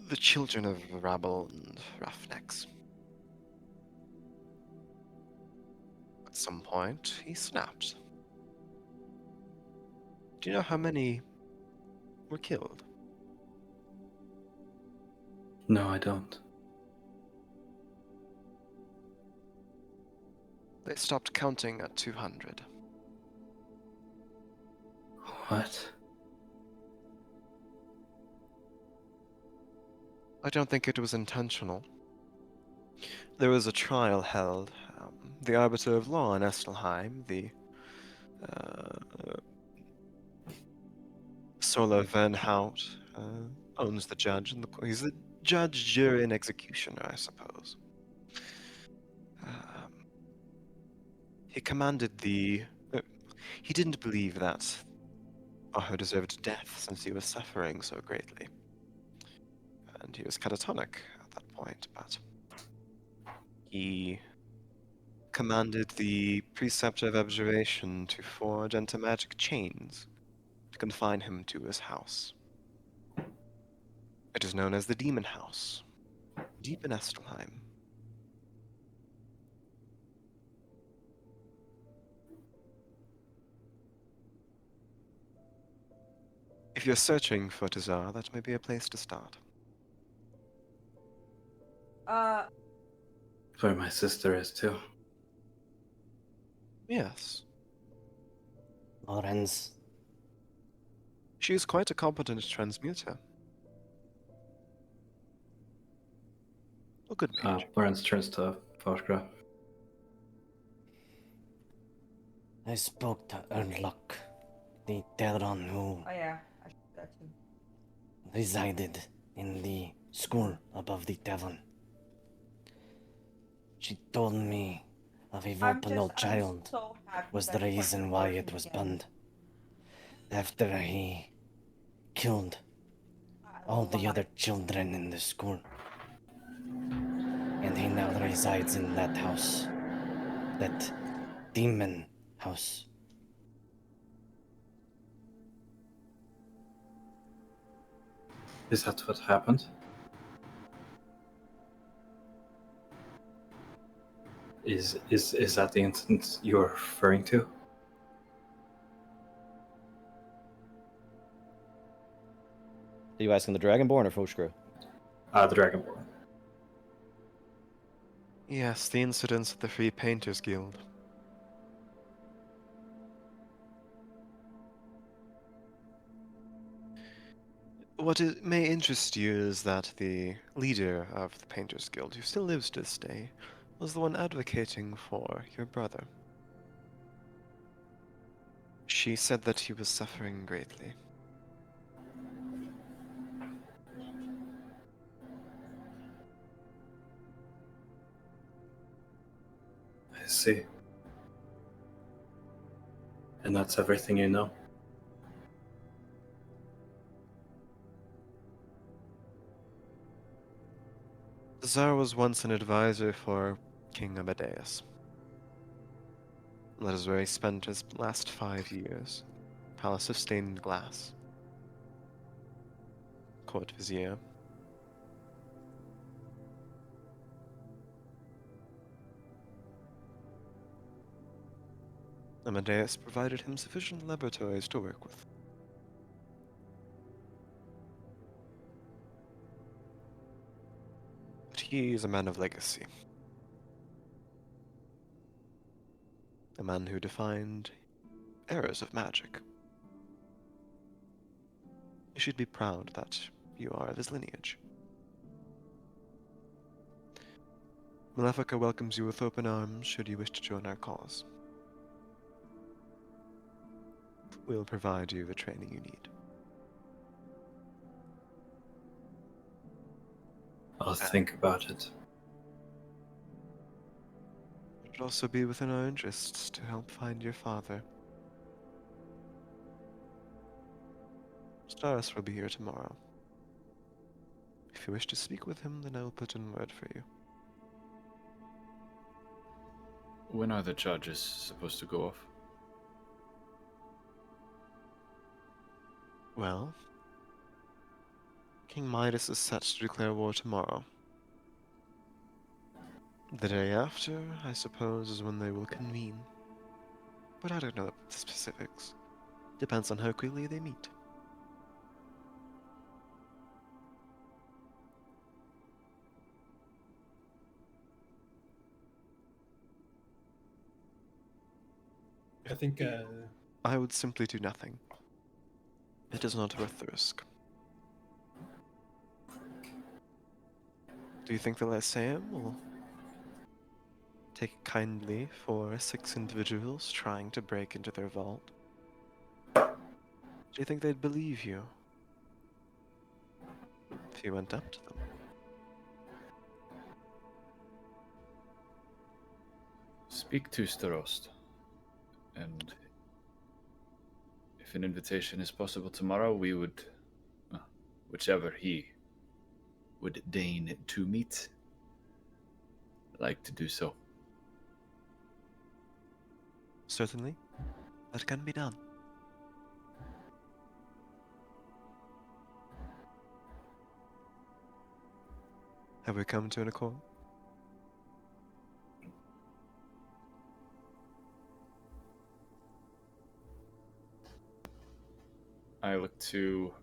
the children of rabble and roughnecks. At some point, he snapped. Do you know how many were killed? No, I don't. They stopped counting at 200. What? I don't think it was intentional. There was a trial held. The arbiter of law in Estelheim, the Sola Van Hout, owns the judge, and he's the judge, jury, and executioner, I suppose. He commanded the. He didn't believe that Arho deserved death since he was suffering so greatly. And he was catatonic at that point, but he commanded the preceptor of abjuration to forge anti-magic chains to confine him to his house. It is known as the Demon House, deep in Estelheim. If you're searching for Tazar, that may be a place to start. Where my sister is too. Yes, Lorenz, she is quite a competent transmuter. A good mage. Lorenz turns to Foshgra. I spoke to Ernlock, the Terran who Oh yeah, I should do that too. resided in the school above the tavern. She told me a Volpano child so happy was that the you're reason why working it was again. banned. After he killed all the other children in the school. And he now resides in that house. That demon house. Is that what happened? Is that the incident you're referring to? Are you asking the Dragonborn or Foshgra? The Dragonborn. Yes, the incidents at the Free Painters Guild. What may interest you is that the leader of the Painters Guild, who still lives to this day, was the one advocating for your brother. She said that he was suffering greatly. I see. And that's everything you know? Zar was once an advisor for King Amadeus. That is where he spent his last 5 years. Palace of Stained Glass. Court Vizier. Amadeus provided him sufficient laboratories to work with. But he is a man of legacy. A man who defined errors of magic. You should be proud that you are of his lineage. Malefica welcomes you with open arms should you wish to join our cause. We'll provide you the training you need. I'll think about it. It would also be within our interests to help find your father. Staris will be here tomorrow. If you wish to speak with him, then I will put in word for you. When are the charges supposed to go off? Well, King Midas is set to declare war tomorrow. The day after, I suppose, is when they will convene. But I don't know the specifics. Depends on how quickly they meet. I think I would simply do nothing. It is not worth the risk. Do you think the Lyceum will take it kindly for 6 individuals trying to break into their vault? Do you think they'd believe you if you went up to them? Speak to Starost. And if an invitation is possible tomorrow, we would, whichever he would deign to meet, like to do so. Certainly, that can be done. Have we come to an accord? I look to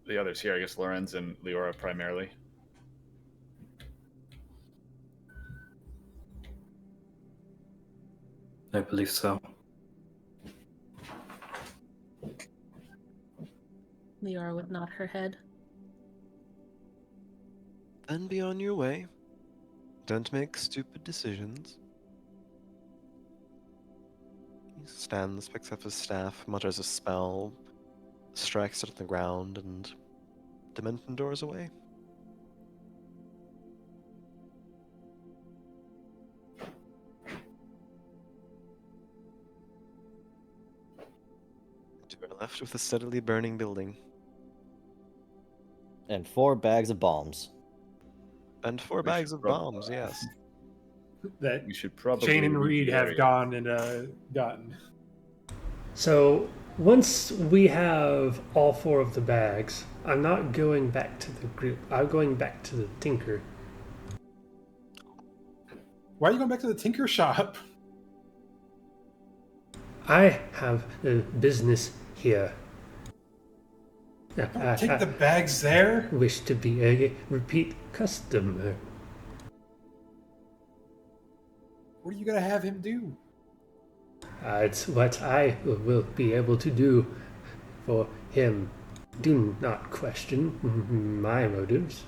the others here, I guess Lorenz and Leora primarily. I believe so. Leora would nod her head. Then be on your way. Don't make stupid decisions. He stands, picks up his staff, mutters a spell, strikes it at the ground, and Dimension doors away. To our left with a steadily burning building. And 4 bags of bombs. And 4 bags of bombs, yes. That you should probably Shane and leave Reed the have area. gone and gotten. So once we have all 4 of the bags, I'm not going back to the group. I'm going back to the Tinker. Why are you going back to the Tinker shop? I have a business here. Take the bags there? Wish to be a repeat customer. What are you going to have him do? It's what I will be able to do for him. Do not question my motives.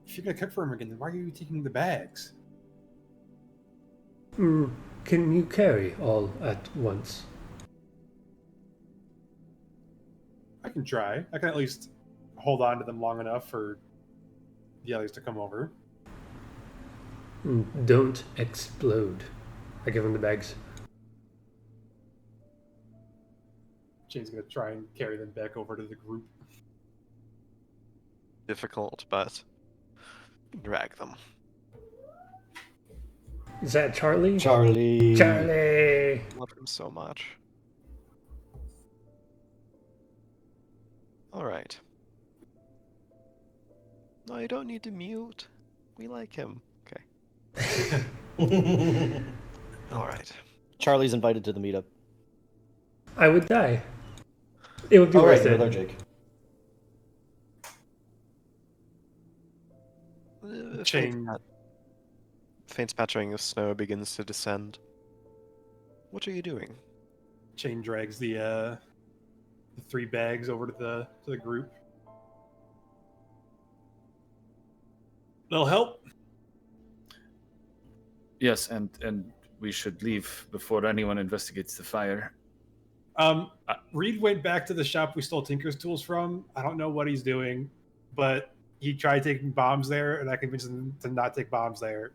If you're going to cook for him again, then why are you taking the bags? Can you carry all at once? I can try. I can at least hold on to them long enough for the others to come over. Don't explode. I give him the bags. Shane's going to try and carry them back over to the group. Difficult, but drag them. Is that Charlie? Charlie. Charlie! Love him so much. Alright. No, you don't need to mute. We like him. Okay. Alright. Charlie's invited to the meetup. I would die. It would be All right, worth you're it. allergic. Shane. Faint pattering of snow begins to descend. What are you doing? Shane drags the 3 bags over to the group. That'll help. Yes, and we should leave before anyone investigates the fire. Reed went back to the shop we stole Tinker's tools from. I don't know what he's doing, but he tried taking bombs there, and I convinced him to not take bombs there.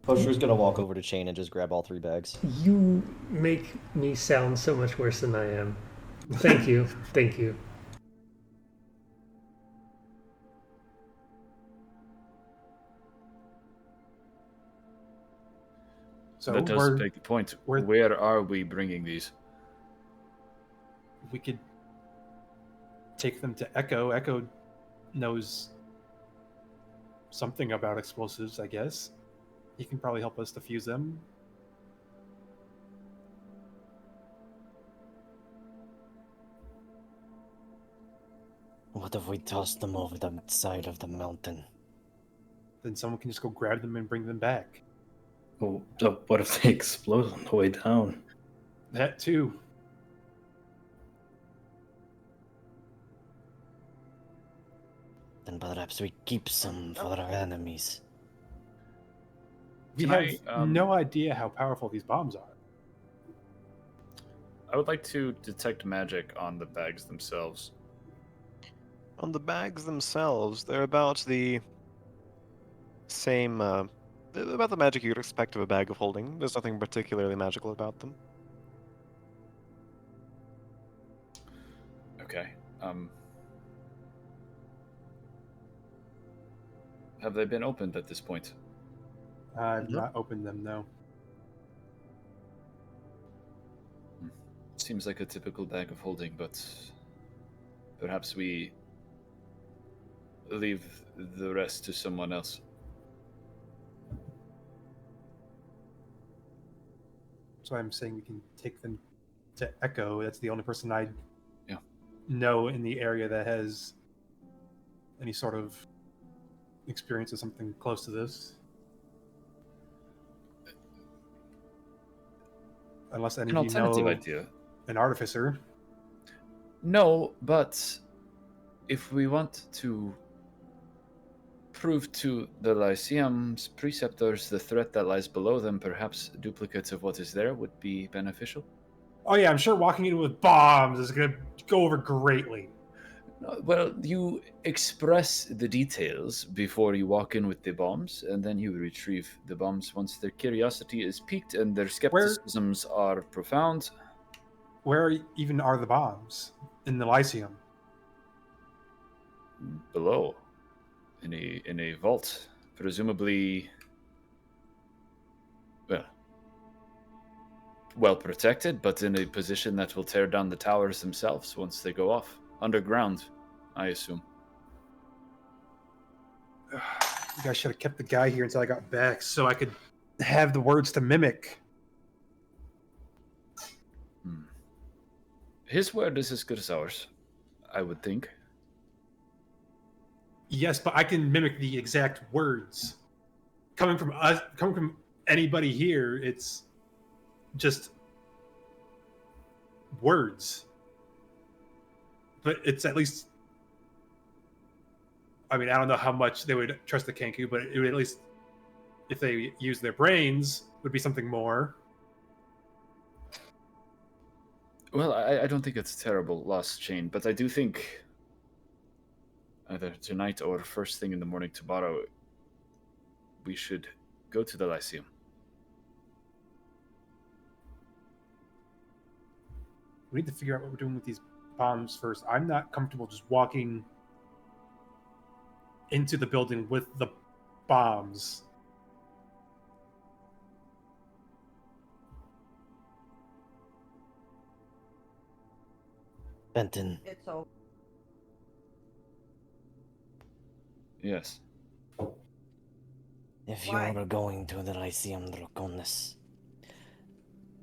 Kosher's gonna walk over to Chain and just grab all 3 bags. You make me sound so much worse than I am. Thank you. Thank you. So That does beg the point. Where are we bringing these? we could take them to Echo. Echo knows something about explosives, I guess. He can probably help us defuse them. What if we toss them over the side of the mountain? Then someone can just go grab them and bring them back. Well, what if they explode on the way down? That too. Then perhaps we keep some for our enemies. We Can have no idea how powerful these bombs are. I would like to detect magic on the bags themselves. On the bags themselves, they're about the same, about the magic you'd expect of a bag of holding. There's nothing particularly magical about them. Okay. Have they been opened at this point? I've not opened them, no. Seems like a typical bag of holding, but perhaps we leave the rest to someone else. So I'm saying we can take them to Echo. That's the only person I Yeah. know in the area that has any sort of experience of something close to this. Unless any An of you know alternative idea. an artificer. No, but if we want to prove to the Lyceum's preceptors the threat that lies below them, perhaps duplicates of what is there would be beneficial. Oh yeah, I'm sure walking in with bombs is going to go over greatly. Well, you express the details before you walk in with the bombs, and then you retrieve the bombs once their curiosity is piqued and their skepticisms are profound. Where even are the bombs? In the Lyceum? Below, in a vault, presumably, well protected, but in a position that will tear down the towers themselves once they go off. Underground, I assume. You guys should have kept the guy here until I got back so I could have the words to mimic. His word is as good as ours, I would think. Yes, but I can mimic the exact words. Coming from anybody here, it's just words. But it's at least, I mean, I don't know how much they would trust the Kenku, but it would at least, if they use their brains, would be something more. Well, I don't think it's a terrible lost chain, but I do think either tonight or first thing in the morning tomorrow, we should go to the Lyceum. We need to figure out what we're doing with these bombs first. I'm not comfortable just walking into the building with the bombs. Benton, It's over. Yes. if Why? you are going to the Lyceum Draconis,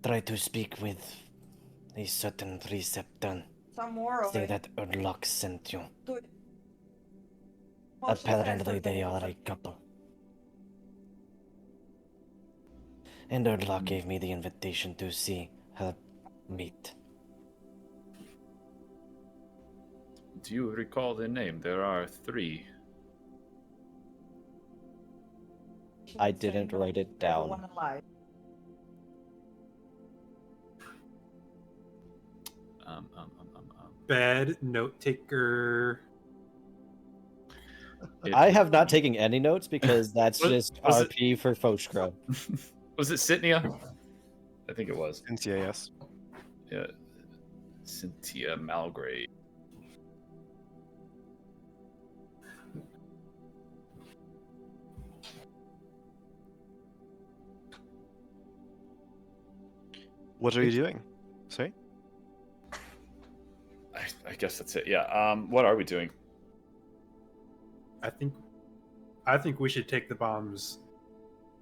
try to speak with a certain preceptor. Some more Say of it. that Erdlock sent you. Do it. Apparently they are a couple. And Erdlock gave me the invitation to see her meet. Do you recall the name? There are 3. I didn't write it down. Everyone alive. Bad note taker. I have not taken any notes because that's just Was it- RP for Foshkro. Was it Sitnia? I think it was. Cynthia, yes. Yeah. Cynthia Malgrave. What are you doing? Sorry? I guess that's it. Yeah. What are we doing? I think we should take the bombs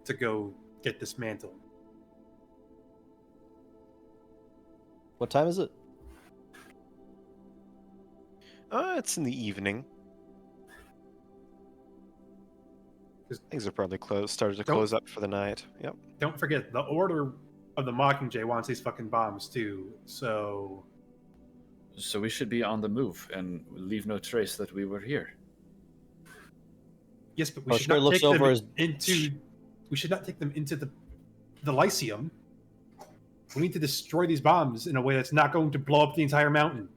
to go get dismantled. What time is it? It's in the evening. 'Cause- Things are probably started to Don't- close up for the night. Yep. Don't forget, the Order of the Mockingjay wants these fucking bombs too. So So we should be on the move and leave no trace that we were here. yes, but we Oh, should sure, not looks take them over his- into. We should not take them into the Lyceum. We need to destroy these bombs in a way that's not going to blow up the entire mountain.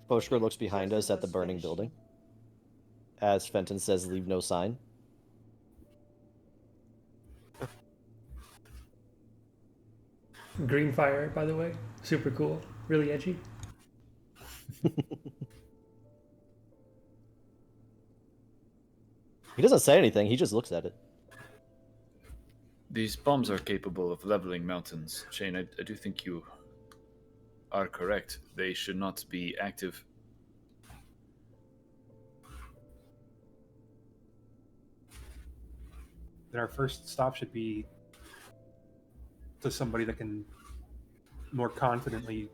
Foshkro looks behind us at the burning building. As Fenton says, leave no sign. Green fire, by the way. Super cool. Really edgy. He doesn't say anything, he just looks at it. These bombs are capable of leveling mountains. Shane, I do think you are correct. They should not be active. Then our first stop should be to somebody that can more confidently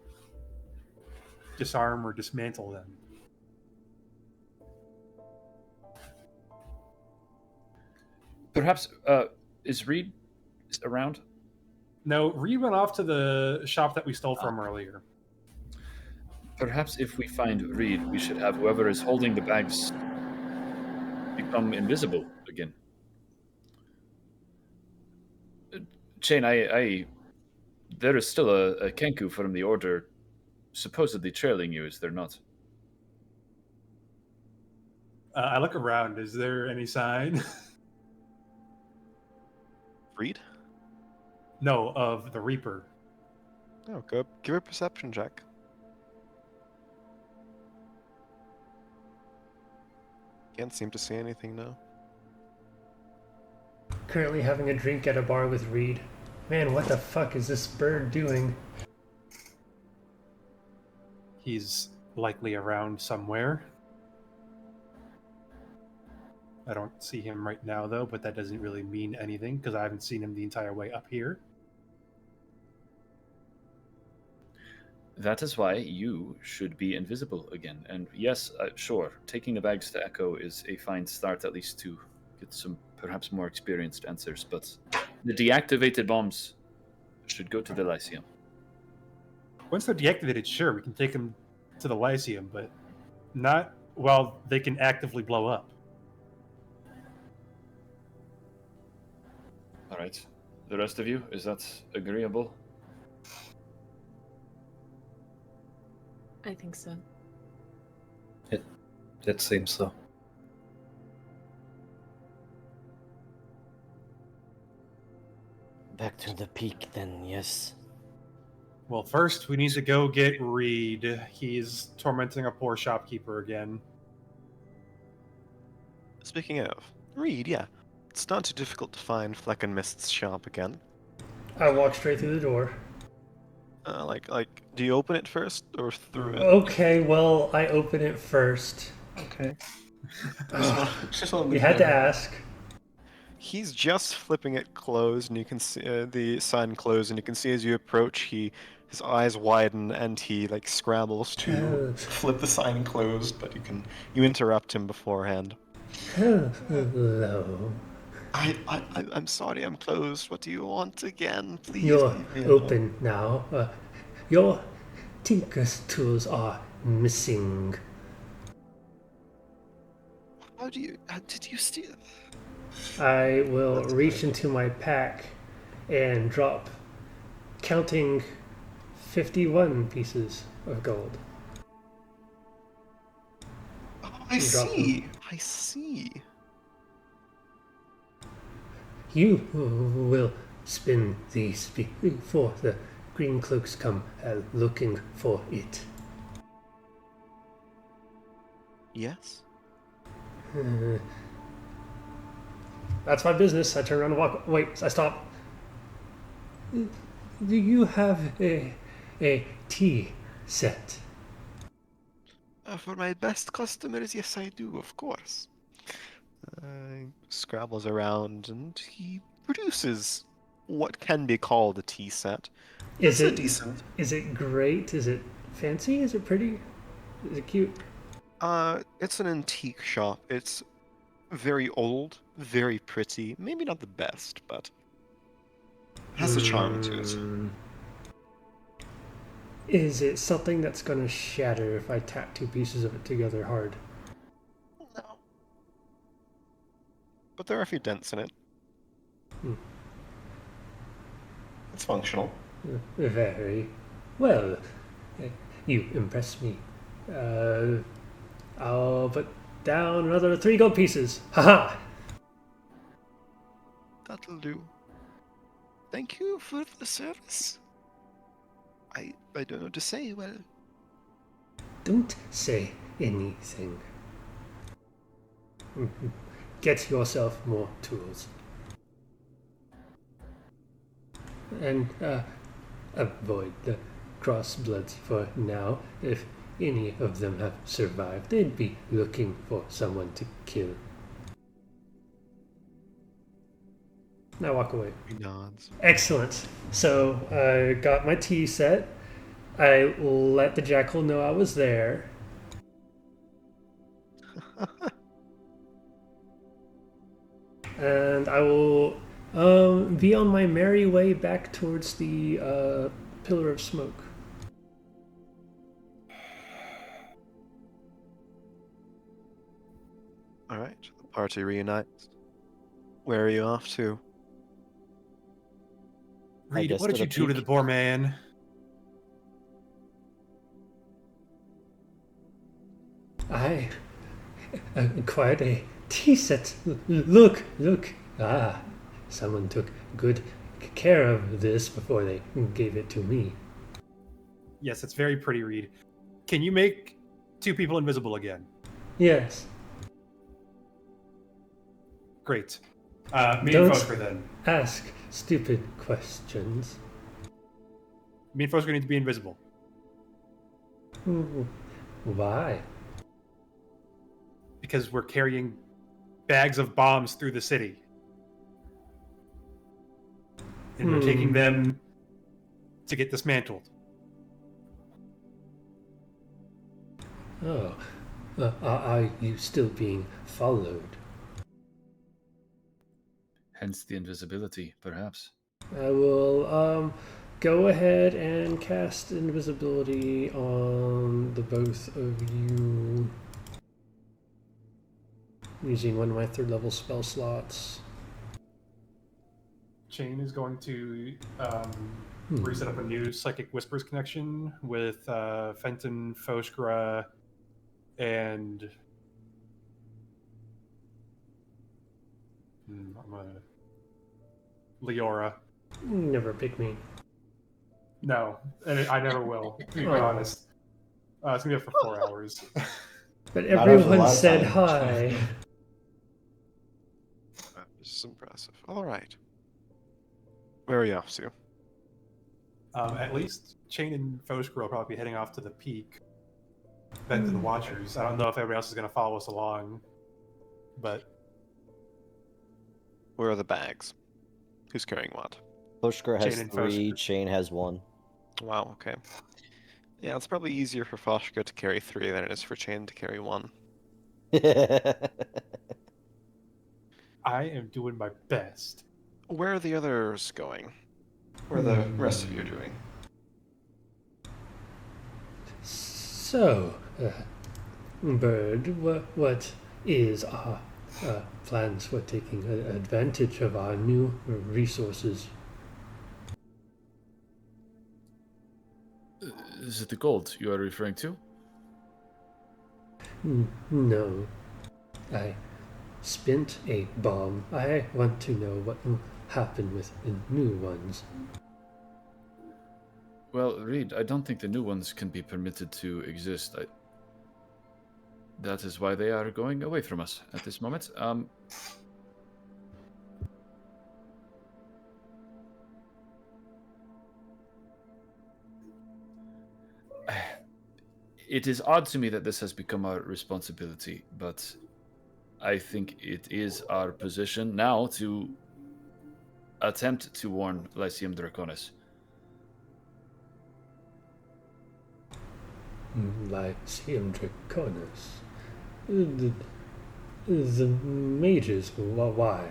disarm or dismantle them. Perhaps, is Reed around? No, Reed went off to the shop that we stole from earlier. Perhaps if we find Reed, we should have whoever is holding the bags become invisible again. Shane, there is still a Kenku from the Order supposedly trailing you, is there not? I look around. Is there any sign? Reed? No, of the Reaper. Oh, go give a perception check. Can't seem to see anything now. Currently having a drink at a bar with Reed. Man, what the fuck is this bird doing? He's likely around somewhere. I don't see him right now, though, but that doesn't really mean anything because I haven't seen him the entire way up here. That is why you should be invisible again. And yes, sure, taking the bags to Echo is a fine start, at least to get some perhaps more experienced answers. But the deactivated bombs should go to the Lyceum. Once they're deactivated, sure, we can take them to the Lyceum, but not while they can actively blow up. All right. The rest of you, is that agreeable? I think so. It seems so. Back to the peak, then, yes. Well, first, we need to go get Reed. He's tormenting a poor shopkeeper again. Speaking of, Reed, yeah. It's not too difficult to find Fleck and Mist's shop again. I walk straight through the door. Do you open it first or through it? Okay, well, I open it first. Okay. You had to ask. He's just flipping it closed, and you can see the sign closed, and you can see as you approach, his eyes widen, and he scrambles to flip the sign closed, but you interrupt him beforehand. Hello. I'm sorry, I'm closed. What do you want again? Please. You're leave me alone." open now. Your Tinker's tools are missing. Did you steal? I will reach into my pack and drop, counting 51 pieces of gold. I drop them. see. I see. You will spin these before the green cloaks come looking for it. Yes. Uh, that's my business. I turn around and walk. Wait, I stop. Do you have a tea set? For my best customers, yes, I do, of course. Scrabbles around and he produces what can be called a tea set. Is It's a it decent. Is it great? Is it fancy? Is it pretty? Is it cute? It's an antique shop. It's very old, very pretty. Maybe not the best, but has a charm to it. Is it something that's gonna shatter if I tap two pieces of it together hard? No. But there are a few dents in it. It's functional. Very well. You impress me. I'll put down another 3 gold pieces. Haha! That'll do. Thank you for the service. I don't know what to say. Well, Don't say anything. Get yourself more tools. And avoid the crossbloods for now. If any of them have survived, they'd be looking for someone to kill. Now walk away. he nods. Excellent. So I got my tea set. I let the jackal know I was there. And I will be on my merry way back towards the pillar of smoke. All right, the party reunites. Where are you off to? Reed, guess what did to you the do to peak. the poor man? I acquired a tea set. Look. Ah, someone took good care of this before they gave it to me. Yes, it's very pretty, Reed. Can you make 2 people invisible again? Yes. Great. Me and Don't- Fosker then. Ask stupid questions. Me and Fosker need to be invisible. Why? Because we're carrying bags of bombs through the city. And we're taking them to get dismantled. Oh, are you still being followed? Hence the invisibility, perhaps. I will go ahead and cast invisibility on the both of you using one of my 3rd level spell slots. Chain is going to reset up a new Psychic Whispers connection with Fenton, Foskra, and Leora. Never pick me. No, and I never will, to be quite Oh. honest. It's going to be up for 4 hours. But Not after everyone last said time. hi. This is impressive. All right. Where are you off to? At least Chain and Foskra will probably be heading off to the peak, then to the Watchers. I don't know if everybody else is going to follow us along, but Where are the bags? Who's carrying what? Foskra has Chain and 3, Foskra. Chain has 1. Wow, okay. Yeah, it's probably easier for Foshka to carry 3 than it is for Chain to carry 1. I am doing my best. Where are the others going? Where are the rest of you doing? So, Bird, what is our plans for taking advantage of our new resources? Is it the gold you are referring to? No. I spent a bomb. I want to know what will happen with the new ones. Well, Reed, I don't think the new ones can be permitted to exist. That is why they are going away from us at this moment. It is odd to me that this has become our responsibility, but I think it is our position now to attempt to warn Lyceum Draconis. Lyceum Draconis. The mages, why?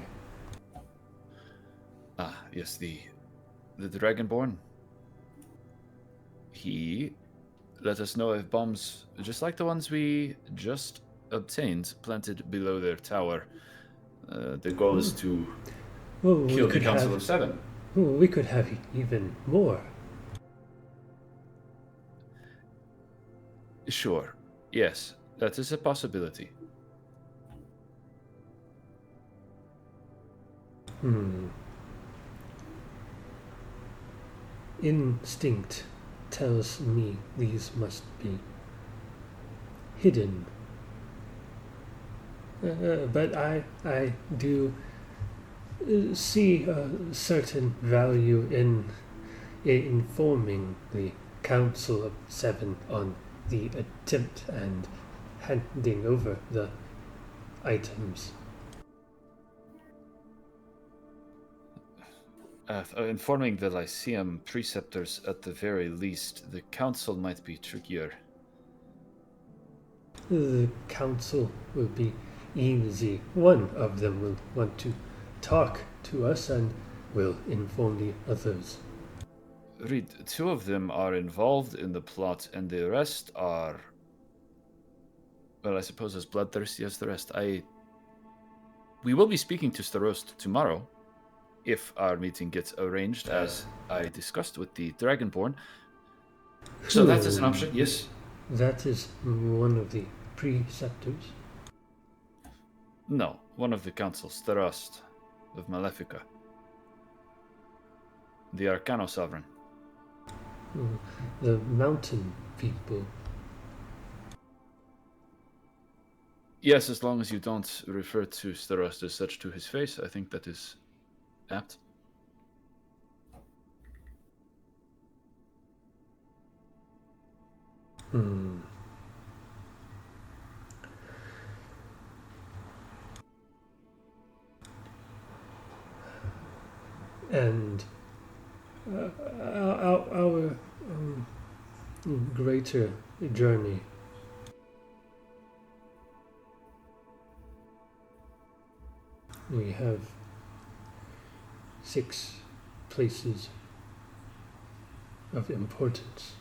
Ah, yes, the Dragonborn. He let us know of bombs just like the ones we just obtained planted below their tower. The goal is to kill the Council of Seven. We could have even more. Sure. Yes, that is a possibility. Instinct tells me these must be hidden. But I do see a certain value in informing the Council of Seven on the attempt and handing over the items. Informing the Lyceum preceptors at the very least, the council might be trickier. The council will be easy. One of them will want to talk to us and will inform the others. Reed, two of them are involved in the plot, and the rest are, well, I suppose as bloodthirsty as the rest. We will be speaking to Starost tomorrow, if our meeting gets arranged, as I discussed with the Dragonborn. So that is an option, yes. That is one of the preceptors? No, one of the councils, Starost of Malefica. The Arcano Sovereign. The mountain people. Yes, as long as you don't refer to Starost as such to his face, I think that is apt. And our greater journey. We have 6 places of importance.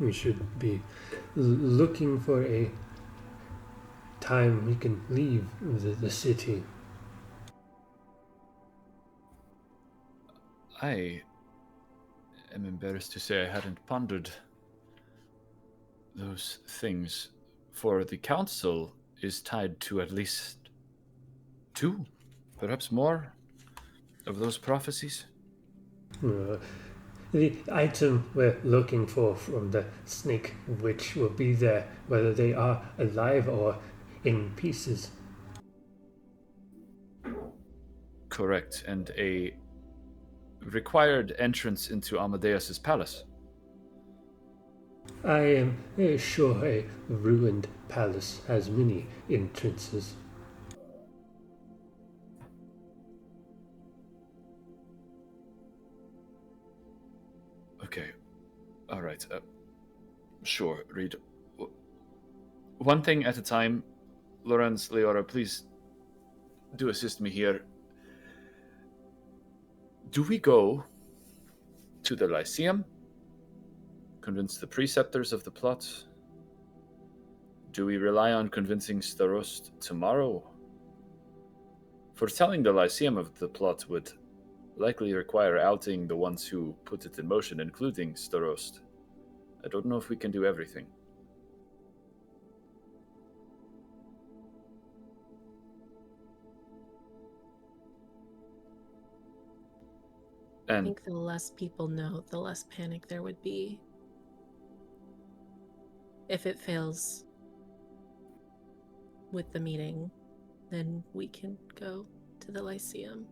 We should be looking for a time we can leave the city. I am embarrassed to say I hadn't pondered those things, for the council is tied to at least 2, perhaps more, of those prophecies. The item we're looking for from the snake witch will be there, whether they are alive or in pieces. Correct, and a required entrance into Amadeus's palace. I am sure a ruined palace has many entrances. Okay, all right. Sure, Reed. One thing at a time. Lorenz, Leora, please do assist me here. Do we go to the Lyceum? Convince the preceptors of the plot? Do we rely on convincing Starost tomorrow? Foretelling the Lyceum of the plot would likely require outing the ones who put it in motion, including Starost. I don't know if we can do everything. I And think the less people know, the less panic there would be. If it fails with the meeting, then we can go to the Lyceum.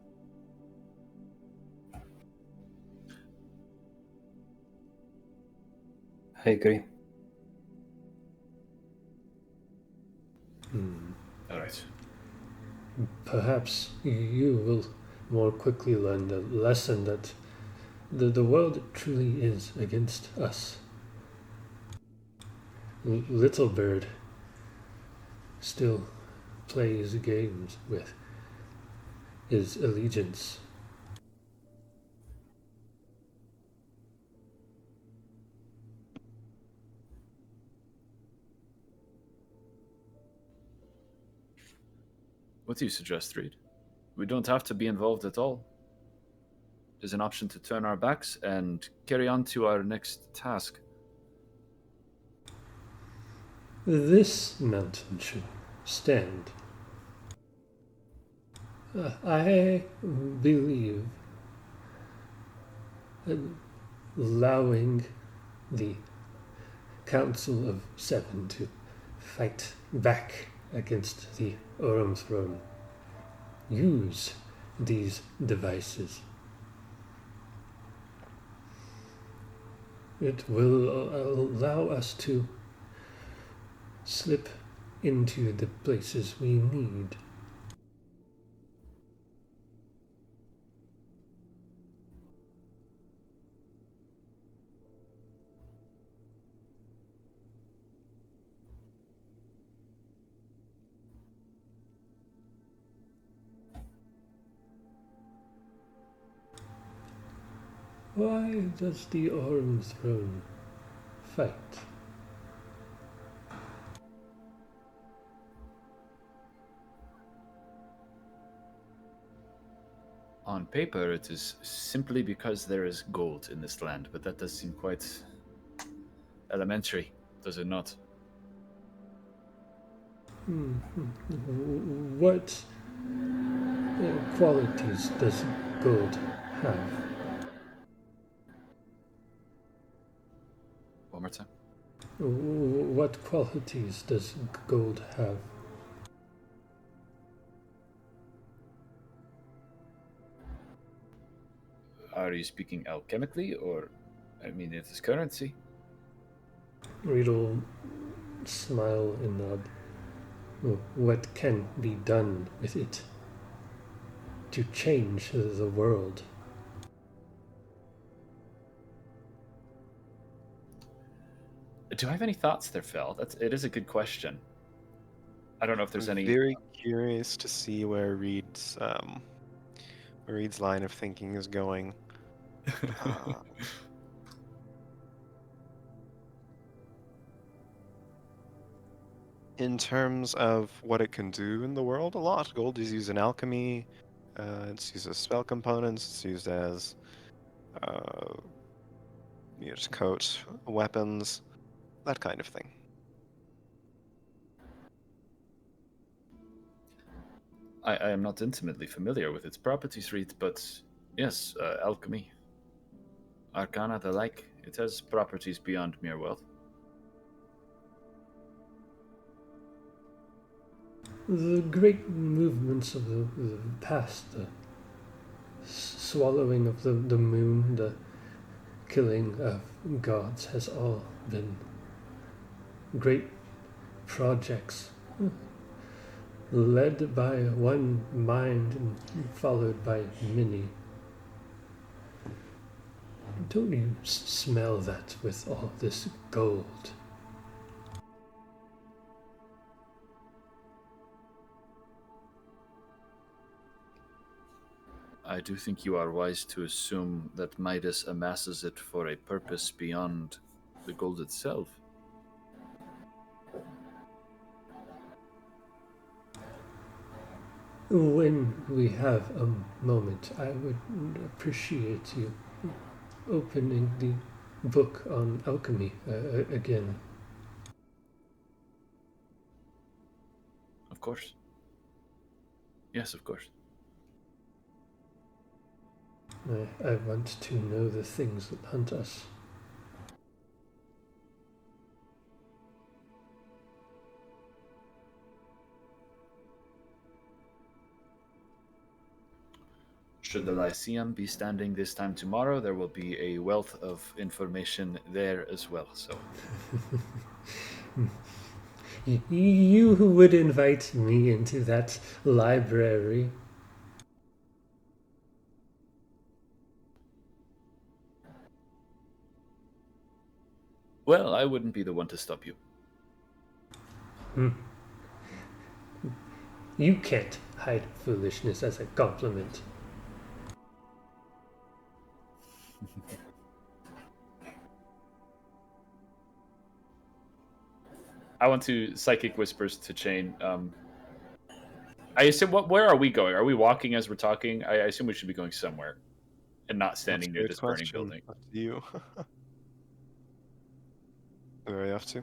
I agree. all right. Perhaps you will more quickly learn the lesson that the world truly is against us. Little Bird still plays games with his allegiance. What do you suggest, Reed? We don't have to be involved at all. There's an option to turn our backs and carry on to our next task. This mountain should stand. I believe allowing the Council of Seven to fight back against the Aurum Throne. Use these devices. It will allow us to slip into the places we need. Why does the Aurum Throne fight? On paper, it is simply because there is gold in this land, but that does seem quite elementary, does it not? What qualities does gold have? One more time. What qualities does gold have? Are you speaking alchemically, or, I mean, it is currency? Riddle smile and nod. What can be done with it to change the world? Do I have any thoughts there, Phil? It is a good question. I don't know if there's I'm any. very curious to see where Reed's line of thinking is going. In terms of what it can do in the world, a lot. Gold is used in alchemy. It's used as spell components. It's used as just coat weapons, that kind of thing. I am not intimately familiar with its properties, Reed, but yes, alchemy, arcana, the like. It has properties beyond mere wealth. The great movements of the past, the swallowing of the moon, the killing of gods has all been great projects led by one mind and followed by many. Don't you smell that with all this gold? I do think you are wise to assume that Midas amasses it for a purpose beyond the gold itself. When we have a moment, I would appreciate you opening the book on alchemy again. Of course. Yes, of course. I want to know the things that hunt us. Should the Lyceum be standing this time tomorrow, there will be a wealth of information there as well. So, You would invite me into that library. well, I wouldn't be the one to stop you. You can't hide foolishness as a compliment. I want to psychic whispers to Chain. I assume. Where are we going? Are we walking as we're talking? I assume we should be going somewhere, and not standing near Good this burning question. building. Up to you. Where are you off to?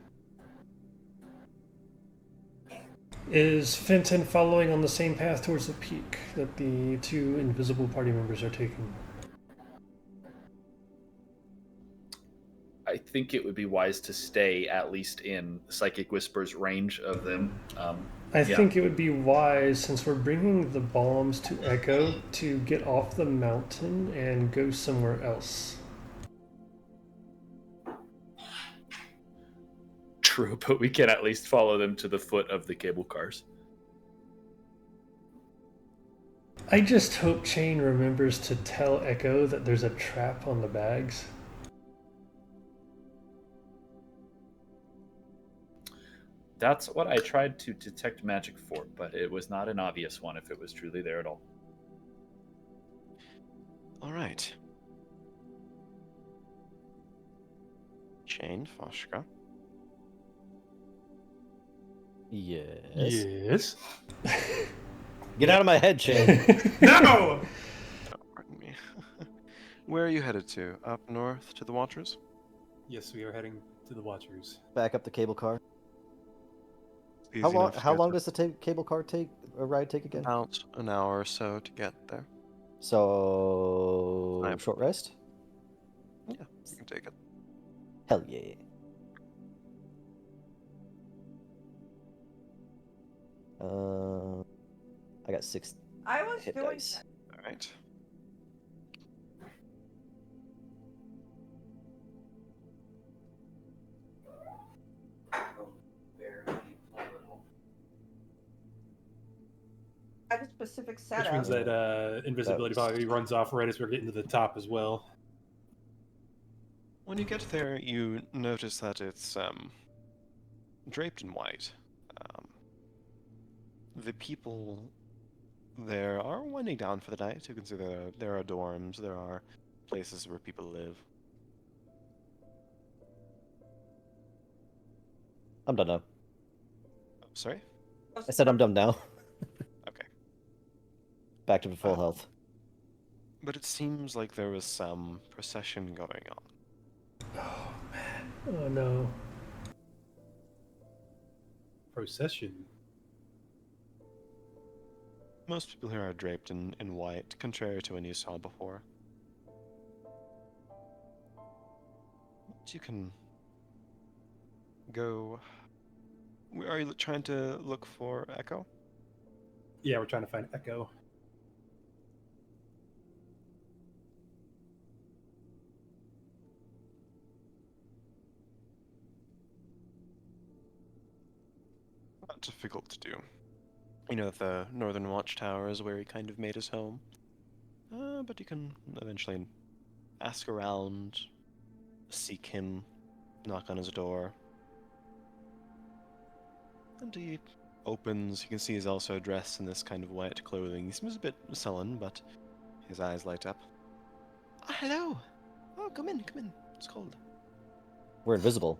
Is Fenton following on the same path towards the peak that the two invisible party members are taking? I think it would be wise to stay at least in psychic whispers range of them. I think it would be wise, since we're bringing the bombs to Echo, to get off the mountain and go somewhere else. True, but we can at least follow them to the foot of the cable cars. I just hope Chain remembers to tell Echo that there's a trap on the bags. That's what I tried to detect magic for, but it was not an obvious one if it was truly there at all. All right. Chain, Foshka. Yes. Yes. Get out of my head, Shane. No! Oh, pardon me. Where are you headed to? Up north to the Watchers? Yes, we are heading to the Watchers. Back up the cable car. Easy How long? enough to How get long to. does the cable car take? A ride take again? About an hour or so to get there. So short rest. Yeah, you can take it. Hell yeah. I got 6 I was hit doing dice. All right. I have a specific Which setup. means that invisibility probably runs off right as we're getting to the top as well. When you get there, you notice that it's draped in white. The people there are winding down for the night. You can see there are dorms, there are places where people live. I'm done now. Oh, sorry? I said I'm done now. Okay. Back to full health. But it seems like there was some procession going on. Oh man. Oh no. Procession. Most people here are draped in white, contrary to when you saw before. But you can go. Are you trying to look for Echo? Yeah, we're trying to find Echo. Not difficult to do. You know, the Northern Watchtower is where he kind of made his home. But you can eventually ask around, seek him, knock on his door. And he opens. You can see he's also dressed in this kind of white clothing. He seems a bit sullen, but his eyes light up. Oh, hello! Oh, come in, come in. It's cold. We're invisible.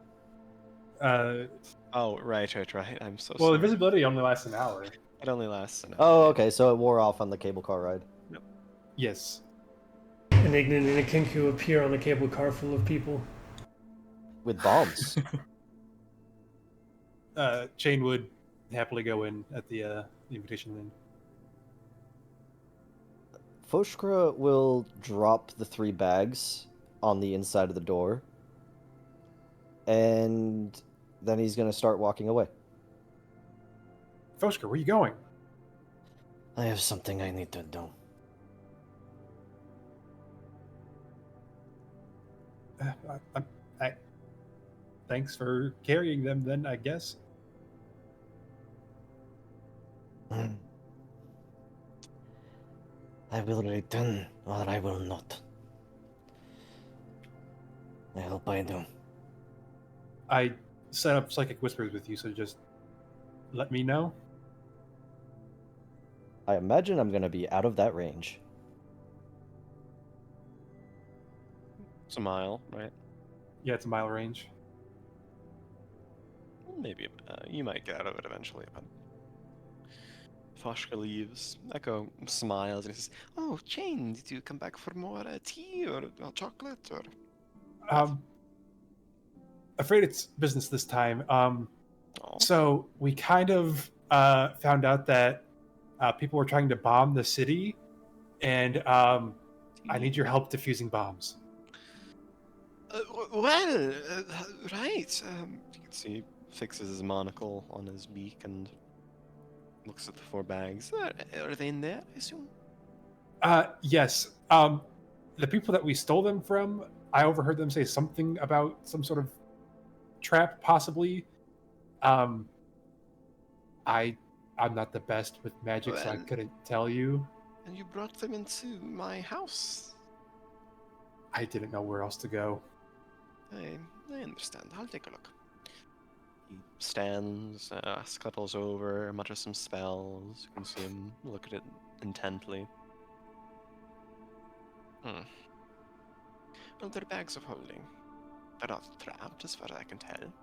Oh, right. I'm so Well, sorry. invisibility only lasts an hour. It only lasts an hour. Oh, yeah. okay, so it wore off on the cable car ride. Yes. An Ignan and a Kinku appear on a cable car full of people. With bombs. Chain would happily go in at the invitation then. Foshkra will drop the 3 bags on the inside of the door. And then he's going to start walking away. Foshka, where are you going? I have something I need to do. Thanks for carrying them then, I guess. I will return, or I will not. I hope I do. I set up psychic whispers with you, so just let me know. I imagine I'm going to be out of that range. It's a mile, right? Yeah, it's a mile range. Maybe you might get out of it eventually, but Foshka leaves. Echo smiles and he says, "Oh, Jane, did you come back for more tea or chocolate or?" Afraid it's business this time. Oh. So we kind of found out that people were trying to bomb the city, and I need your help defusing bombs. Well, right. You can see he fixes his monocle on his beak and looks at the 4 bags. Are they in there, I assume? Yes. The people that we stole them from, I overheard them say something about some sort of trap, possibly. I'm not the best with magic, so I Well- couldn't tell you. And you brought them into my house. I didn't know where else to go. I understand. I'll take a look. He stands, scuttles over, mutters some spells. You can see him look at it intently. Well, they're bags of holding. They're not trapped, as far as I can tell.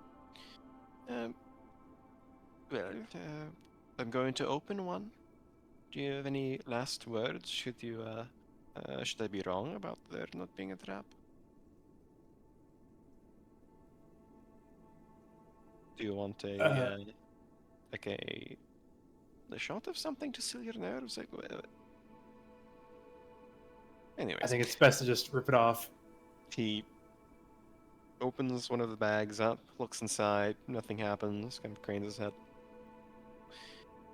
I'm going to open one. Do you have any last words? Should I be wrong about there not being a trap? Do you want a shot of something to seal your nerves? Anyways, I think it's best to just rip it off. he opens one of the bags up, looks inside, nothing happens, kind of cranes his head.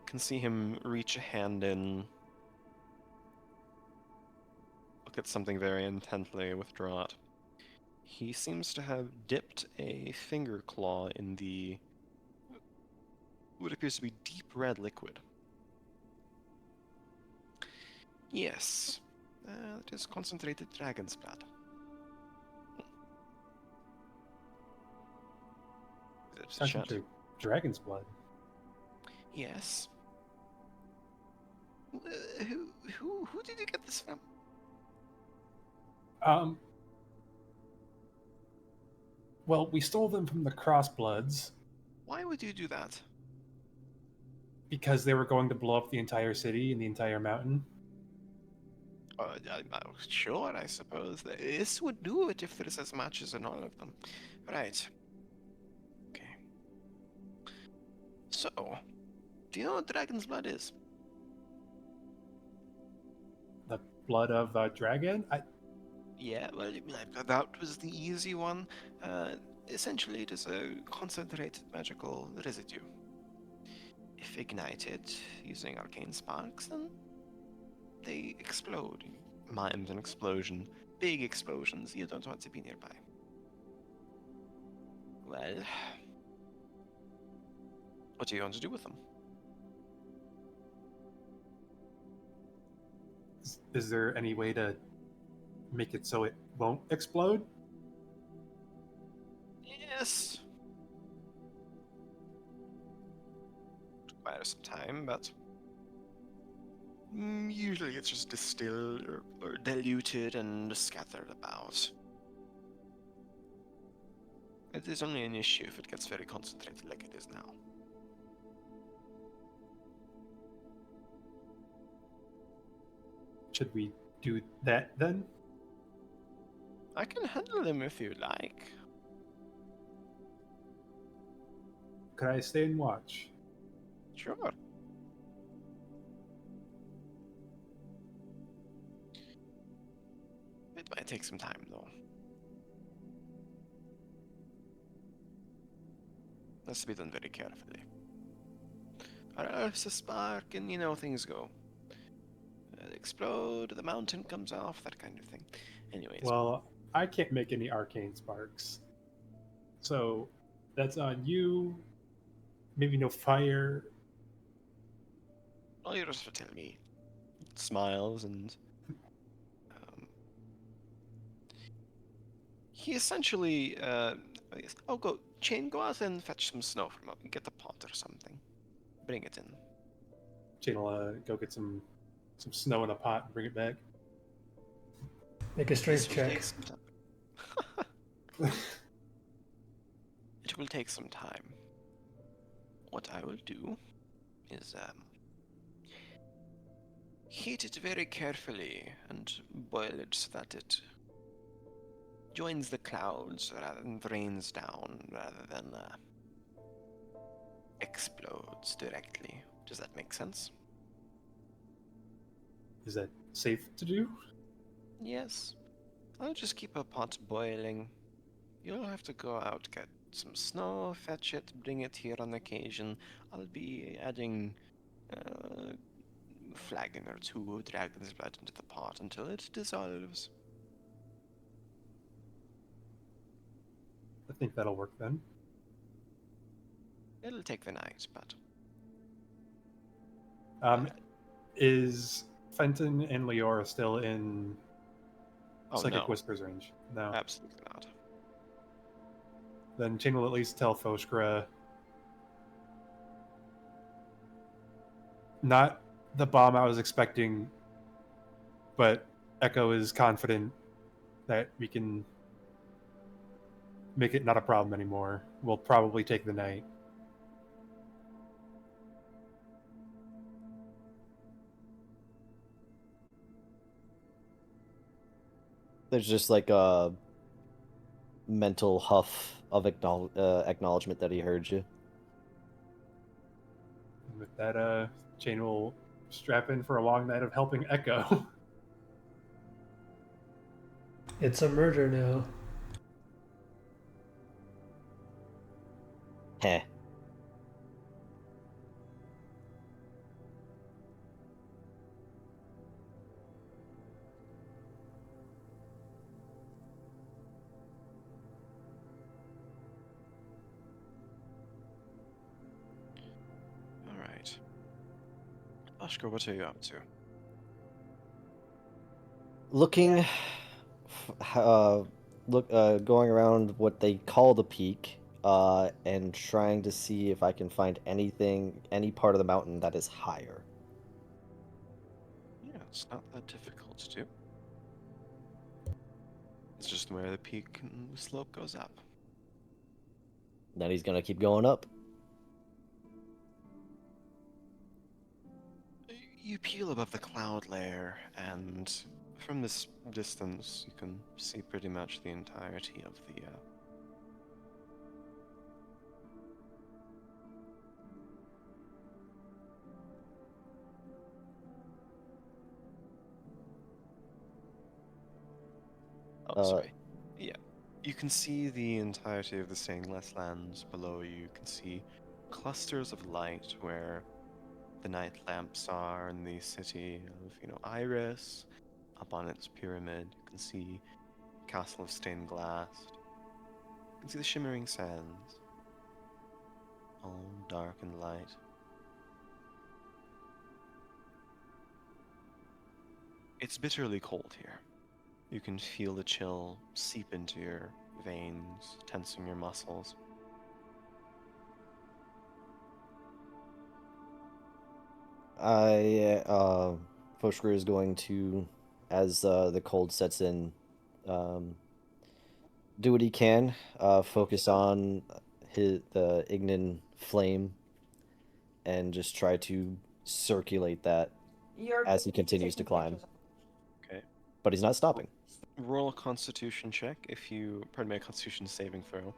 Can see him reach a hand in, look at something very intently, withdraw it. He seems to have dipped a finger claw in the what appears to be deep red liquid. Yes, it is concentrated dragon's blood. Concentrate dragon's blood. Yes. Who did you get this from? Well, we stole them from the Crossbloods Why would you do that? because they were going to blow up the entire city and the entire mountain. Sure, I suppose. This would do it if there's as much as in all of them. Right. Okay. So, do you know what dragon's blood is? The blood of a dragon? Yeah, well, that was the easy one. Essentially, it is a concentrated magical residue. If ignited using arcane sparks, then they explode. Mimes an explosion. Big explosions. You don't want to be nearby. Well, what do you want to do with them? Is there any way to make it so it won't explode? Yes. Requires some time, but usually it's just distilled or diluted and scattered about. It is only an issue if it gets very concentrated like it is now. Should we do that then? I can handle him if you like. Could I stay and watch? Sure. It might take some time, though. Has to be done very carefully. There's a spark, and things go. Explode, the mountain comes off, that kind of thing. Anyways. Well, I can't make any arcane sparks. So that's on you. Maybe no fire. All you just have to tell me. Smiles and he essentially go out and fetch some snow from up. Get the pot or something. Bring it in. Chain will go get some snow in a pot and bring it back. Make a strength This will check. take some time. It will take some time. What I will do is heat it very carefully and boil it so that it joins the clouds rather than rains down rather than explodes directly. Does that make sense? Is that safe to do? Yes. I'll just keep a pot boiling. You'll have to go out, get some snow, fetch it, bring it here on occasion. I'll be adding a flagon or two of dragon's blood into the pot until it dissolves. I think that'll work then. It'll take the night, but Is Fenton and Leora still in Psychic no. Whispers range? No. Absolutely not. Then Chain will at least tell Foshkra. Not the bomb I was expecting, but Echo is confident that we can make it not a problem anymore. We'll probably take the night. There's just like a mental huff of acknowledgement that he heard you. And with that, Chain will strap in for a long night of helping Echo. It's a murder now. Heh. Alright. Oscar, what are you up to? Looking, going around what they call the peak, and trying to see if I can find any part of the mountain that is higher. Yeah, it's not that difficult to do. It's just where the peak and the slope goes up. Then he's gonna keep going up. You peel above the cloud layer, and from this distance, you can see pretty much the entirety of the sorry. Yeah. You can see the entirety of the stained glass lands below you. You can see clusters of light where the night lamps are in the city of, Iris. Up on its pyramid, you can see castle of stained glass. You can see the shimmering sands, all dark and light. It's bitterly cold here. You can feel the chill seep into your veins, tensing your muscles. Foshkra is going to, as the cold sets in, do what he can, focus on the Ignan flame, and just try to circulate that as he continues to climb. but he's not stopping. Roll a Constitution check if you. Pardon me, a Constitution saving throw.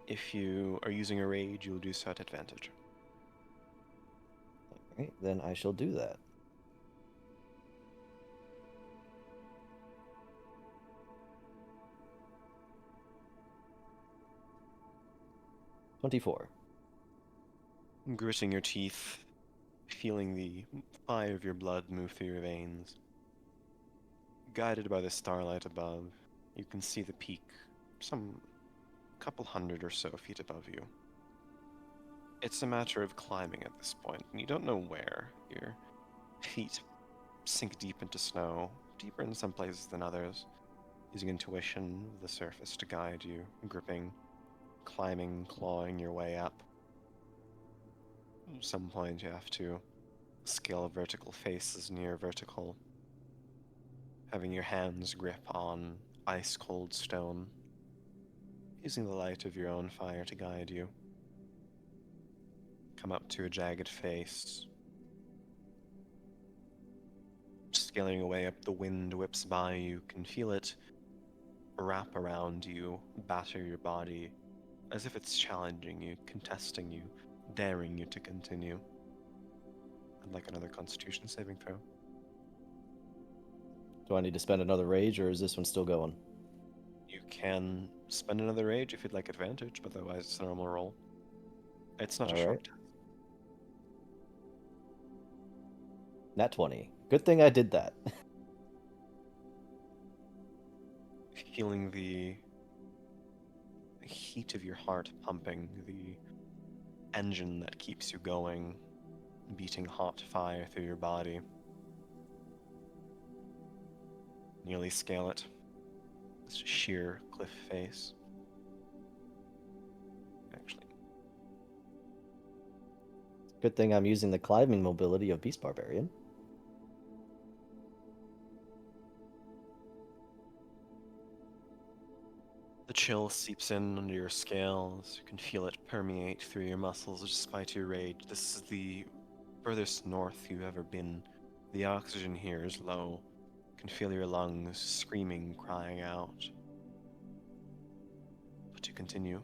If you are using a rage, you'll do so at advantage. Alright, then I shall do that. $24. Gritting your teeth, feeling the fire of your blood move through your veins. Guided by the starlight above, you can see the peak, some couple hundred or so feet above you. It's a matter of climbing at this point, and you don't know where. Your feet sink deep into snow, deeper in some places than others, using intuition of the surface to guide you, gripping, climbing, clawing your way up. At some point you have to scale vertical faces near vertical, having your hands grip on ice-cold stone, using the light of your own fire to guide you. Come up to a jagged face. Scaling away up, the wind whips by, you can feel it wrap around you, batter your body, as if it's challenging you, contesting you, daring you to continue. I'd like another Constitution saving throw. Do I need to spend another rage, or is this one still going? You can spend another rage if you'd like advantage, but otherwise it's a normal roll. It's not a short test. Nat 20. Good thing I did that. Feeling the heat of your heart pumping, the engine that keeps you going, beating hot fire through your body. Nearly scale it. This sheer cliff face. Actually, Good thing I'm using the climbing mobility of Beast Barbarian. the chill seeps in under your scales. You can feel it permeate through your muscles despite your rage. This is the furthest north you've ever been. The oxygen here is low. You can feel your lungs screaming, crying out. But you continue.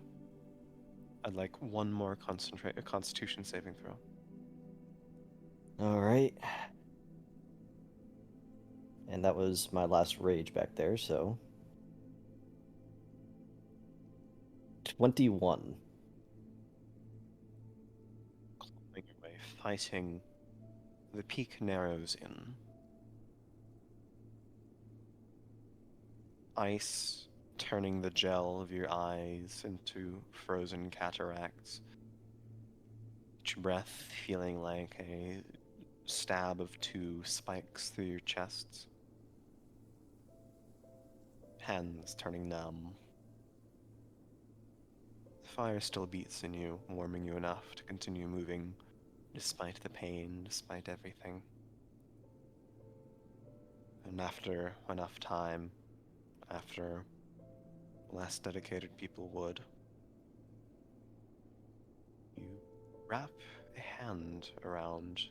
I'd like one more Constitution saving throw. Alright. And that was my last rage back there, so... 21. Climbing your way, fighting. The peak narrows in. Ice turning the gel of your eyes into frozen cataracts. Each breath feeling like a stab of two spikes through your chests. Hands turning numb. The fire still beats in you, warming you enough to continue moving, despite the pain, despite everything. And after enough time, after less dedicated people would, you wrap a hand around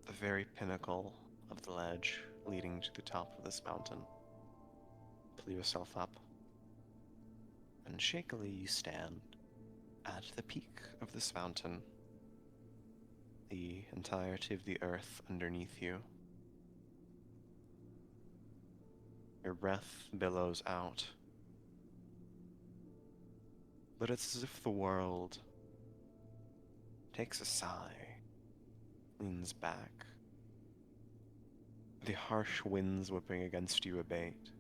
the very pinnacle of the ledge leading to the top of this mountain. Pull yourself up, and shakily you stand at the peak of this mountain, the entirety of the earth underneath you. Your breath billows out, but it's as if the world takes a sigh, leans back. The harsh winds whipping against you abate.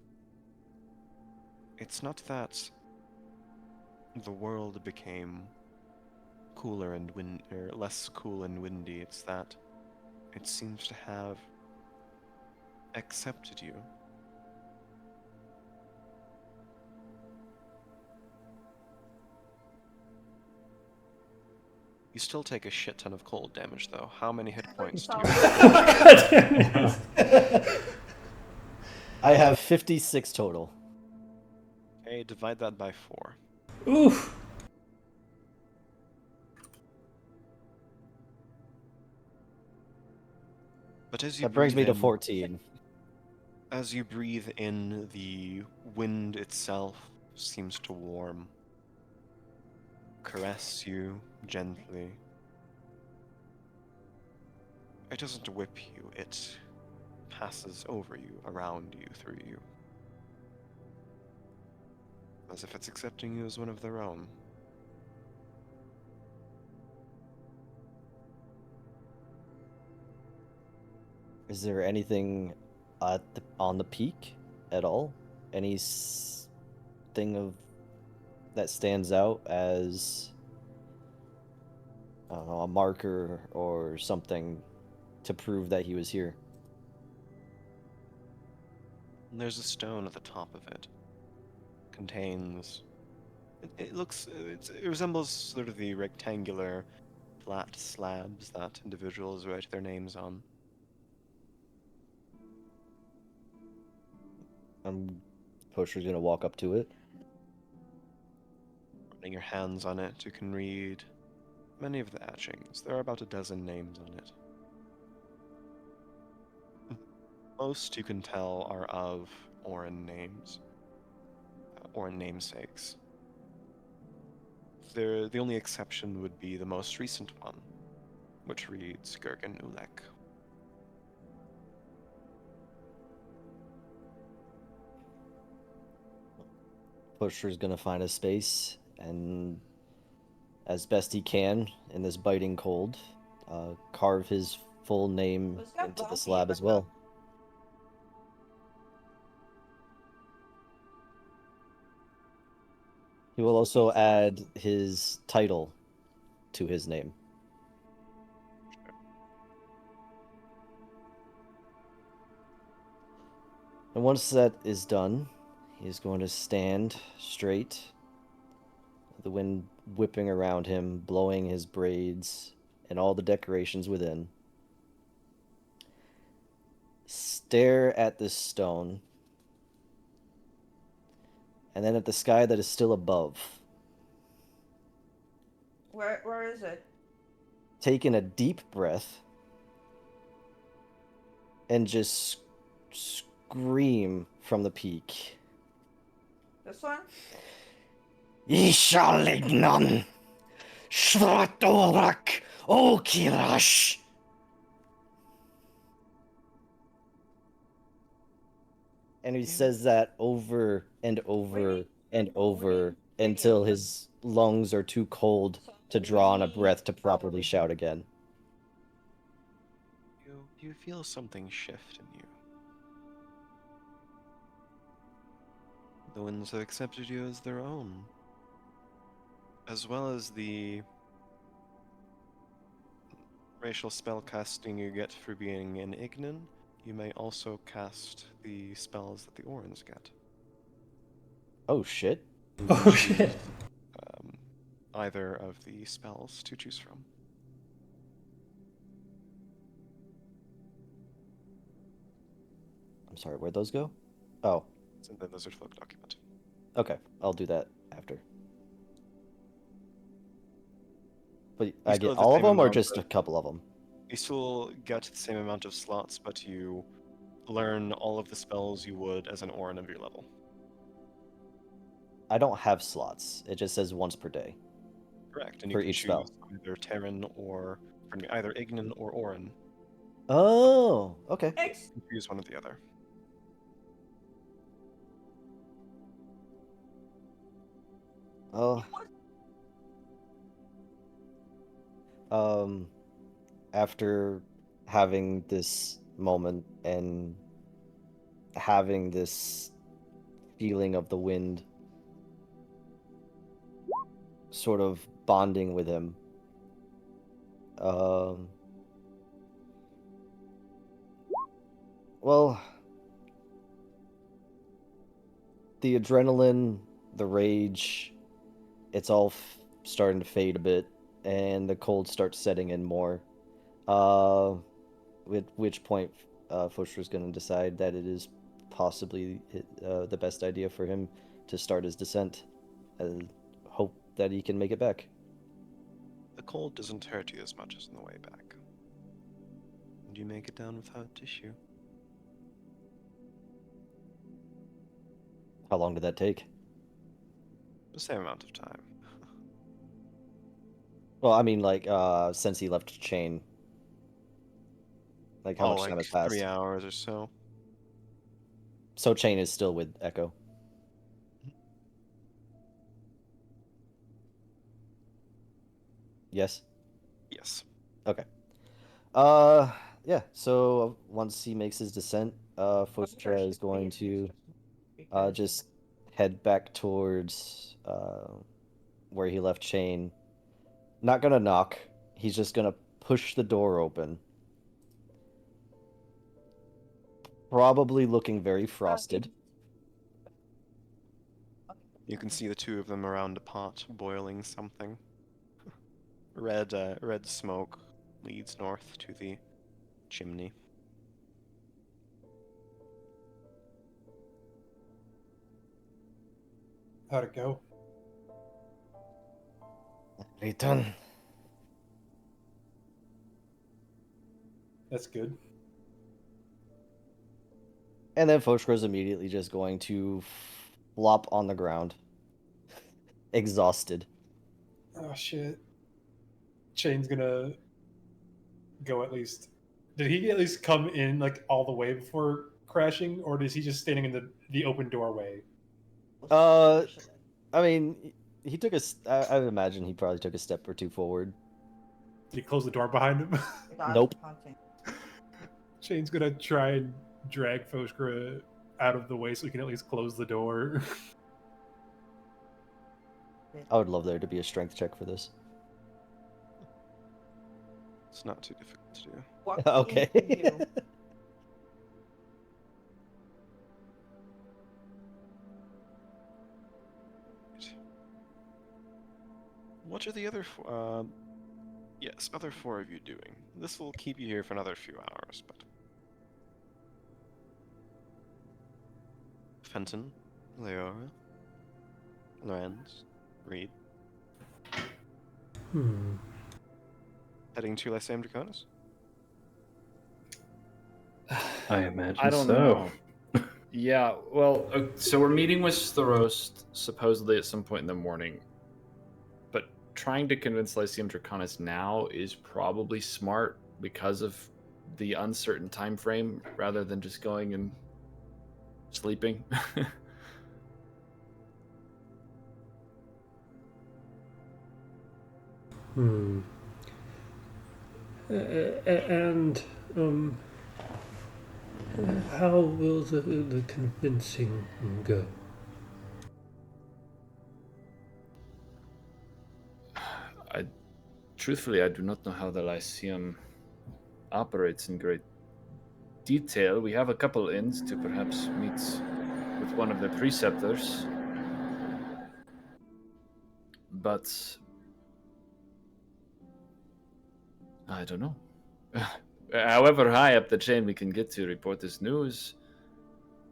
It's not that the world became cooler and less cool and windy, it's that it seems to have accepted you. You still take a shit ton of cold damage, though. How many hit points do you have? I have 56 total. Okay, divide that by 4. Oof. But as you That brings me to breathe in, 14. As you breathe in, the wind itself seems to warm, caress you gently. It doesn't whip you, it passes over you, around you, through you. As if it's accepting you as one of their own. Is there anything on the peak at all? Any thing of that stands out as, I don't know, a marker or something to prove that he was here? And there's a stone at the top of it. Contains. It looks. It resembles sort of the rectangular, flat slabs that individuals write their names on. Pusher's gonna walk up to it. Running your hands on it, you can read many of the etchings. There are about a dozen names on it. Most, you can tell, are of Orin names. Orin namesakes. The only exception would be the most recent one, which reads Gergen Ulek. Pusher's gonna find a space and, as best he can in this biting cold, carve his full name Was that into the bumpy? slab as well. He will also add his title to his name. And once that is done, he's going to stand straight, the wind whipping around him, blowing his braids and all the decorations within. Stare at this stone, and then at the sky that is still above. Where is it? Take in a deep breath and just scream from the peak. This one? Ishalignon, Shvatorak, Okirash. And he says that over and over and over until his lungs are too cold to draw on a breath to properly shout again. You feel something shift in you. The winds have accepted you as their own, as well as the racial spell casting you get for being an Ignan. You may also cast the spells that the Orins get. Oh shit. Oh shit. Either of the spells to choose from. I'm sorry, where'd those go? Oh, It's in the Lizard Folk document. okay. I'll do that after. But I still get have the all of same them or amount just of- a couple of them? You still get the same amount of slots, but you learn all of the spells you would as an Orin of your level. I don't have slots. It just says once per day. Correct, and you For can each choose spell. either Terran or either Ignan or Orin. Oh, okay. You can choose one or the other. Oh. After having this moment and having this feeling of the wind sort of bonding with him, well, the adrenaline, the rage, it's all starting to fade a bit, and the cold starts setting in more. At which point, Fusher's going to decide that it is possibly the best idea for him to start his descent. Hope that he can make it back. The cold doesn't hurt you as much as on the way back. And you make it down without issue. How long did that take? The same amount of time. Well, I mean, like, since he left Chain. Like, how much like time has passed? 3 hours or so. So Chain is still with Echo. Yes? Yes. Okay. Yeah, so once he makes his descent, Fostra is going to just head back towards where he left Chain. Not gonna knock. He's just gonna push the door open. Probably looking very frosted. You can see the two of them around a pot boiling something. Red smoke leads north to the chimney. How'd it go? Return. That's good. And then Fostra is immediately just going to flop on the ground. Exhausted. Oh shit. Chain's gonna go at least. Did he at least come in like all the way before crashing, or is he just standing in the open doorway? I mean, he took I would imagine he probably took a step or two forward. Did he close the door behind him? Nope. Chain's gonna try and drag Foskra out of the way so he can at least close the door. I would love there to be a strength check for this. It's not too difficult to do. Okay. What are the other four? Yes, other four of you doing? This will keep you here for another few hours, but... Fenton, Leora, Lorenz, Reed. Heading to Lyceum Draconis? I imagine I don't so. know. Yeah, well, so we're meeting with Starost supposedly at some point in the morning. But trying to convince Lyceum Draconis now is probably smart because of the uncertain time frame rather than just going and sleeping. And how will the convincing go? Truthfully, I do not know how the Lyceum operates in great detail. We have a couple inns to perhaps meet with one of the preceptors. But I don't know. However high up the chain we can get to report this news,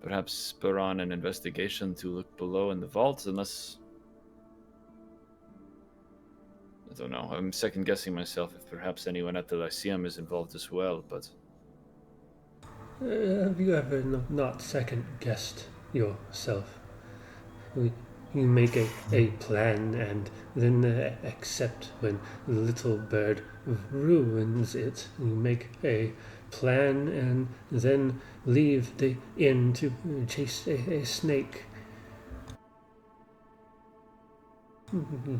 perhaps spur on an investigation to look below in the vaults, unless... I don't know. I'm second guessing myself if perhaps anyone at the Lyceum is involved as well, but... Have you ever not second guessed yourself? You make a plan and then accept when the little bird ruins it. You make a plan and then leave the inn to chase a snake.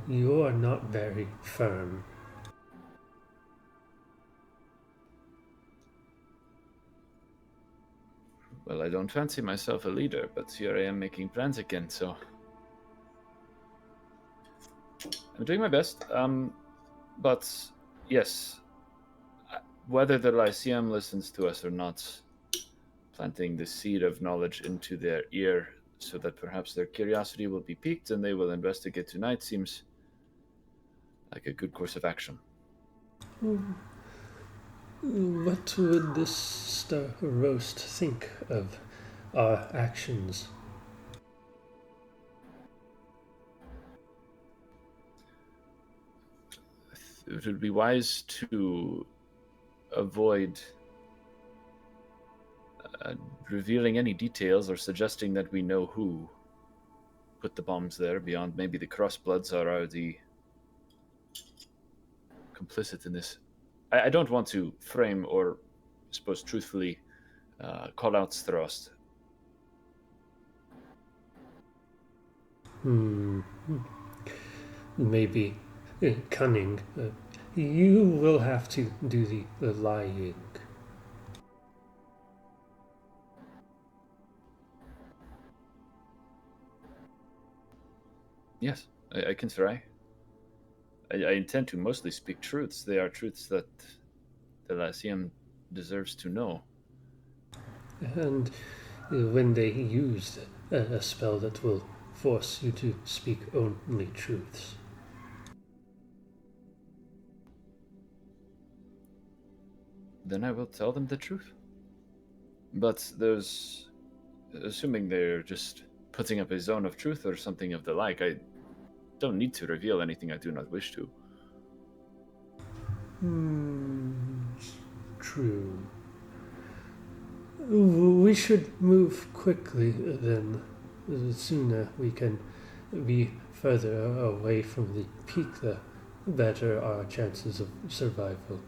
You are not very firm. Well, I don't fancy myself a leader, but here I am making plans again, so... I'm doing my best. But, yes, whether the Lyceum listens to us or not, planting the seed of knowledge into their ear so that perhaps their curiosity will be piqued and they will investigate tonight seems like a good course of action. What would this Star Roast think of our actions? It would be wise to avoid revealing any details or suggesting that we know who. put the bombs there beyond maybe the Crossbloods are already complicit in this. I don't want to frame or, I suppose, truthfully call out Strost. Maybe cunning. You will have to do the lying. Yes, I can try. I intend to mostly speak truths. They are truths that the Lyceum deserves to know. And when they use a spell that will force you to speak only truths. Then I will tell them the truth. But there's... Assuming they're just putting up a zone of truth or something of the like, I don't need to reveal anything I do not wish to. True. We should move quickly then. The sooner we can be further away from the peak, the better our chances of survival.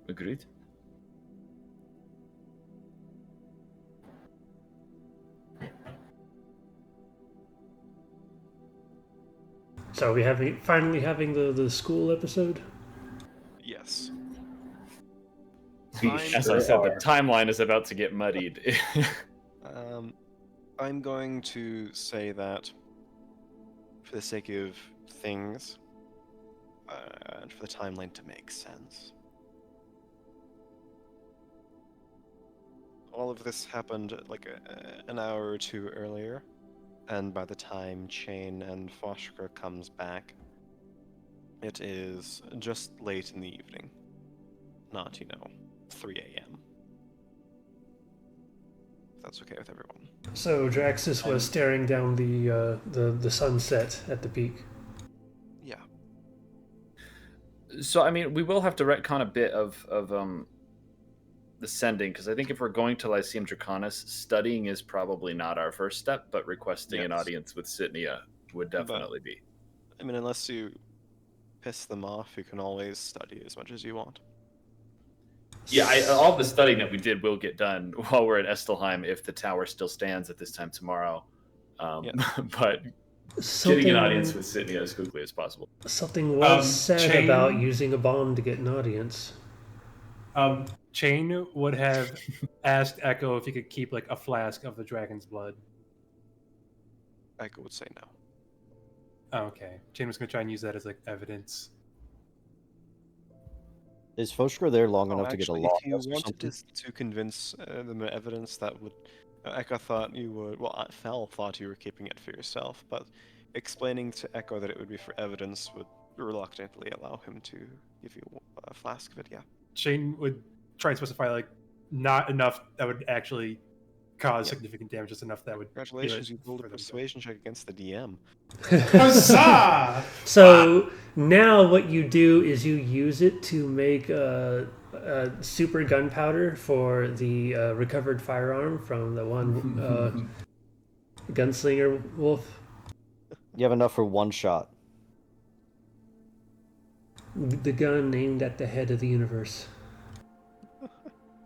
Agreed? So are we finally having the school episode? Yes. As I said, the timeline is about to get muddied. I'm going to say that, for the sake of things, and for the timeline to make sense, all of this happened like an hour or two earlier, and by the time Chain and Foshker comes back, it is just late in the evening. Not, 3 a.m. If that's okay with everyone. So Draxus was staring down the sunset at the peak. Yeah. So, I mean, we will have to retcon a bit of the sending, because I think if we're going to Lyceum Draconis, studying is probably not our first step, but requesting an audience with Sitnia would definitely be. I mean, unless you piss them off, you can always study as much as you want. Yeah, all the studying that we did will get done while we're at Estelheim if the tower still stands at this time tomorrow. But getting an audience with Sitnia as quickly as possible. Something was said about using a bomb to get an audience. Chain would have asked Echo if he could keep like a flask of the dragon's blood. Echo would say no. Oh, okay. Chain was going to try and use that as like evidence. Is Foshker there long enough to get a log? If you wanted to convince them of evidence, that would... Echo thought you would... Well, Fel thought you were keeping it for yourself, but explaining to Echo that it would be for evidence would reluctantly allow him to give you a flask of it, yeah. Chain would try and specify like not enough that would actually cause significant damage, just enough that would... Congratulations, you rolled a persuasion check against the DM. Huzzah! So now what you do is you use it to make super gunpowder for the recovered firearm from the one gunslinger wolf. You have enough for one shot. The gun aimed at the head of the universe.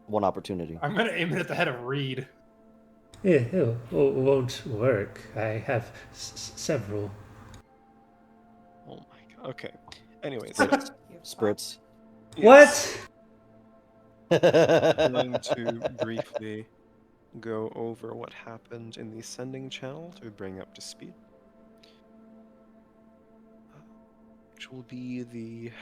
One opportunity. I'm going to aim it at the head of Reed. It won't work. I have several. Oh my god. Okay. Anyways. Spritz. What? I'm going to briefly go over what happened in the sending channel to bring up to speed. Which will be the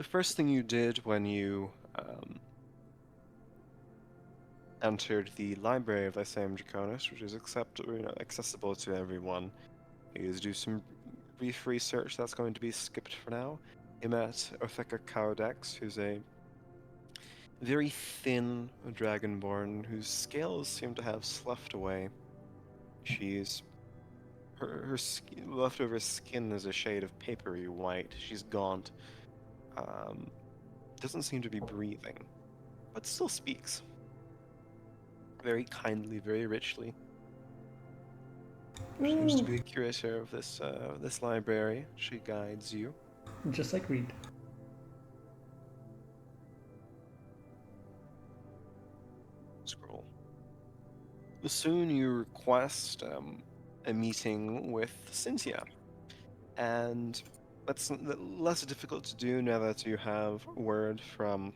first thing you did when you entered the library of Lyceum Draconis, which is accessible to everyone, is do some brief research that's going to be skipped for now. You met Otheka Caudex, who's a very thin dragonborn whose scales seem to have sloughed away. She's Her leftover skin is a shade of papery white. She's gaunt. Doesn't seem to be breathing, but still speaks. Very kindly, very richly. Seems to be the curator of this library. She guides you. Just like Reed. Scroll. Soon you request a meeting with Cynthia, and that's less difficult to do now that you have word from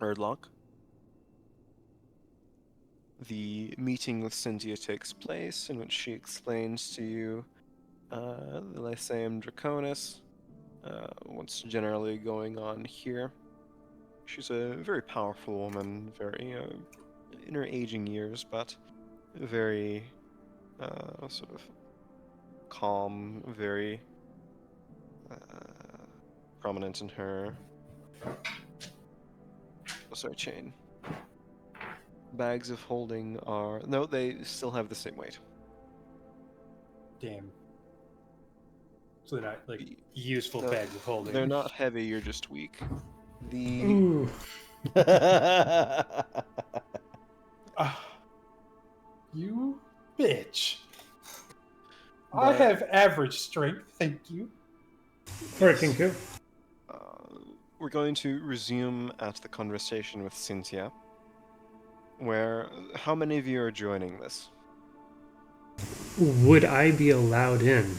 Erdlock. The meeting with Cynthia takes place, in which she explains to you the Lyceum Draconis, what's generally going on here. She's a very powerful woman, very in her aging years, but very sort of calm, very prominent in her. Chain. Bags of holding are they still have the same weight. Damn. So they're not like useful bags of holding. They're not heavy. You're just weak. The Ooh. You bitch. I have average strength, thank you. Working too. We're going to resume at the conversation with Cynthia. Where how many of you are joining this? Would I be allowed in?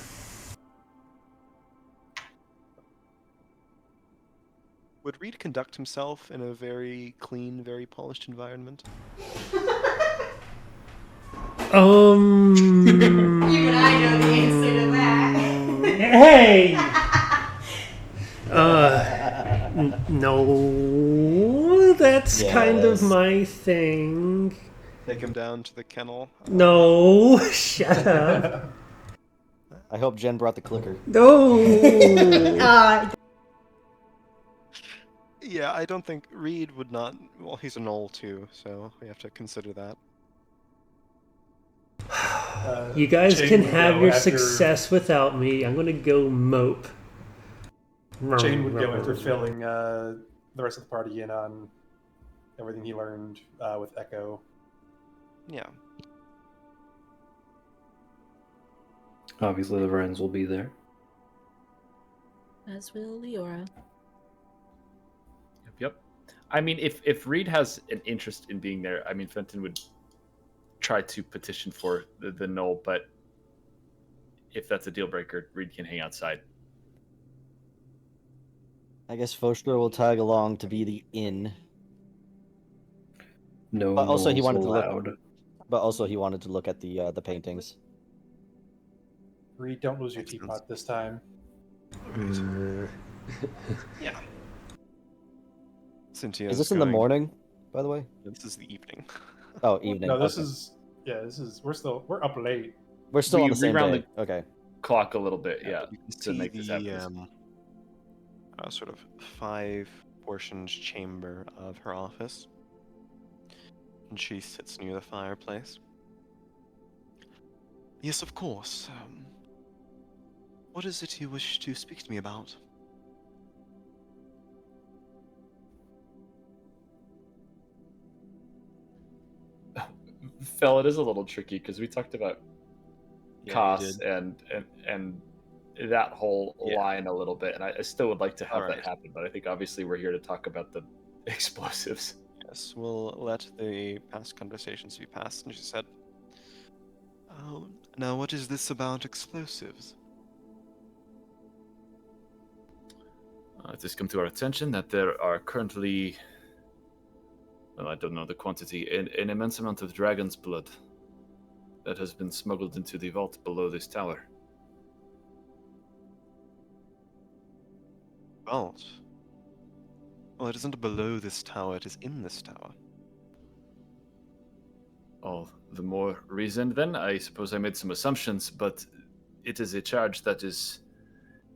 Would Reed conduct himself in a very clean, very polished environment? Even I know the answer to that. Hey! No, that's kind of my thing. Take him down to the kennel. No, shut up. I hope Jen brought the clicker. No. Yeah, I don't think Reed would not. Well, he's a knoll too, so we have to consider that. You guys Jane can would have go your after- success without me. I'm gonna go mope. Jane would go after filling the rest of the party in on everything he learned with Echo. Yeah. Obviously, the Vrens will be there. As will Leora. Yep. I mean, if Reed has an interest in being there, I mean, Fenton would try to petition for the null, but if that's a deal breaker, Reed can hang outside. I guess Foster will tag along to be the inn. No, But also he gnolls wanted to allowed. look. But also he wanted to look at the paintings. Reed, don't lose your teapot this time. Yeah. Cynthia Is this in the morning, by the way? This is the evening. Oh, evening. No, this okay. is we're up late. We're still on the same round day. Okay. Clock a little bit, yeah. You can to see make this happen. Sort of 5-portioned chamber of her office. And she sits near the fireplace. Yes, of course. What is it you wish to speak to me about? Phil, it is a little tricky because we talked about Yeah, costs and that whole line a little bit, and I still would like to have that happen, but I think obviously we're here to talk about the explosives. Yes, we'll let the past conversations be past. And she said, "Oh, now what is this about explosives?" It has come to our attention that there are currently, well, I don't know the quantity, an immense amount of dragon's blood that has been smuggled into the vault below this tower. Vault? Well, it isn't below this tower, it is in this tower. All the more reason then. I suppose I made some assumptions, but it is a charge that is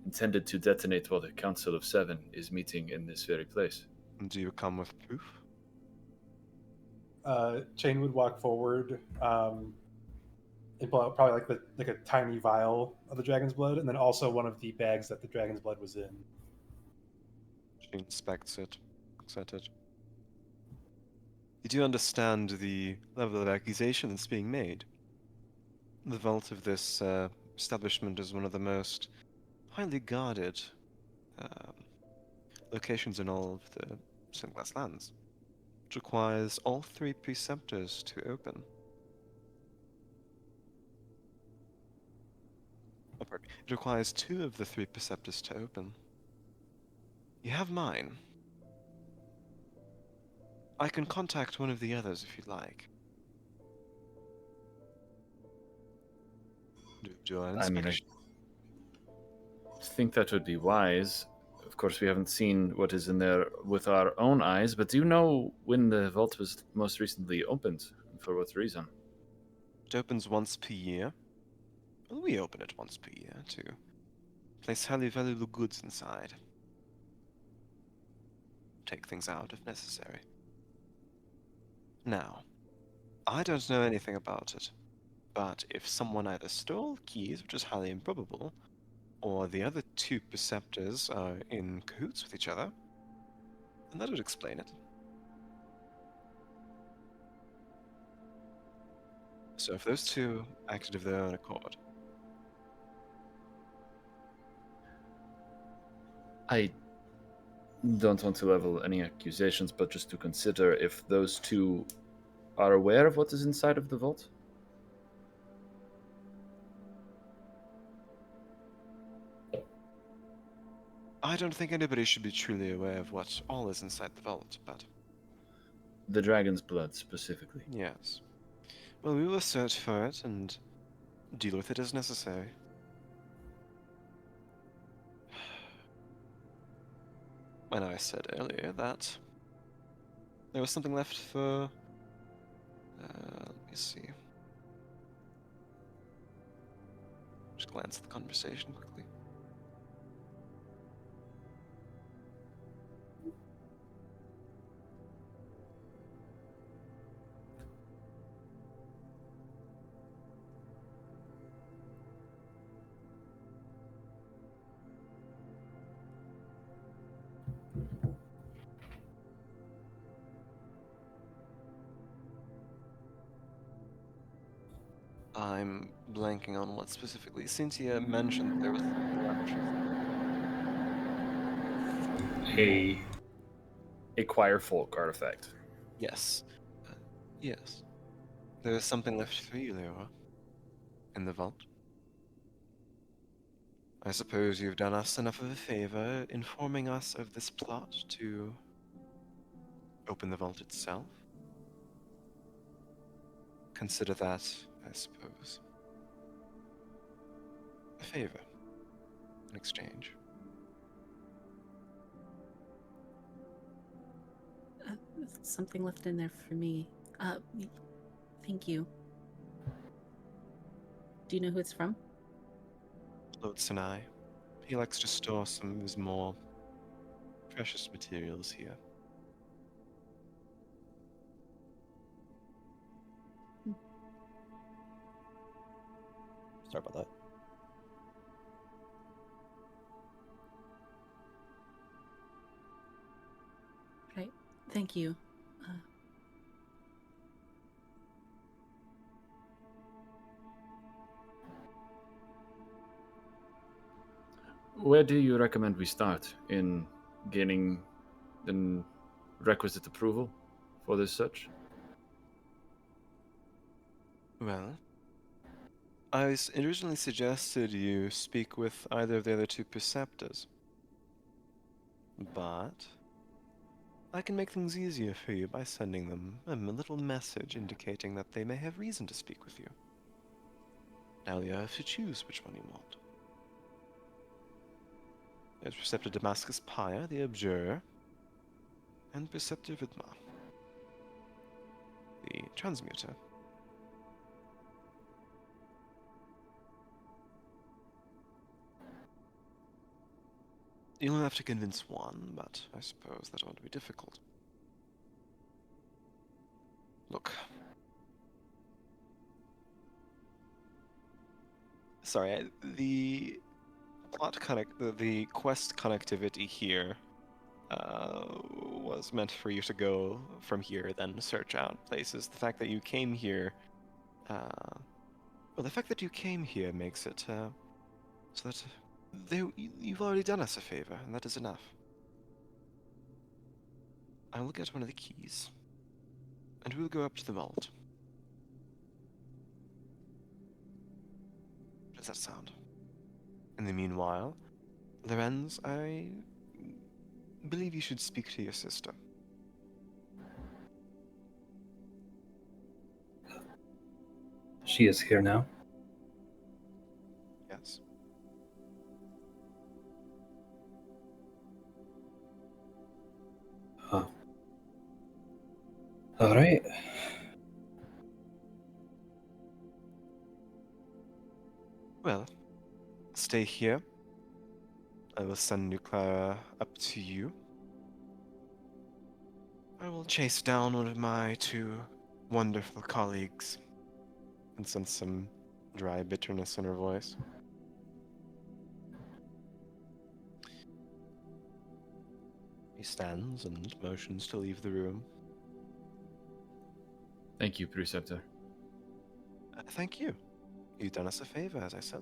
intended to detonate while the Council of Seven is meeting in this very place. Do you come with proof? Jane would walk forward and pull out probably like a tiny vial of the dragon's blood, and then also one of the bags that the dragon's blood was in. She inspects it, looks at it. You do understand the level of accusation that's being made. The vault of this establishment is one of the most highly guarded locations in all of the stained glass lands. It requires all 3 preceptors to open. Oh, pardon. It requires 2 of the 3 preceptors to open. You have mine. I can contact one of the others if you'd like. Do an I mean, I inspection. think that would be wise. Of course, we haven't seen what is in there with our own eyes, but do you know when the vault was most recently opened? And for what reason? It opens once per year. Well, we open it once per year to place highly valuable goods inside. Take things out if necessary. Now, I don't know anything about it, but if someone either stole keys, which is highly improbable, or the other 2 preceptors are in cahoots with each other, then that would explain it. So if those 2 acted of their own accord, I don't want to level any accusations, but just to consider if those 2 are aware of what is inside of the vault. I don't think anybody should be truly aware of what all is inside the vault, but The dragon's blood, specifically. yes. Well, we will search for it and deal with it as necessary. And I said earlier that there was something left for... let me see. Just glance at the conversation quickly. I'm blanking on what specifically. Cynthia mentioned there was something left. A choir folk artifact. Yes. Yes. There is something left for you, Leora. In the vault. I suppose you've done us enough of a favor informing us of this plot to open the vault itself. Consider that, I suppose, a favor, an exchange. Something left in there for me. Thank you. Do you know who it's from? Lord Sinai. He likes to store some of his more precious materials here. Sorry about that. Right. Thank you. Where do you recommend we start in gaining the requisite approval for this search? Well, I originally suggested you speak with either of the other 2 preceptors. But I can make things easier for you by sending them a little message indicating that they may have reason to speak with you. Now you have to choose which one you want. There's Preceptor Damascus Pyre, the Abjurer, and Preceptor Vidma, the Transmuter. You'll have to convince one, but I suppose that won't be difficult. Look. sorry, the the quest connectivity here was meant for you to go from here, then search out places. The fact that you came here, well, the fact that you came here makes it so that you've already done us a favor, and that is enough. I will get one of the keys, and we'll go up to the vault. Does that sound? In the meanwhile, Lorenz, I believe you should speak to your sister. She is here now. Yes. Oh. All right. Well, stay here. I will send Nuclara up to you. I will chase down one of my two wonderful colleagues and sense some dry bitterness in her voice. He stands and motions to leave the room. Thank you, Preceptor. Thank you. You've done us a favor, as I said.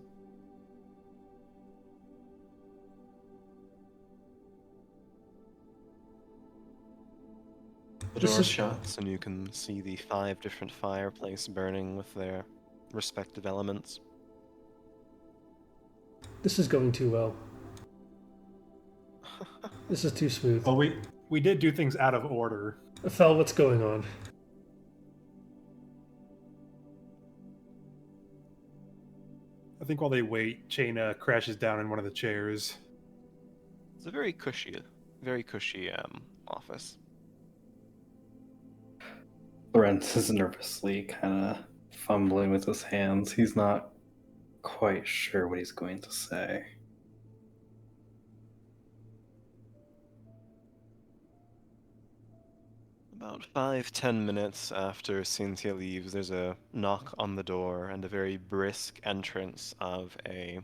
The This door is- shuts, and you can see the 5 different fireplaces burning with their respective elements. This is going too well. This is too smooth. Well, we did do things out of order. Fel, what's going on? I think while they wait, Chaina crashes down in one of the chairs. It's a very cushy office. Lorenz is nervously kind of fumbling with his hands. He's not quite sure what he's going to say. About 5-10 minutes after Cynthia leaves, there's a knock on the door and a very brisk entrance of a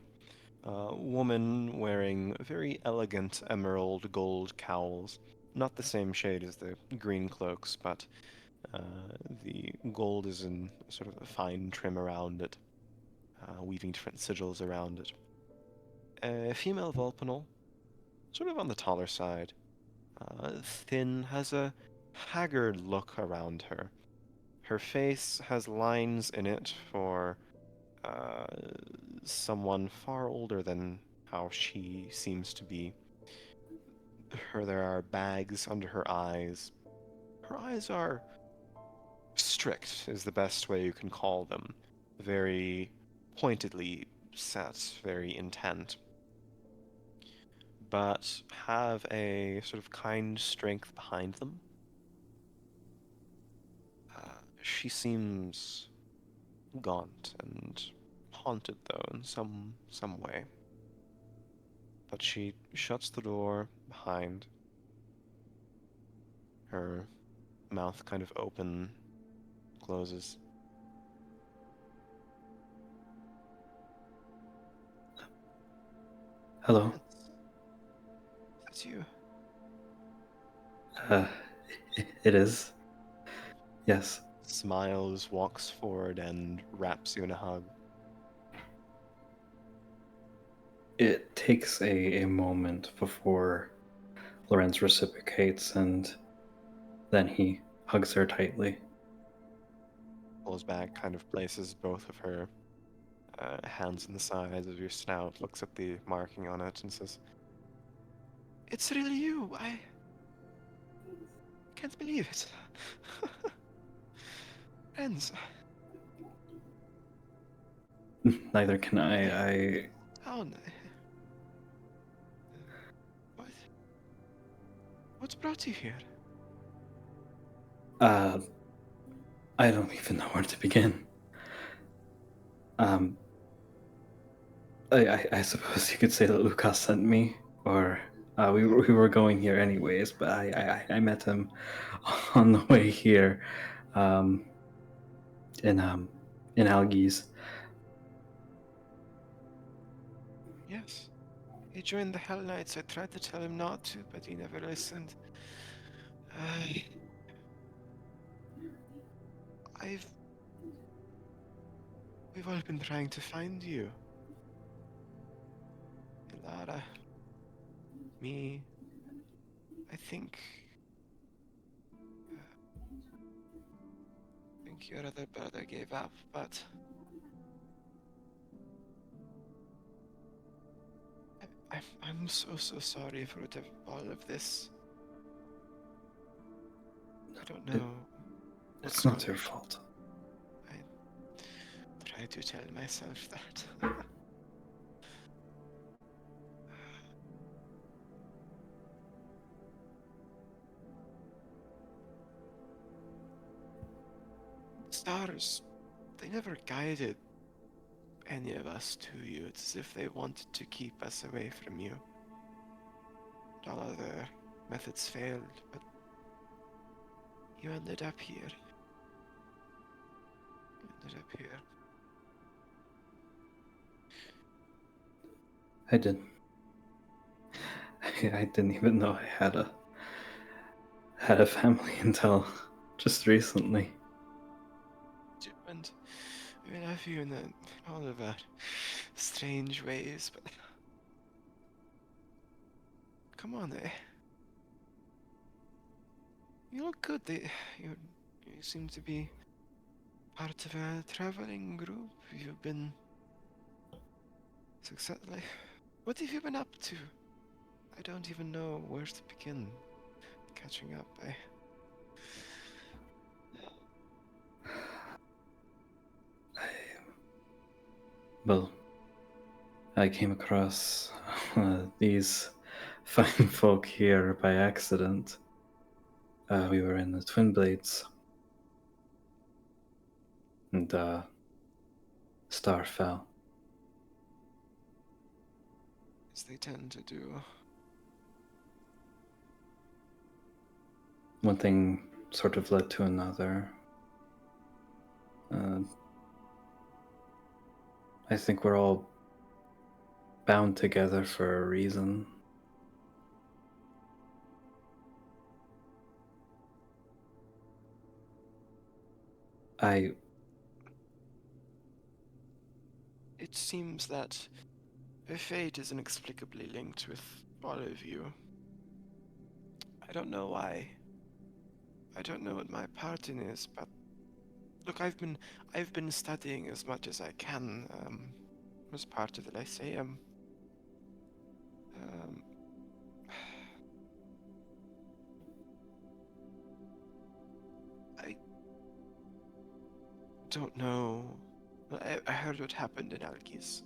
woman wearing very elegant emerald gold cowls. Not the same shade as the green cloaks, but the gold is in sort of a fine trim around it, weaving different sigils around it. A female Vulpanal, sort of on the taller side, thin, has a haggard look around her. Her face has lines in it for someone far older than how she seems to be. There are bags under her eyes. Her eyes are strict, is the best way you can call them. Very pointedly set, very intent. But have a sort of kind strength behind them. She seems gaunt and haunted, though, in some way. But she shuts the door behind. Her mouth kind of open, closes. Hello. That's you. It is. Yes. Smiles, walks forward, and wraps you in a hug. It takes a moment before Lorenz reciprocates, and then he hugs her tightly. Pulls back, kind of places both of her hands on the sides of your snout, looks at the marking on it, and says, "It's really you. I can't believe it." Friends. Neither can I. Town. What's brought you here? I don't even know where to begin. I suppose you could say that Lucas sent me, or we were going here anyways, but I met him on the way here, in Algies. Yes. He joined the Hell Knights. I tried to tell him not to, but he never listened. We've all been trying to find you. Ilara. Me. I think your other brother gave up, but I'm so sorry for all of this. I don't know. It's not your fault. I try to tell myself that. Stars, they never guided any of us to you. It's as if they wanted to keep us away from you. All other methods failed, but you ended up here. I did. I didn't even know I had a family until just recently. And we love you in all of our strange ways, but come on, you look good. You seem to be part of a traveling group. You've been successful. What have you been up to? I don't even know where to begin catching up. Well, I came across these fine folk here by accident. We were in the Twin Blades, and Star fell. As they tend to do. One thing sort of led to another. I think we're all bound together for a reason. It seems that her fate is inexplicably linked with all of you. I don't know why. I don't know what my part in is, but look, I've been studying as much as I can as part of the Lyceum. I don't know. I heard what happened in Alkis.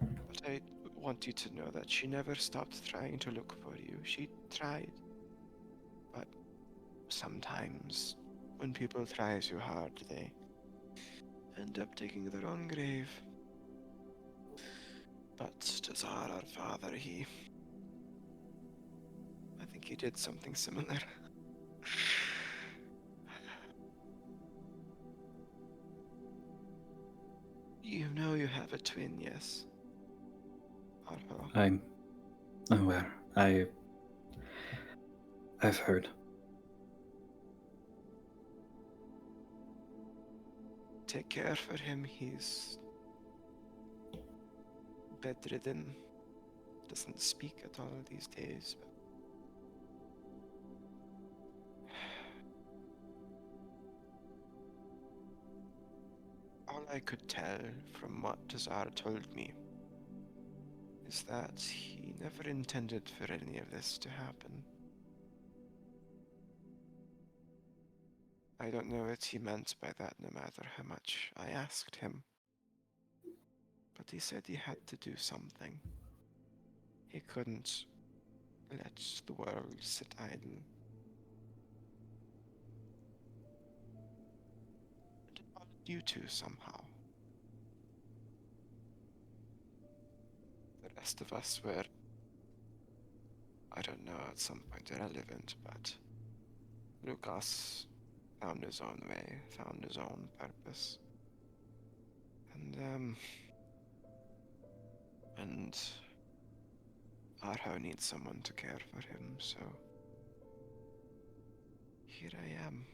But I want you to know that she never stopped trying to look for you. She tried. But sometimes, when people try too hard, they end up digging their own grave. But Tazar, our father, I think he did something similar. You know you have a twin, yes? Arho. I'm aware. I've heard. Take care for him. He's bedridden. Doesn't speak at all these days. All I could tell from what Tazar told me is that he never intended for any of this to happen. I don't know what he meant by that, no matter how much I asked him. But he said he had to do something. He couldn't let the world sit idle. And it bothered you two somehow. The rest of us were, I don't know, at some point irrelevant, but Lucas found his own way, found his own purpose. And And Arho needs someone to care for him, so here I am.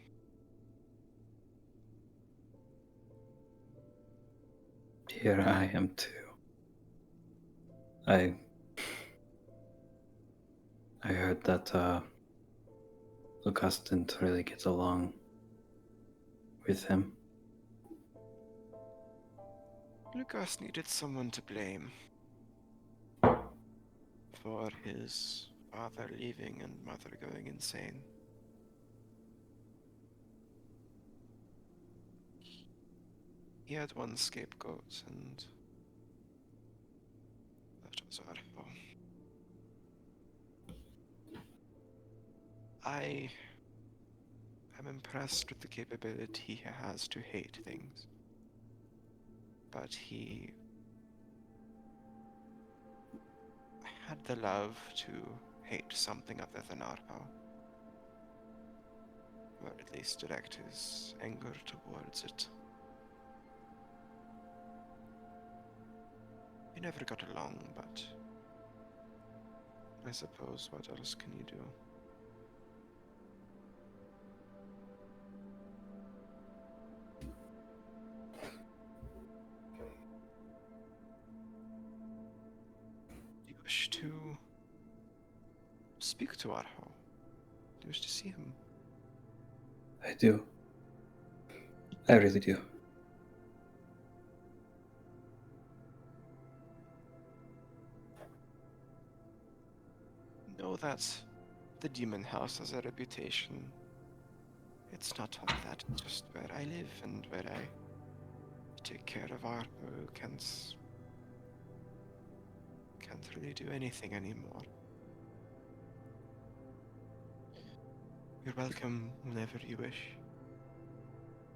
Here I am too. I heard that Lucas didn't really get along with him. Lucas needed someone to blame for his father leaving and mother going insane. He had one scapegoat, and that was Arho. I am impressed with the capability he has to hate things, but he had the love to hate something other than Arho, or at least direct his anger towards it. We never got along, but I suppose what else can you do? Do you wish to speak to Arho? Do you wish to see him? I do. I really do. Know that the demon house has a reputation. It's not all that, it's just where I live and where I take care of Arho, who can't really do anything anymore. You're welcome whenever you wish.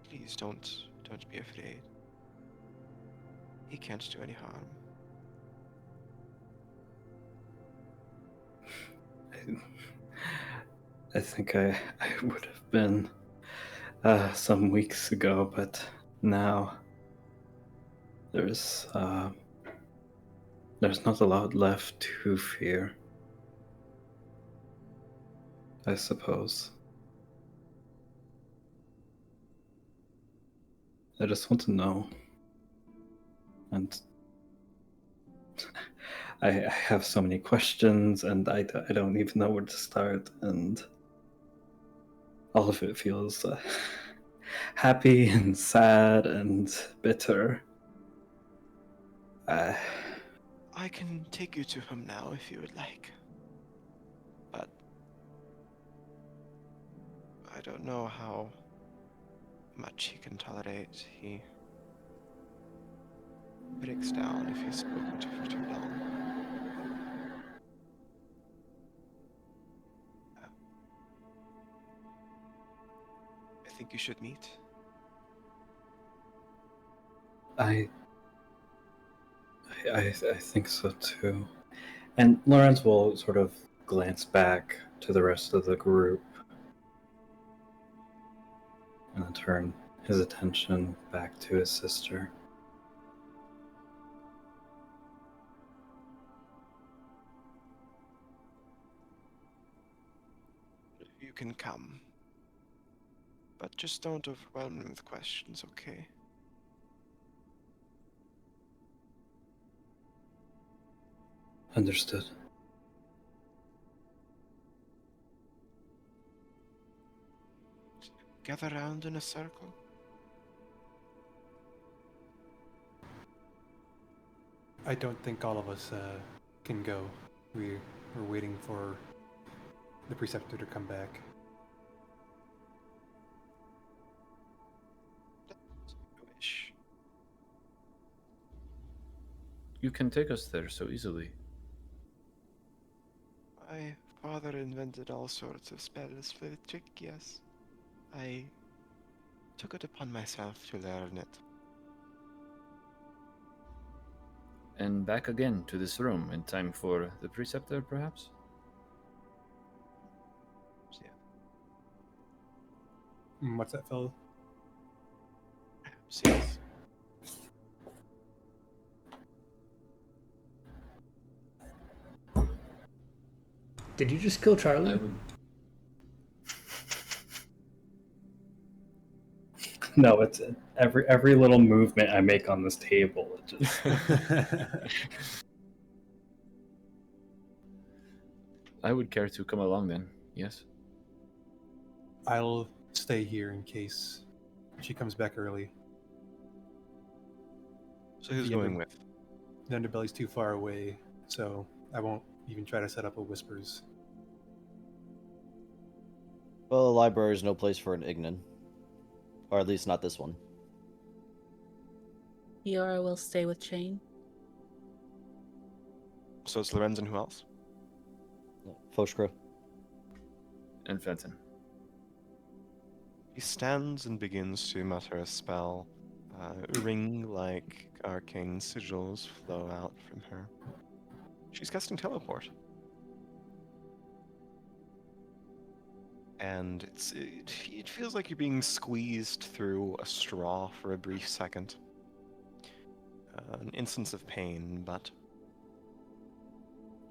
Please don't be afraid. He can't do any harm. I think I would have been some weeks ago, but now there's not a lot left to fear, I suppose. I just want to know, and I have so many questions, and I don't even know where to start, and all of it feels happy and sad and bitter. I can take you to him now if you would like. But I don't know how much he can tolerate. He breaks down if he's spoken to for too long. I think you should meet. I think so too. And Lawrence will sort of glance back to the rest of the group and then turn his attention back to his sister. You can come. But just don't overwhelm him with questions, okay? Understood. Gather round in a circle. I don't think all of us can go. We're waiting for the preceptor to come back. You wish. You can take us there so easily. My father invented all sorts of spells for the trick, yes. I took it upon myself to learn it. And back again to this room in time for the preceptor, perhaps? Yeah. What's that, fellow? Yes. Did you just kill Charlie? I would. No, it's every little movement I make on this table. It just I would care to come along then. Yes. I'll stay here in case she comes back early. So who's The going with? The underbelly's too far away, so I won't even try to set up a whispers. Well, the library is no place for an Ignan. Or at least not this one. Yara will stay with Chain. So it's Lorenz and who else? Foshkra. And Fenton. He stands and begins to mutter a spell. Ring-like arcane sigils flow out from her. She's casting teleport. And it feels like you're being squeezed through a straw for a brief second. An instance of pain, but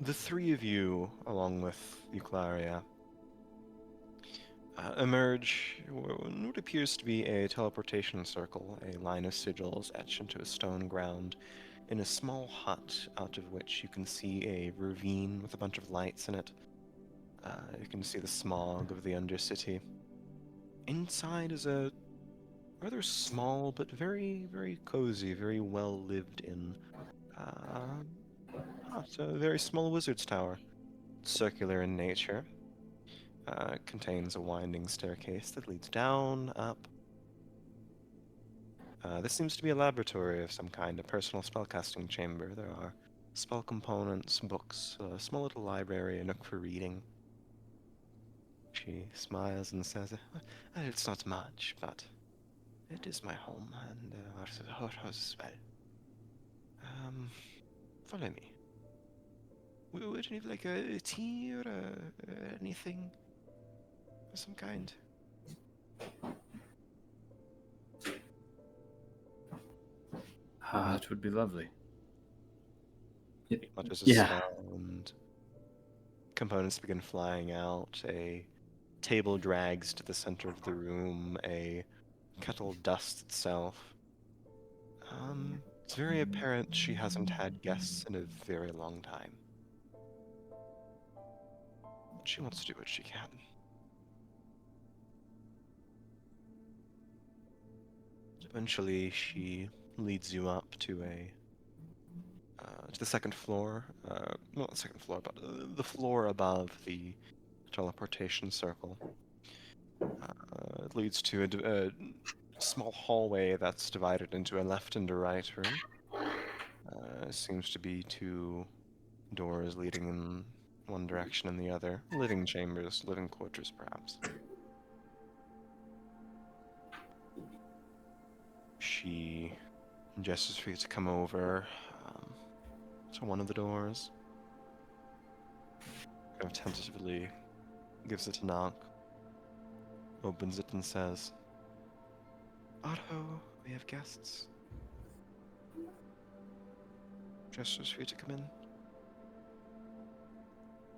the three of you, along with Euclaria, emerge in what appears to be a teleportation circle, a line of sigils etched into a stone ground, in a small hut out of which you can see a ravine with a bunch of lights in it. You can see the smog of the Undercity. Inside is a rather small but very, very cozy, very well lived in it's a very small wizard's tower. Circular in nature. Contains a winding staircase that leads down, up. This seems to be a laboratory of some kind, a personal spellcasting chamber. There are spell components, books, a small little library, a nook for reading. She smiles and says, it's not much, but it is my home, and our house as well. Follow me. Would you like a tea or anything of some kind? That would be lovely. Much as a yeah. sound, components begin flying out. A table drags to the center of the room. A kettle dusts itself. It's very apparent she hasn't had guests in a very long time. She wants to do what she can. Eventually, she leads you up to the second floor. Not the second floor, but the floor above the teleportation circle. It leads to a small hallway that's divided into a left and a right room. Seems to be two doors leading in one direction and the other. Living chambers, living quarters, perhaps. She gestures for you to come over to one of the doors. Kind of tentatively gives it a knock. Opens it and says, Arho, we have guests. Gestures for you to come in.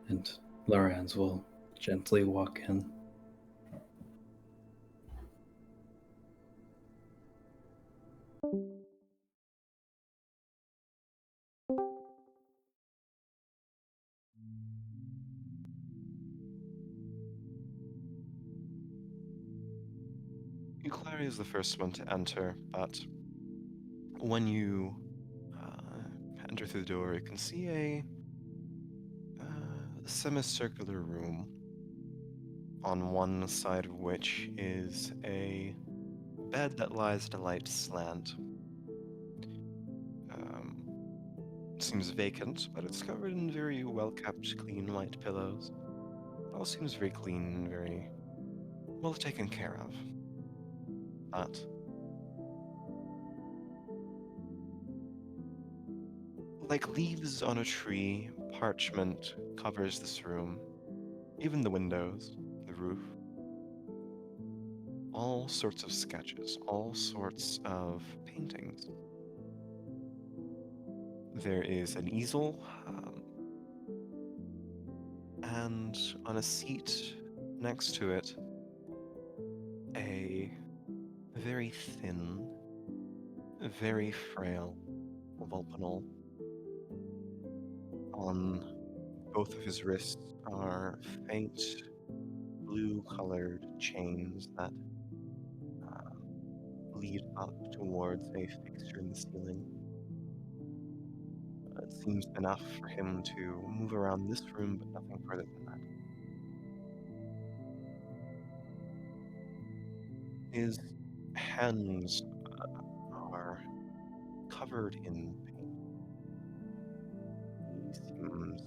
And Lorenz will gently walk in. Euclaria is the first one to enter, but when you enter through the door, you can see a semicircular room, on one side of which is a bed that lies at a light slant. Seems vacant, but it's covered in very well-kept, clean white pillows. It all seems very clean, very well taken care of. But like leaves on a tree, parchment covers this room. Even the windows, the roof. All sorts of sketches, all sorts of paintings. There is an easel, and on a seat next to it, a very thin, very frail Vulpanol. On both of his wrists are faint blue-colored chains that lead up towards a fixture in the ceiling. It seems enough for him to move around this room, but nothing further than that. His hands are covered in paint. He seems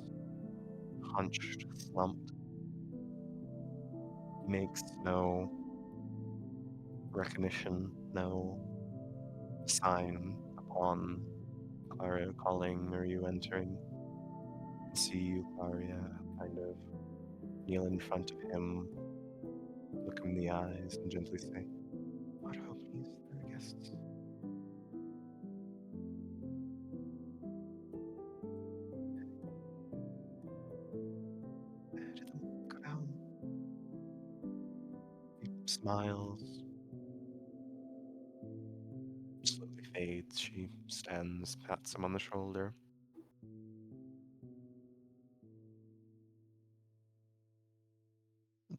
hunched, slumped. He makes no recognition, no sign upon Claria calling or you entering. See you, Claria, kind of kneel in front of him, look him in the eyes, and gently say, Arho, please, there are guests. To them, go down. He smiles, slowly fades. She stands, pats him on the shoulder.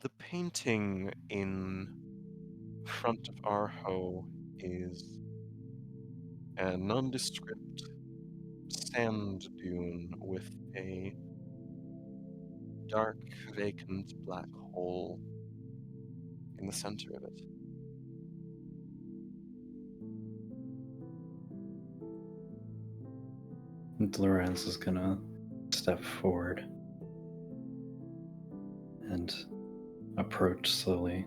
The painting in front of Arho is a nondescript sand dune with a dark, vacant black hole in the center of it. Lorenz is gonna step forward and approach slowly.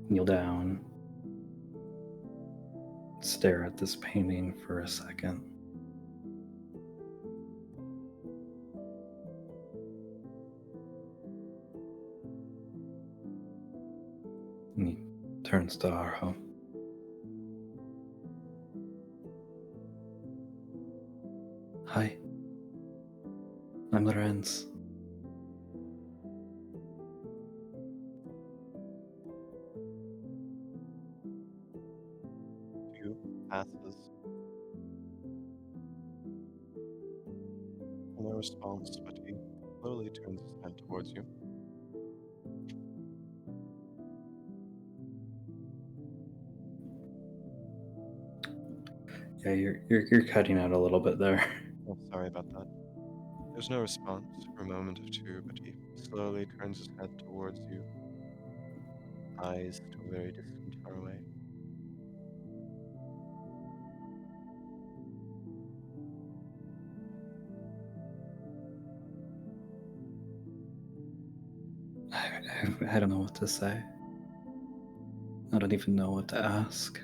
Kneel down. Stare at this painting for a second. And he turns to Arho. Hi. I'm Lorenz. Two passes. No response, but he slowly turns his head towards you. Yeah, you're cutting out a little bit there. Oh, sorry about that. There's no response for a moment or two, but he slowly turns his head towards you, eyes still very distant, far away. I don't know what to say. I don't even know what to ask.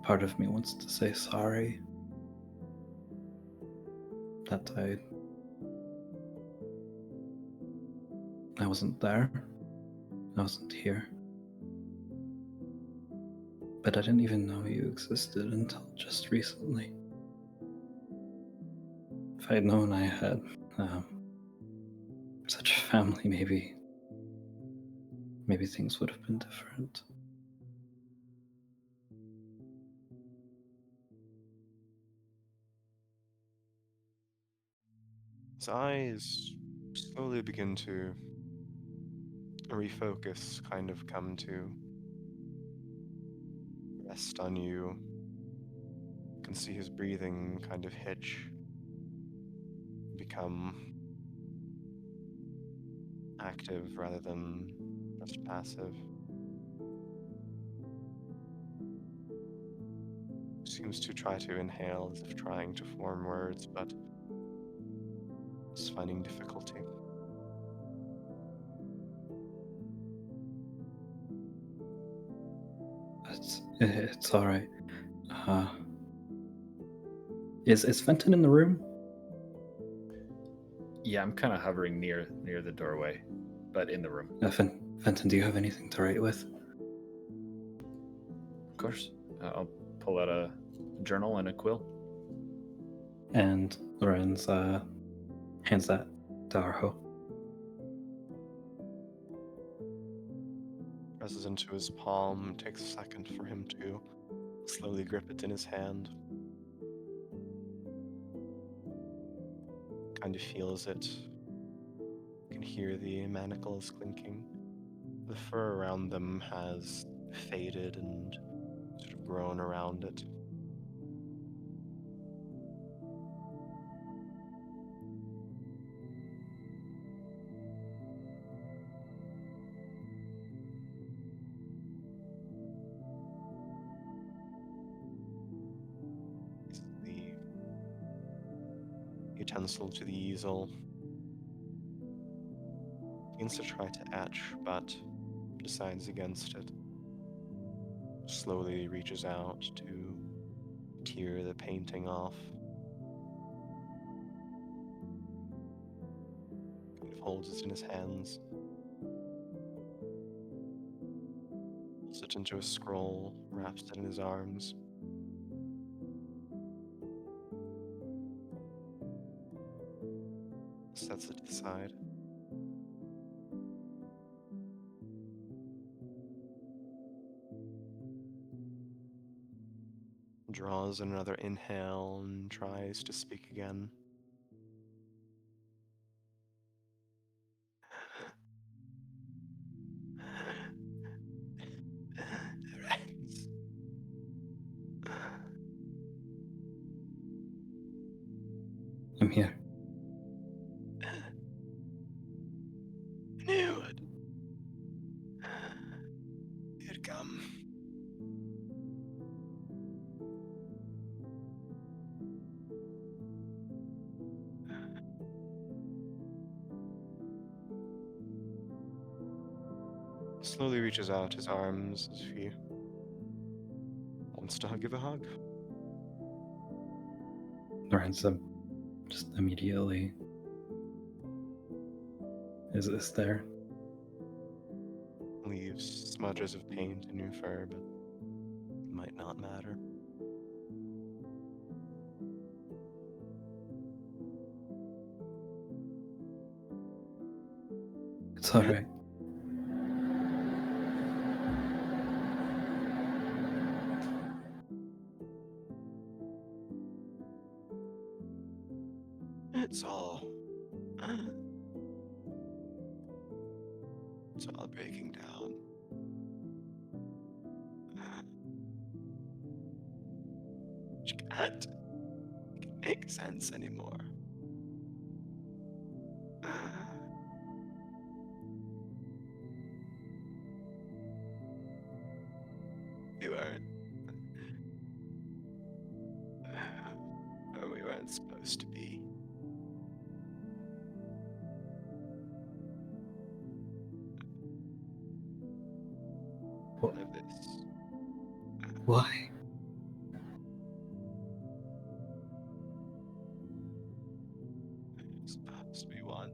Part of me wants to say sorry. That I wasn't there. I wasn't here. But I didn't even know you existed until just recently. If I had known I had such a family, maybe things would have been different. His eyes slowly begin to refocus, kind of come to rest on you. You can see his breathing kind of hitch, become active rather than just passive. Seems to try to inhale as if trying to form words, but is finding difficulty. It's all right. Is Fenton in the room? Yeah, I'm kind of hovering near the doorway, but in the room. Fenton, do you have anything to write with? Of course. I'll pull out a journal and a quill. And Lorenz hands that to Arho. Presses into his palm. Takes a second for him to slowly grip it in his hand. Kind of feels it. You can hear the manacles clinking. The fur around them has faded and sort of grown around it. The utensil to the easel. Begins to try to etch, but decides against it. Slowly reaches out to tear the painting off. Kind of holds it in his hands. Pulls it into a scroll, wraps it in his arms. Sets it to the side. Draws another inhale and tries to speak again. Rex. I'm here. Knew it. You'd come. Slowly reaches out his arms as if he wants to give a hug. Lorenz just immediately is there. Leaves smudges of paint in your fur, but it might not matter. It's alright. It's all breaking down. Which can't make sense anymore. We weren't. Or we weren't supposed to be. What? None of this. Why? It's supposed to be one.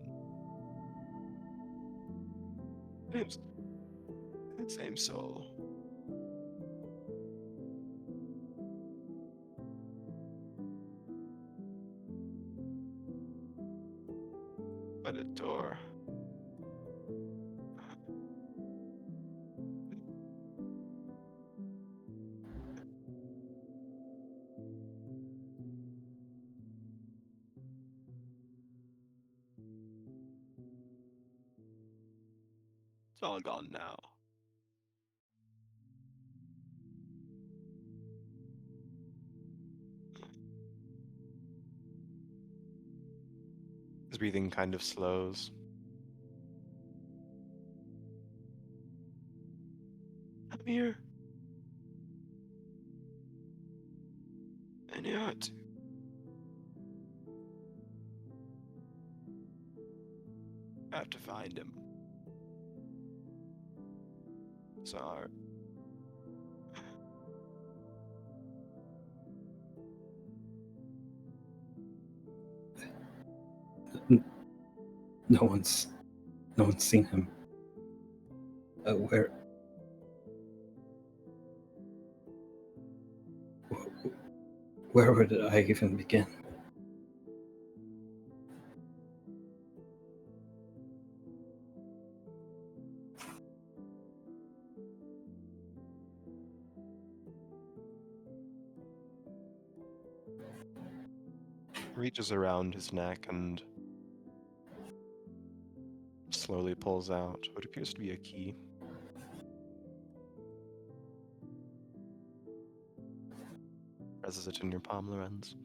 It's the same soul. But a door. It's all gone now. His breathing kind of slows. I'm here. I knew it. I have to find him. Sorry. No one's seen him. Where? Where would I even begin? Reaches around his neck and slowly pulls out what appears to be a key. Presses it in your palm, Lorenz.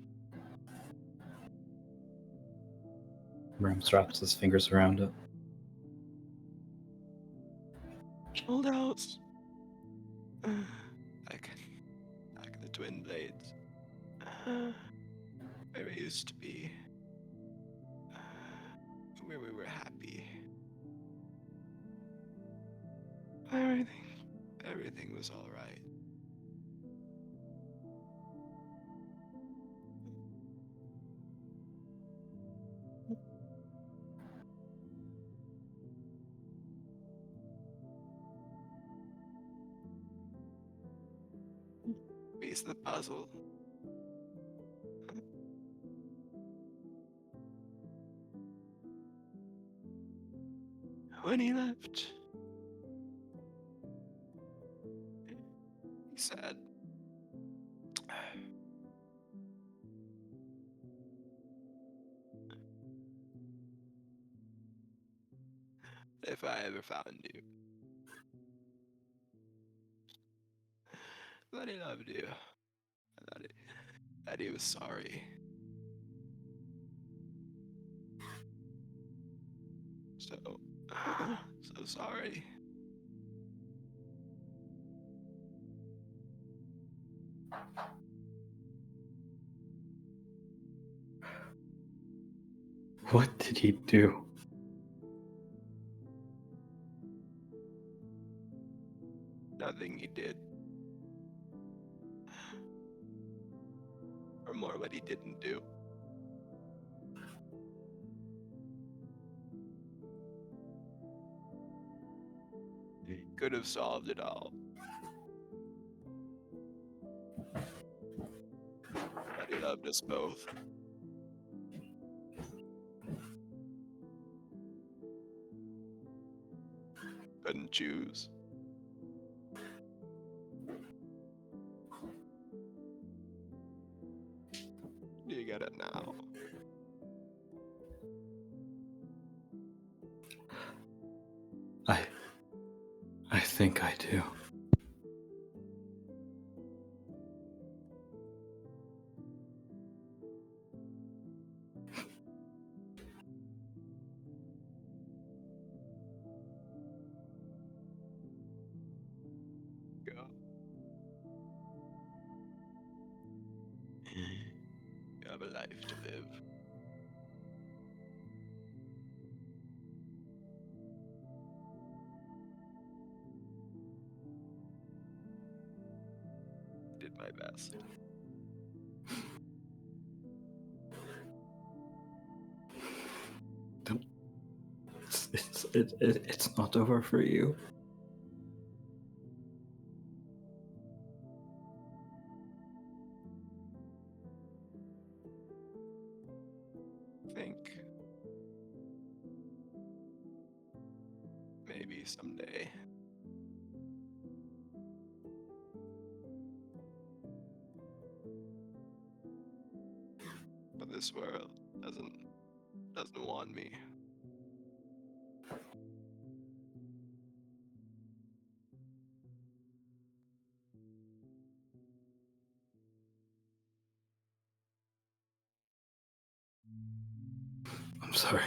Rams wraps his fingers around it. Hold out. Like the twin blades. Where we used to be. Where we were happy. Everything was alright. Piece of the puzzle. When he left, he said, if I ever found you, that he loved you, that he was sorry. So sorry. What did he do? Nothing he did. Or more what he didn't do. He could have solved it all. But he loved us both. Couldn't choose. You get it now. I think I do. Go. You have a life to live. Did my best. Don't. It's not over for you. Think. Maybe someday. But this world doesn't want me. I'm sorry.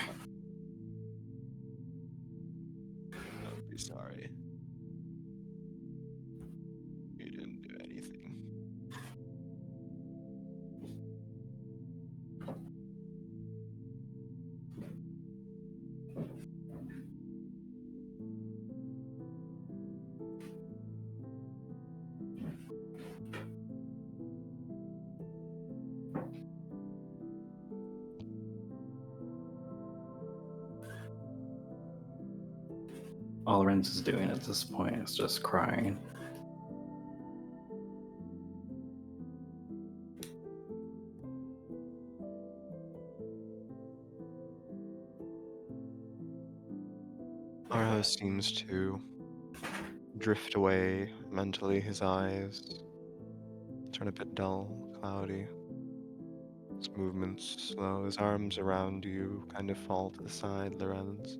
Don't be sorry. You didn't do anything. All Renz is doing at this point is just crying. Arho seems to drift away mentally, his eyes turn a bit dull, cloudy. His movements slow, his arms around you kind of fall to the side, Lorenz.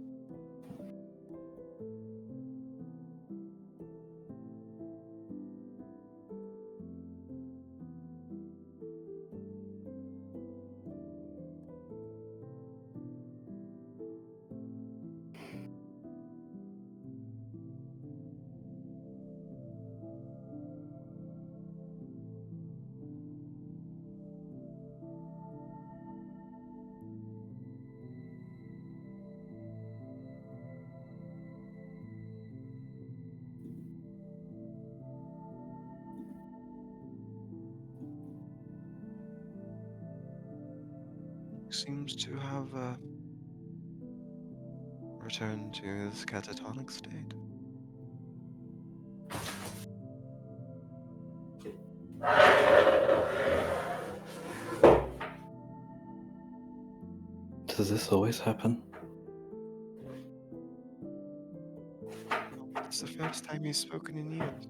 Seems to have returned to his catatonic state. Does this always happen? It's the first time he's spoken in years.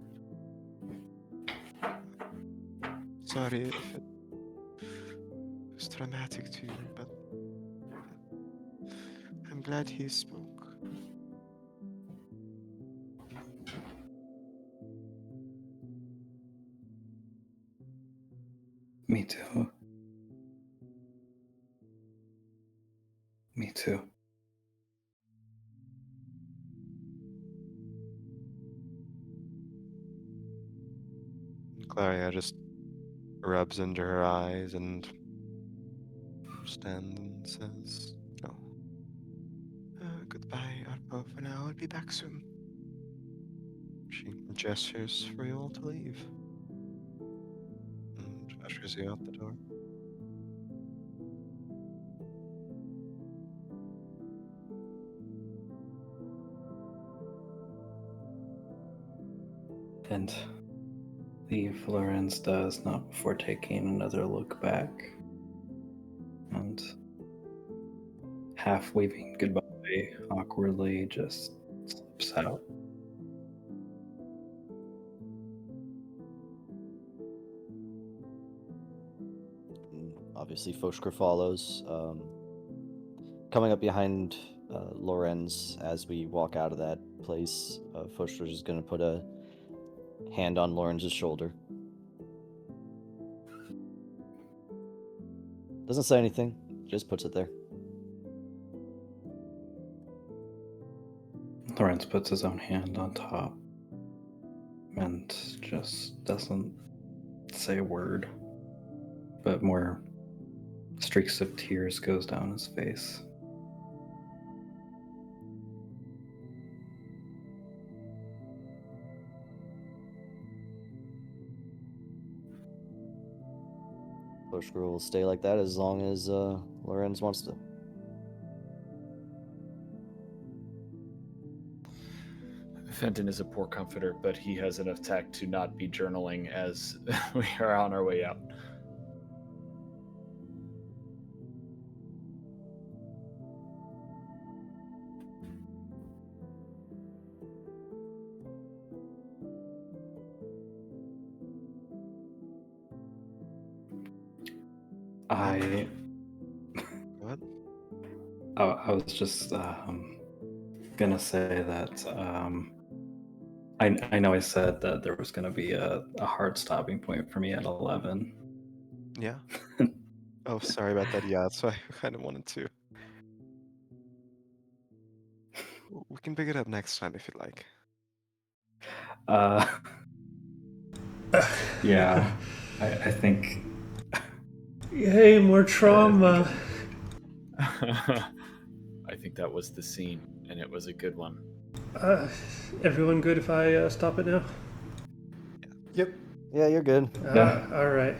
Sorry if it was traumatic to you, but I'm glad he spoke. Me too. Me too. Claria just rubs under her eyes and stands and says, "No. Goodbye, Arho. For now, I'll be back soon." She gestures for you all to leave and ushers you out the door. And leave Lorenz does not before taking another look back and half waving goodbye awkwardly just slips out. Obviously, Foshker follows, coming up behind Lorenz as we walk out of that place. Foshker is going to put a hand on Lorenz's shoulder. Doesn't say anything, just puts it there. Lorenz puts his own hand on top and just doesn't say a word, but more streaks of tears goes down his face. Foshker will stay like that as long as Lorenz wants to. Fenton is a poor comforter, but he has enough tact to not be journaling as we are on our way out. What? I was just gonna say that I know I said that there was gonna be a hard stopping point for me at 11. Yeah. Oh, sorry about that. Yeah, that's why I kind of wanted to. We can pick it up next time if you'd like. Yeah, I think. Yay, more trauma. I think that was the scene, and it was a good one. Everyone good if I stop it now? Yep. Yeah, you're good. Yeah. All right.